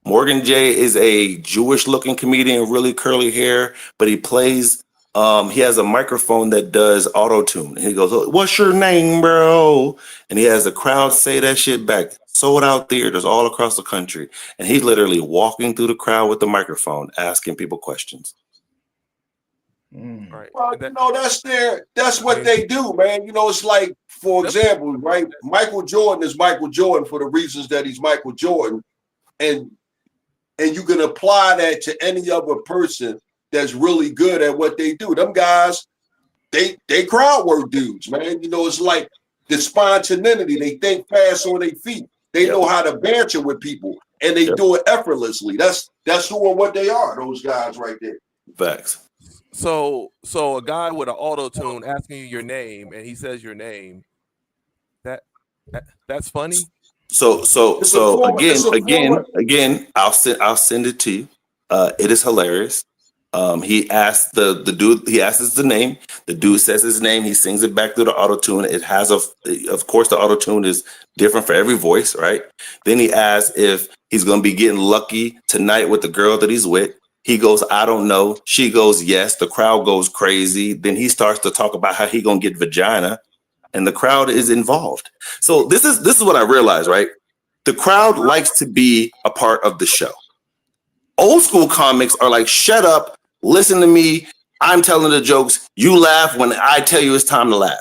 Morgan J is a Jewish-looking comedian, really curly hair, but he plays. He has a microphone that does auto-tune. And he goes, oh, what's your name, bro? And he has the crowd say that shit back. Sold out theaters all across the country. And he's literally walking through the crowd with the microphone, asking people questions. Right. Well, you know, that's what they do, man. You know, it's like, for example, right? Michael Jordan is Michael Jordan for the reasons that he's Michael Jordan. And you can apply that to any other person that's really good at what they do. Them guys, they crowd work dudes, man. You know, it's like the spontaneity. They think fast on their feet. They know how to banter with people, and they do it effortlessly. That's who and what they are, those guys right there. Facts. So a guy with an auto tune asking you your name, and he says your name. That's funny. So again, I'll send it to you. It is hilarious. He asked the dude. He asks the name. The dude says his name. He sings it back through the auto tune. It has of course, the auto tune is different for every voice, right? Then he asks if he's gonna be getting lucky tonight with the girl that he's with. He goes, I don't know. She goes, yes. The crowd goes crazy. Then he starts to talk about how he gonna get vagina, and the crowd is involved. So this is what I realized, right? The crowd likes to be a part of the show. Old school comics are like, shut up, listen to me. I'm telling the jokes. You laugh when I tell you it's time to laugh.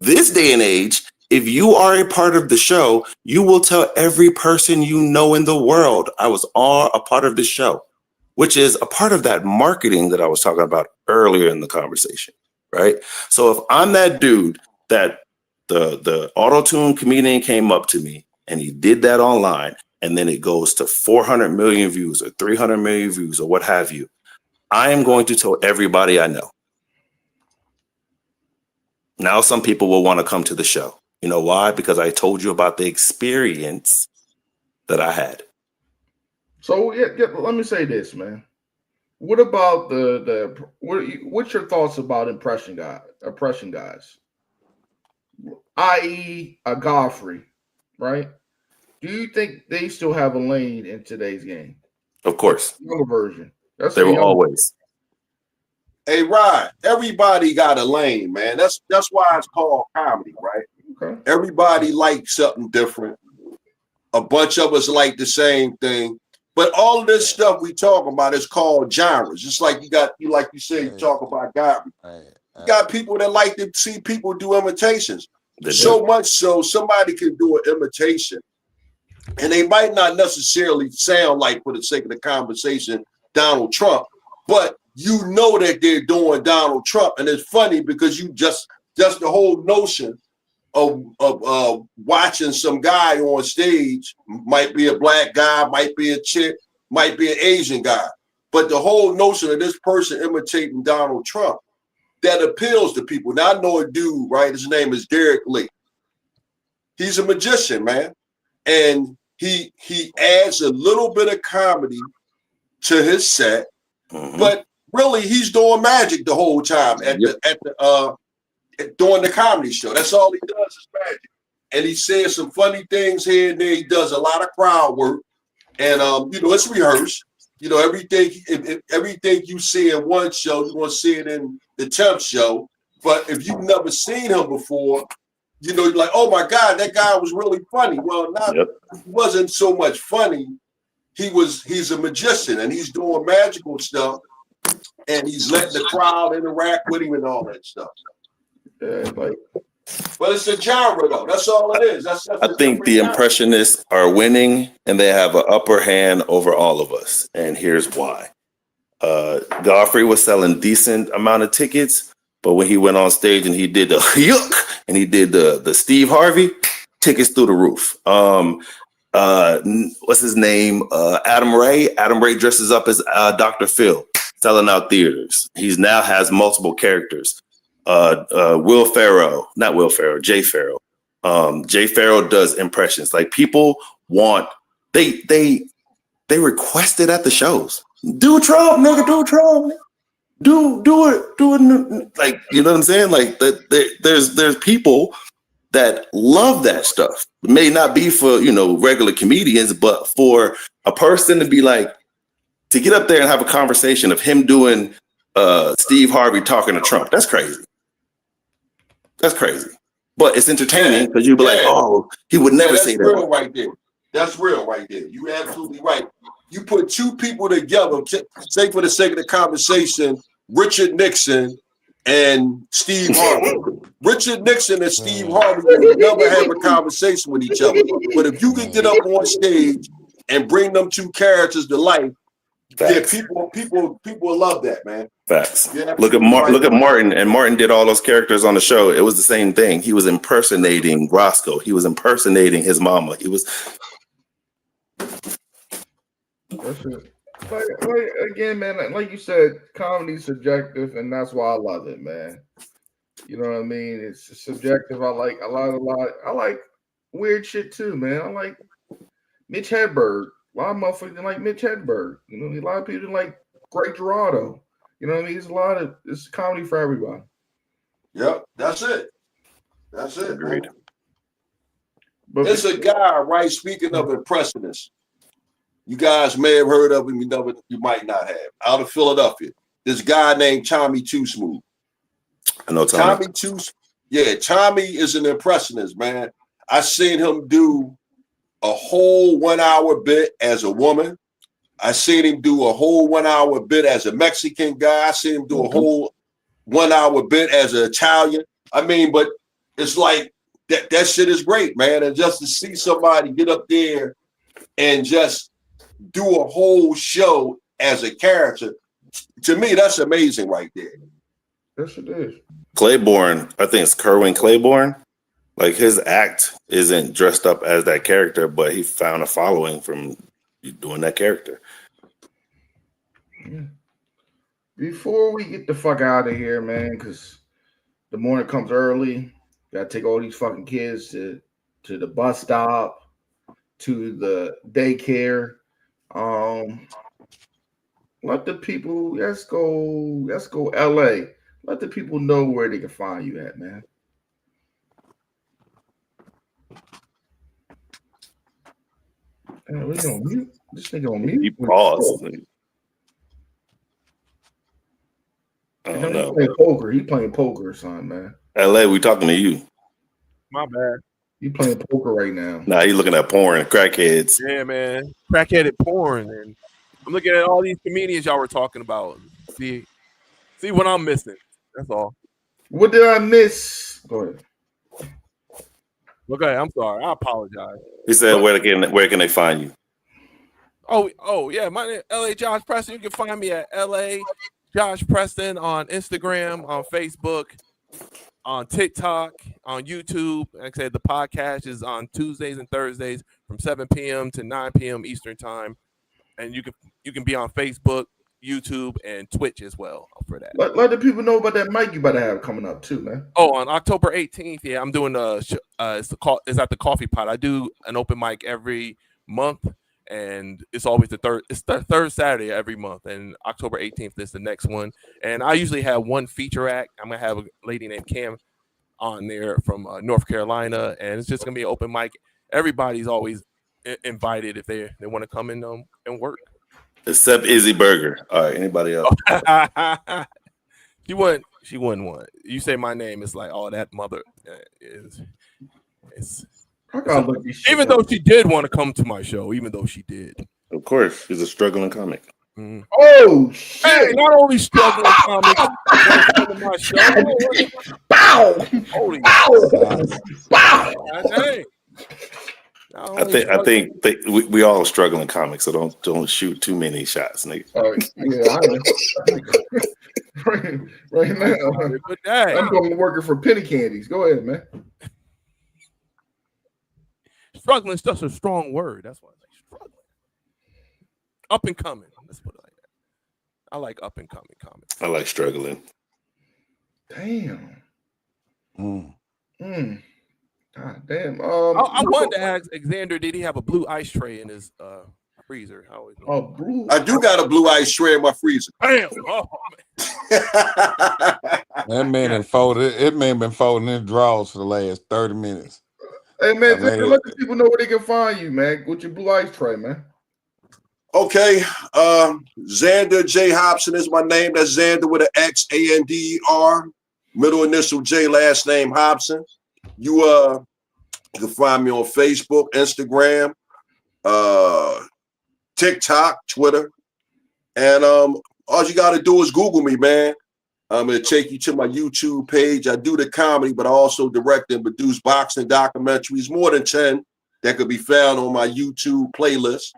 This day and age, if you are a part of the show, you will tell every person you know in the world, I was all a part of the show, which is a part of that marketing that I was talking about earlier in the conversation, right? So if I'm that dude that the auto-tune comedian came up to me and he did that online, and then it goes to 400 million views or 300 million views or what have you, I am going to tell everybody I know. Now some people will want to come to the show. You know why? Because I told you about the experience that I had. So let me say this, man. What about what's your thoughts about impression guys? I.e. a Godfrey, right? Do you think they still have a lane in today's game? Of course. Younger version. They will always. Hey, Rod, everybody got a lane, man. That's why it's called comedy, right? Okay. Everybody likes something different. A bunch of us like the same thing. But all of this stuff we talk about is called genres. Just like you talk about God. You got people that like to see people do imitations. So much so somebody can do an imitation and they might not necessarily sound like, for the sake of the conversation, Donald Trump, but you know that they're doing Donald Trump. And it's funny because you just the whole notion of watching some guy on stage, might be a black guy, might be a chick, might be an Asian guy. But the whole notion of this person imitating Donald Trump, that appeals to people. Now I know a dude, right? His name is Derek Lee. He's a magician, man. And he adds a little bit of comedy to his set, but really he's doing magic the whole time during the comedy show. That's all he does is magic. And he says some funny things here and there. He does a lot of crowd work. And it's rehearsed. Everything you see in one show, you're gonna see it in the 10th show. But if you've never seen him before, you're like, oh my God, that guy was really funny. Well, he wasn't so much funny. He's a magician and he's doing magical stuff and he's letting the crowd interact with him and all that stuff. But it's a genre though. That's all it is. I think the impressionists are winning and they have an upper hand over all of us. And here's why. Godfrey was selling decent amount of tickets, but when he went on stage and he did the yuck and he did the Steve Harvey, tickets through the roof. What's his name? Adam Ray. Adam Ray dresses up as Dr. Phil, selling out theaters. He's now has multiple characters. Jay Farrow. Jay Farrow does impressions. Like people want, they request it at the shows. Do Trump, nigga, do Trump. Do it. Like, you know what I'm saying? Like there's people that love that stuff. It may not be for, regular comedians, but for a person to be like, to get up there and have a conversation of him doing Steve Harvey talking to Trump. That's crazy. That's crazy. But it's entertaining because you'd be like, oh, he would never say that. That's real right there. That's real right there. You're absolutely right. You put two people together, say for the sake of the conversation, Richard Nixon and Steve Harvey. Richard Nixon and Steve Harvey would never have a conversation with each other. But if you could get up on stage and bring them two characters to life, Facts. people love that, man. Facts. Look at Martin, and Martin did all those characters on the show. It was the same thing. He was impersonating Roscoe. He was impersonating his mama. He was. That's it. Like again, man. Like you said, comedy's subjective, and that's why I love it, man. You know what I mean? It's subjective. I like a lot. I like weird shit too, man. I like Mitch Hedberg. A lot of motherfuckers like Mitch Hedberg. A lot of people like Greg Girardo. You know what I mean? It's comedy for everybody. Yep, that's it. That's it. Agreed. But it's a guy, right? Speaking of impressionists, you guys may have heard of him. You might not have. Out of Philadelphia, this guy named Tommy Too Smooth. I know Tommy. Tommy is an impressionist, man. I seen him do a whole 1 hour bit as a woman. I seen him do a whole 1 hour bit as a Mexican guy. I seen him do a whole 1 hour bit as an Italian. I mean, but it's like that shit is great, man. And just to see somebody get up there and just do a whole show as a character, to me, that's amazing right there. Yes, it is. Claiborne, I think it's Kerwin Claiborne. Like his act isn't dressed up as that character, but he found a following from doing that character. Yeah. Before we get the fuck out of here, man, because The morning comes early. Gotta take all these fucking kids to the bus stop, to the daycare. Um, let the people let's go LA. Let the people know where they can find you at, man. We gonna mute this nigga on He mute. paused. I You don't know, know. he playing poker. He playing poker or something, man. LA, we talking to you. My bad. You playing poker right now. Nah, he looking at porn, crackheads. Yeah, man. Crackheaded porn, and I'm looking at all these comedians y'all were talking about. See what I'm missing. That's all. What did I miss? Go ahead. Okay, I'm sorry. I apologize. He said, where can they find you? Oh yeah, my name LA Josh Preston. You can find me at LA Josh Preston on Instagram, on Facebook, on TikTok, on YouTube. Like I said, the podcast is on Tuesdays and Thursdays from 7 p.m. to 9 p.m. Eastern time, and you can be on Facebook, YouTube, and Twitch as well for that. Let the people know about that mic you about to have coming up too, man. Oh, on October 18th, yeah, I'm doing it's at the Coffee Pot. I do an open mic every month, and it's always the third Saturday every month. And October 18th is the next one. And I usually have one feature act. I'm gonna have a lady named Cam on there from North Carolina, and it's just gonna be an open mic. Everybody's always invited if they want to come in and work. Except Izzy Burger. All right, anybody else? She wouldn't want. You say my name, it's like, oh, that mother is. Even though she did want to come to my show, even though she did. Of course, she's a struggling comic. Mm-hmm. Oh shit! Hey, not only struggling comic, come to my show. Bow! Holy Bow! Dang. I think we all struggling comics, so don't shoot too many shots, nigga. Right now. But dang. I'm going to working for penny candies. Go ahead, man. Struggling is just a strong word. That's why I say struggling. Up and coming. Let's put it like that. I like up and coming comics. I like struggling. Damn. God damn. I wanted to ask Xander, did he have a blue ice tray in his freezer? Blue. I do got a blue ice tray in my freezer. Damn. Oh, man. That man been folding his drawers for the last 30 minutes. Hey man, let the people know where they can find you, man. With your blue ice tray, man. Okay, Xander J. Hobson is my name. That's Xander with an X, A-N-D-E-R, middle initial J, last name Hobson. You can find me on Facebook, Instagram, TikTok, Twitter, and all you got to do is Google me, man. I'm going to take you to my YouTube page. I do the comedy, but I also direct and produce boxing documentaries, more than 10 that could be found on my YouTube playlist.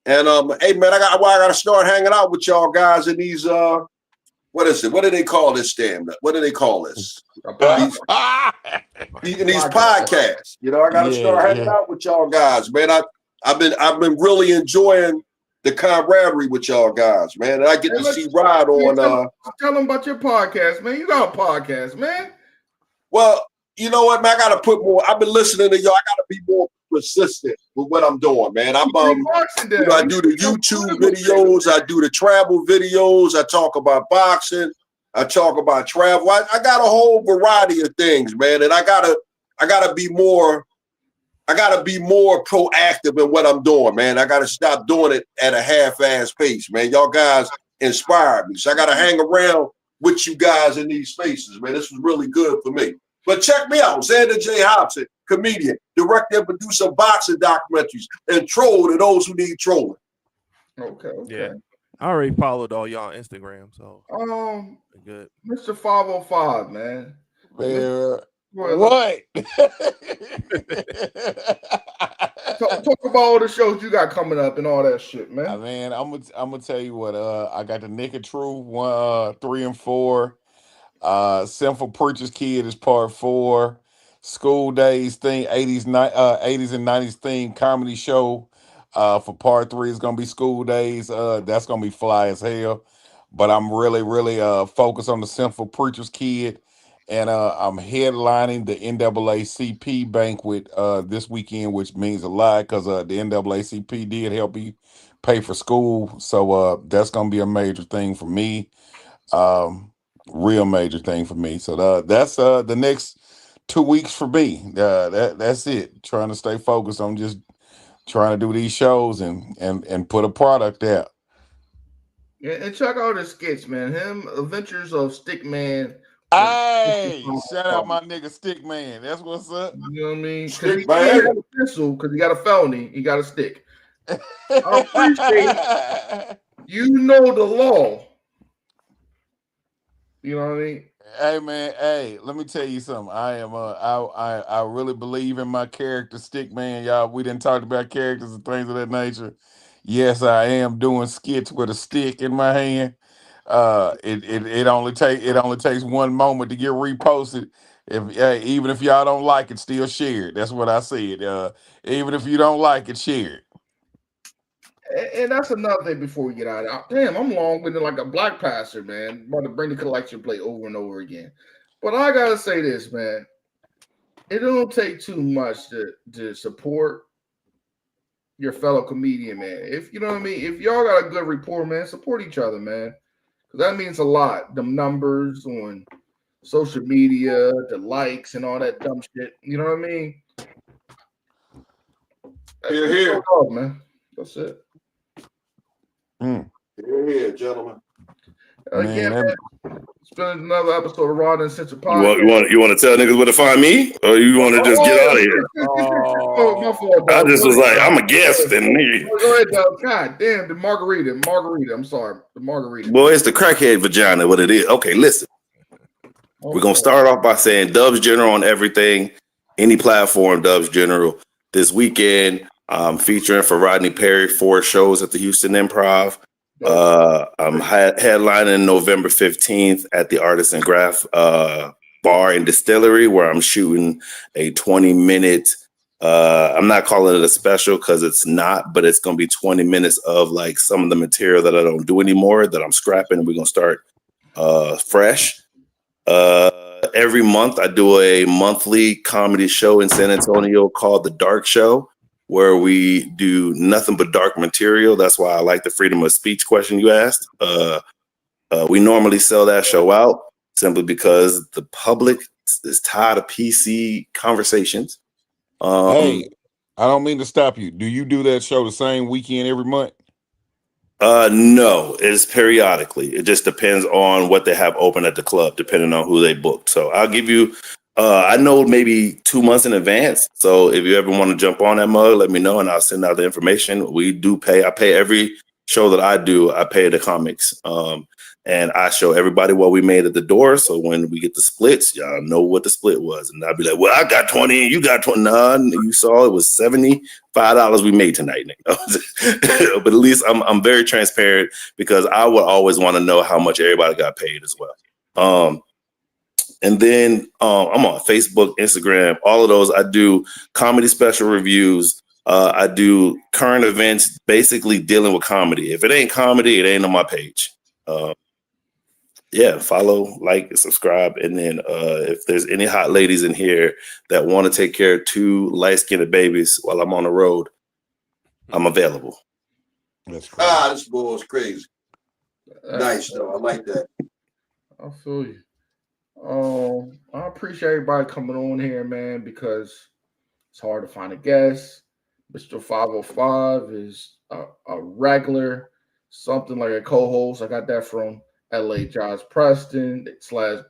And hey man, I gotta start hanging out with y'all guys in these what is it? What do they call this stand-up? What do they call this? These podcasts. You know, I gotta start hanging out with y'all guys, man. I've been really enjoying the camaraderie with y'all guys, man. And I get to see Rod on tell them about your podcast, man. You got a podcast, man. Well, you know what, man? I gotta put more. I've been listening to y'all. I gotta be more persistent with what I'm doing, man. I do the YouTube videos, I do the travel videos, I talk about boxing, I talk about travel. I got a whole variety of things, man, and I gotta be more proactive in what I'm doing, man. I gotta stop doing it at a half-ass pace, man. Y'all guys inspired me, so I gotta hang around with you guys in these spaces, man. This was really good for me. But check me out, Xander J. Hobson, comedian, director and producer of boxing documentaries, and troll to those who need trolling. Okay. Yeah. I already followed all y'all on Instagram, so good. Mr. 505, man. What? Talk about all the shows you got coming up and all that shit, man. Man, I'm gonna tell you what. I got the Naked Truth 1, 3, and 4. Sinful Preacher's Kid is part 4. School Days thing, 80s and 90s theme comedy show. For part 3 is gonna be School Days. That's gonna be fly as hell. But I'm really focused on the Sinful Preacher's Kid. and I'm headlining the NAACP banquet this weekend, which means a lot because the NAACP did help me pay for school, so that's gonna be a major thing for me, real major thing for me. So that's the next 2 weeks for me. That's it. Trying to stay focused on just trying to do these shows and put a product out. Yeah, and check out his skits, man. Him Adventures of Stickman. Hey, shout out my nigga Stick Man. That's what's up. You know what I mean? Because Stick he can't man. have a pencil because he got a felony. He got a stick. I appreciate you know the law. You know what I mean? Hey man, hey, let me tell you something. I am I really believe in my character Stick Man, y'all. We didn't talk about characters and things of that nature. Yes, I am doing skits with a stick in my hand. It only takes one moment to get reposted. If even if y'all don't like it, still share it. That's what I said. Even if you don't like it, share it. And that's another thing before we get out. Damn, I'm long-winded like a black pastor, man. About to bring the collection plate over and over again. But I gotta say this, man. It don't take too much to support your fellow comedian, man. If you know what I mean, if y'all got a good rapport, man, support each other, man. Because that means a lot. The numbers on social media, the likes and all that dumb shit. You know what I mean? Here, here. Oh, man. That's it. Here, gentlemen. Again, man, it's been another episode of Rod Uncensored You Podcast. want to tell niggas where to find me, or you want to just get out of here? Oh, my fault, I dog. just was like, I'm a guest, and Go ahead, dog. God damn, the margarita. I'm sorry, the margarita. boy, it's the crackhead vagina. What it is? Okay, listen. We're gonna start off by saying Dubs General on everything, any platform. Dubs General. This weekend, I'm featuring for Rodney Perry 4 shows at the Houston Improv. I'm headlining November 15th at the Artisan Graph Bar and Distillery, where I'm shooting a 20-minute. I'm not calling it a special because it's not, but it's going to be 20 minutes of like some of the material that I don't do anymore that I'm scrapping, and we're going to start fresh. Every month I do a monthly comedy show in San Antonio called The Dark Show, where we do nothing but dark material. That's why I like the freedom of speech question you asked. We normally sell that show out simply because the public is tired of PC conversations. Hey, I don't mean to stop you. Do you do that show the same weekend every month? No, it's periodically. It just depends on what they have open at the club, depending on who they booked. So I'll give you, I know maybe 2 months in advance. So if you ever want to jump on that mug, let me know and I'll send out the information. We do pay. I pay every show that I do. I pay the comics. And I show everybody what we made at the door. So when we get the splits, y'all know what the split was. And I'll be like, well, I got 20 and you got 20. Nah, you saw it was $75 we made tonight, nigga. But at least I'm very transparent because I would always want to know how much everybody got paid as well. And then I'm on Facebook, Instagram, all of those. I do comedy special reviews. I do current events, basically dealing with comedy. If it ain't comedy, it ain't on my page. Yeah, follow, like, and subscribe. And then if there's any hot ladies in here that want to take care of 2 light-skinned babies while I'm on the road, I'm available. That's crazy. This boy is crazy. Nice, though. I like that. I feel you. I appreciate everybody coming on here, man, because it's hard to find a guest. Mr. 505 is a regular, something like a co-host. I got that from LA Josh Preston / Chop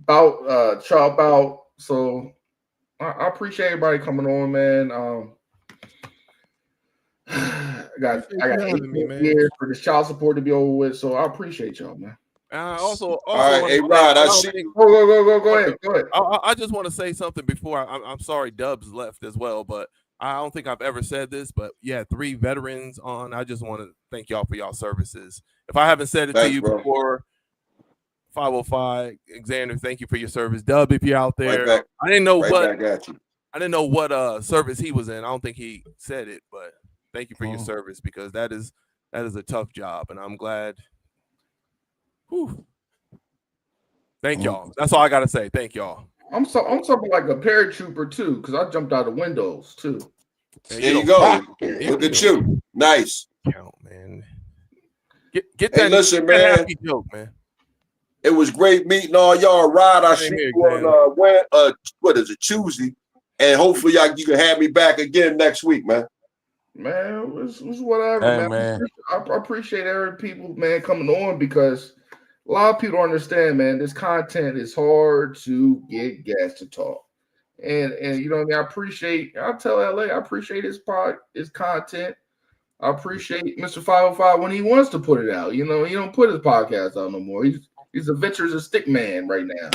Out. So I appreciate everybody coming on, man. I got 8 years for this child support to be over with, so I appreciate y'all, man. Also, all right, hey Rod, I see you. Go ahead. I just want to say something before I'm sorry Dubs left as well, but I don't think I've ever said this, but yeah, 3 veterans on. I just want to thank y'all for y'all services. If I haven't said it to you before, 505 Xander, thank you for your service. Dub, if you're out there, I didn't know what service he was in. I don't think he said it, but thank you for your service because that is a tough job, and I'm glad. Whew. Thank y'all. That's all I gotta say. Thank y'all. I'm something like a paratrooper too, because I jumped out of windows too. Man, There you go. Yeah, Look at you. Nice. Count, man. Get Hey, that. listen, get that man. happy joke, man. It was great meeting all y'all. Rod, I Same see here, you on what is it, Tuesday? And hopefully you can have me back again next week, man. Man, it's whatever, Hey, man. I appreciate every people, man, coming on because a lot of people don't understand, man. This content is hard to get guests to talk. And you know what I mean? I'll tell LA, I appreciate his content. I appreciate Mr. 505 when he wants to put it out. You know, he don't put his podcast out no more. He's a Ventures a stick man right now.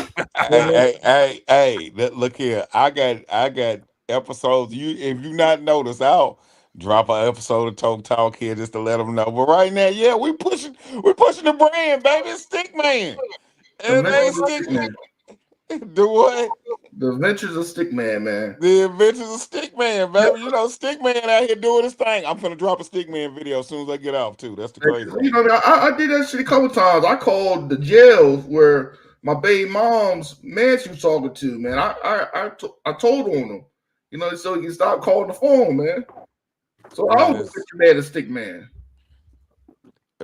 Hey, look here. I got episodes. If you not noticed, I'll drop an episode of Talk here just to let them know. But right now, yeah, we're pushing the brand, baby. It's Stick Man. The And they Ventures a stick stick man. do what? The Ventures a stick man, man. The Adventures of Stick Man, baby. You know, Stick Man out here doing his thing. I'm gonna drop a Stick Man video as soon as I get off too. That's the crazy thing. You know, I did that shit a couple times. I called the jail where my baby mom's man she was talking to, man. I told on him, you know, so he can stop calling the phone, man. So I almost put your man a stick man.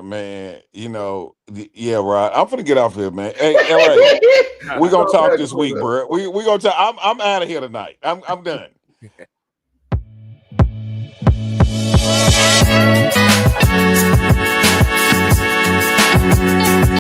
Man, you know, yeah, right. I'm gonna get off here, man. Hey, LA, we're gonna talk this week, bro. We gonna talk. I'm out of here tonight. I'm done.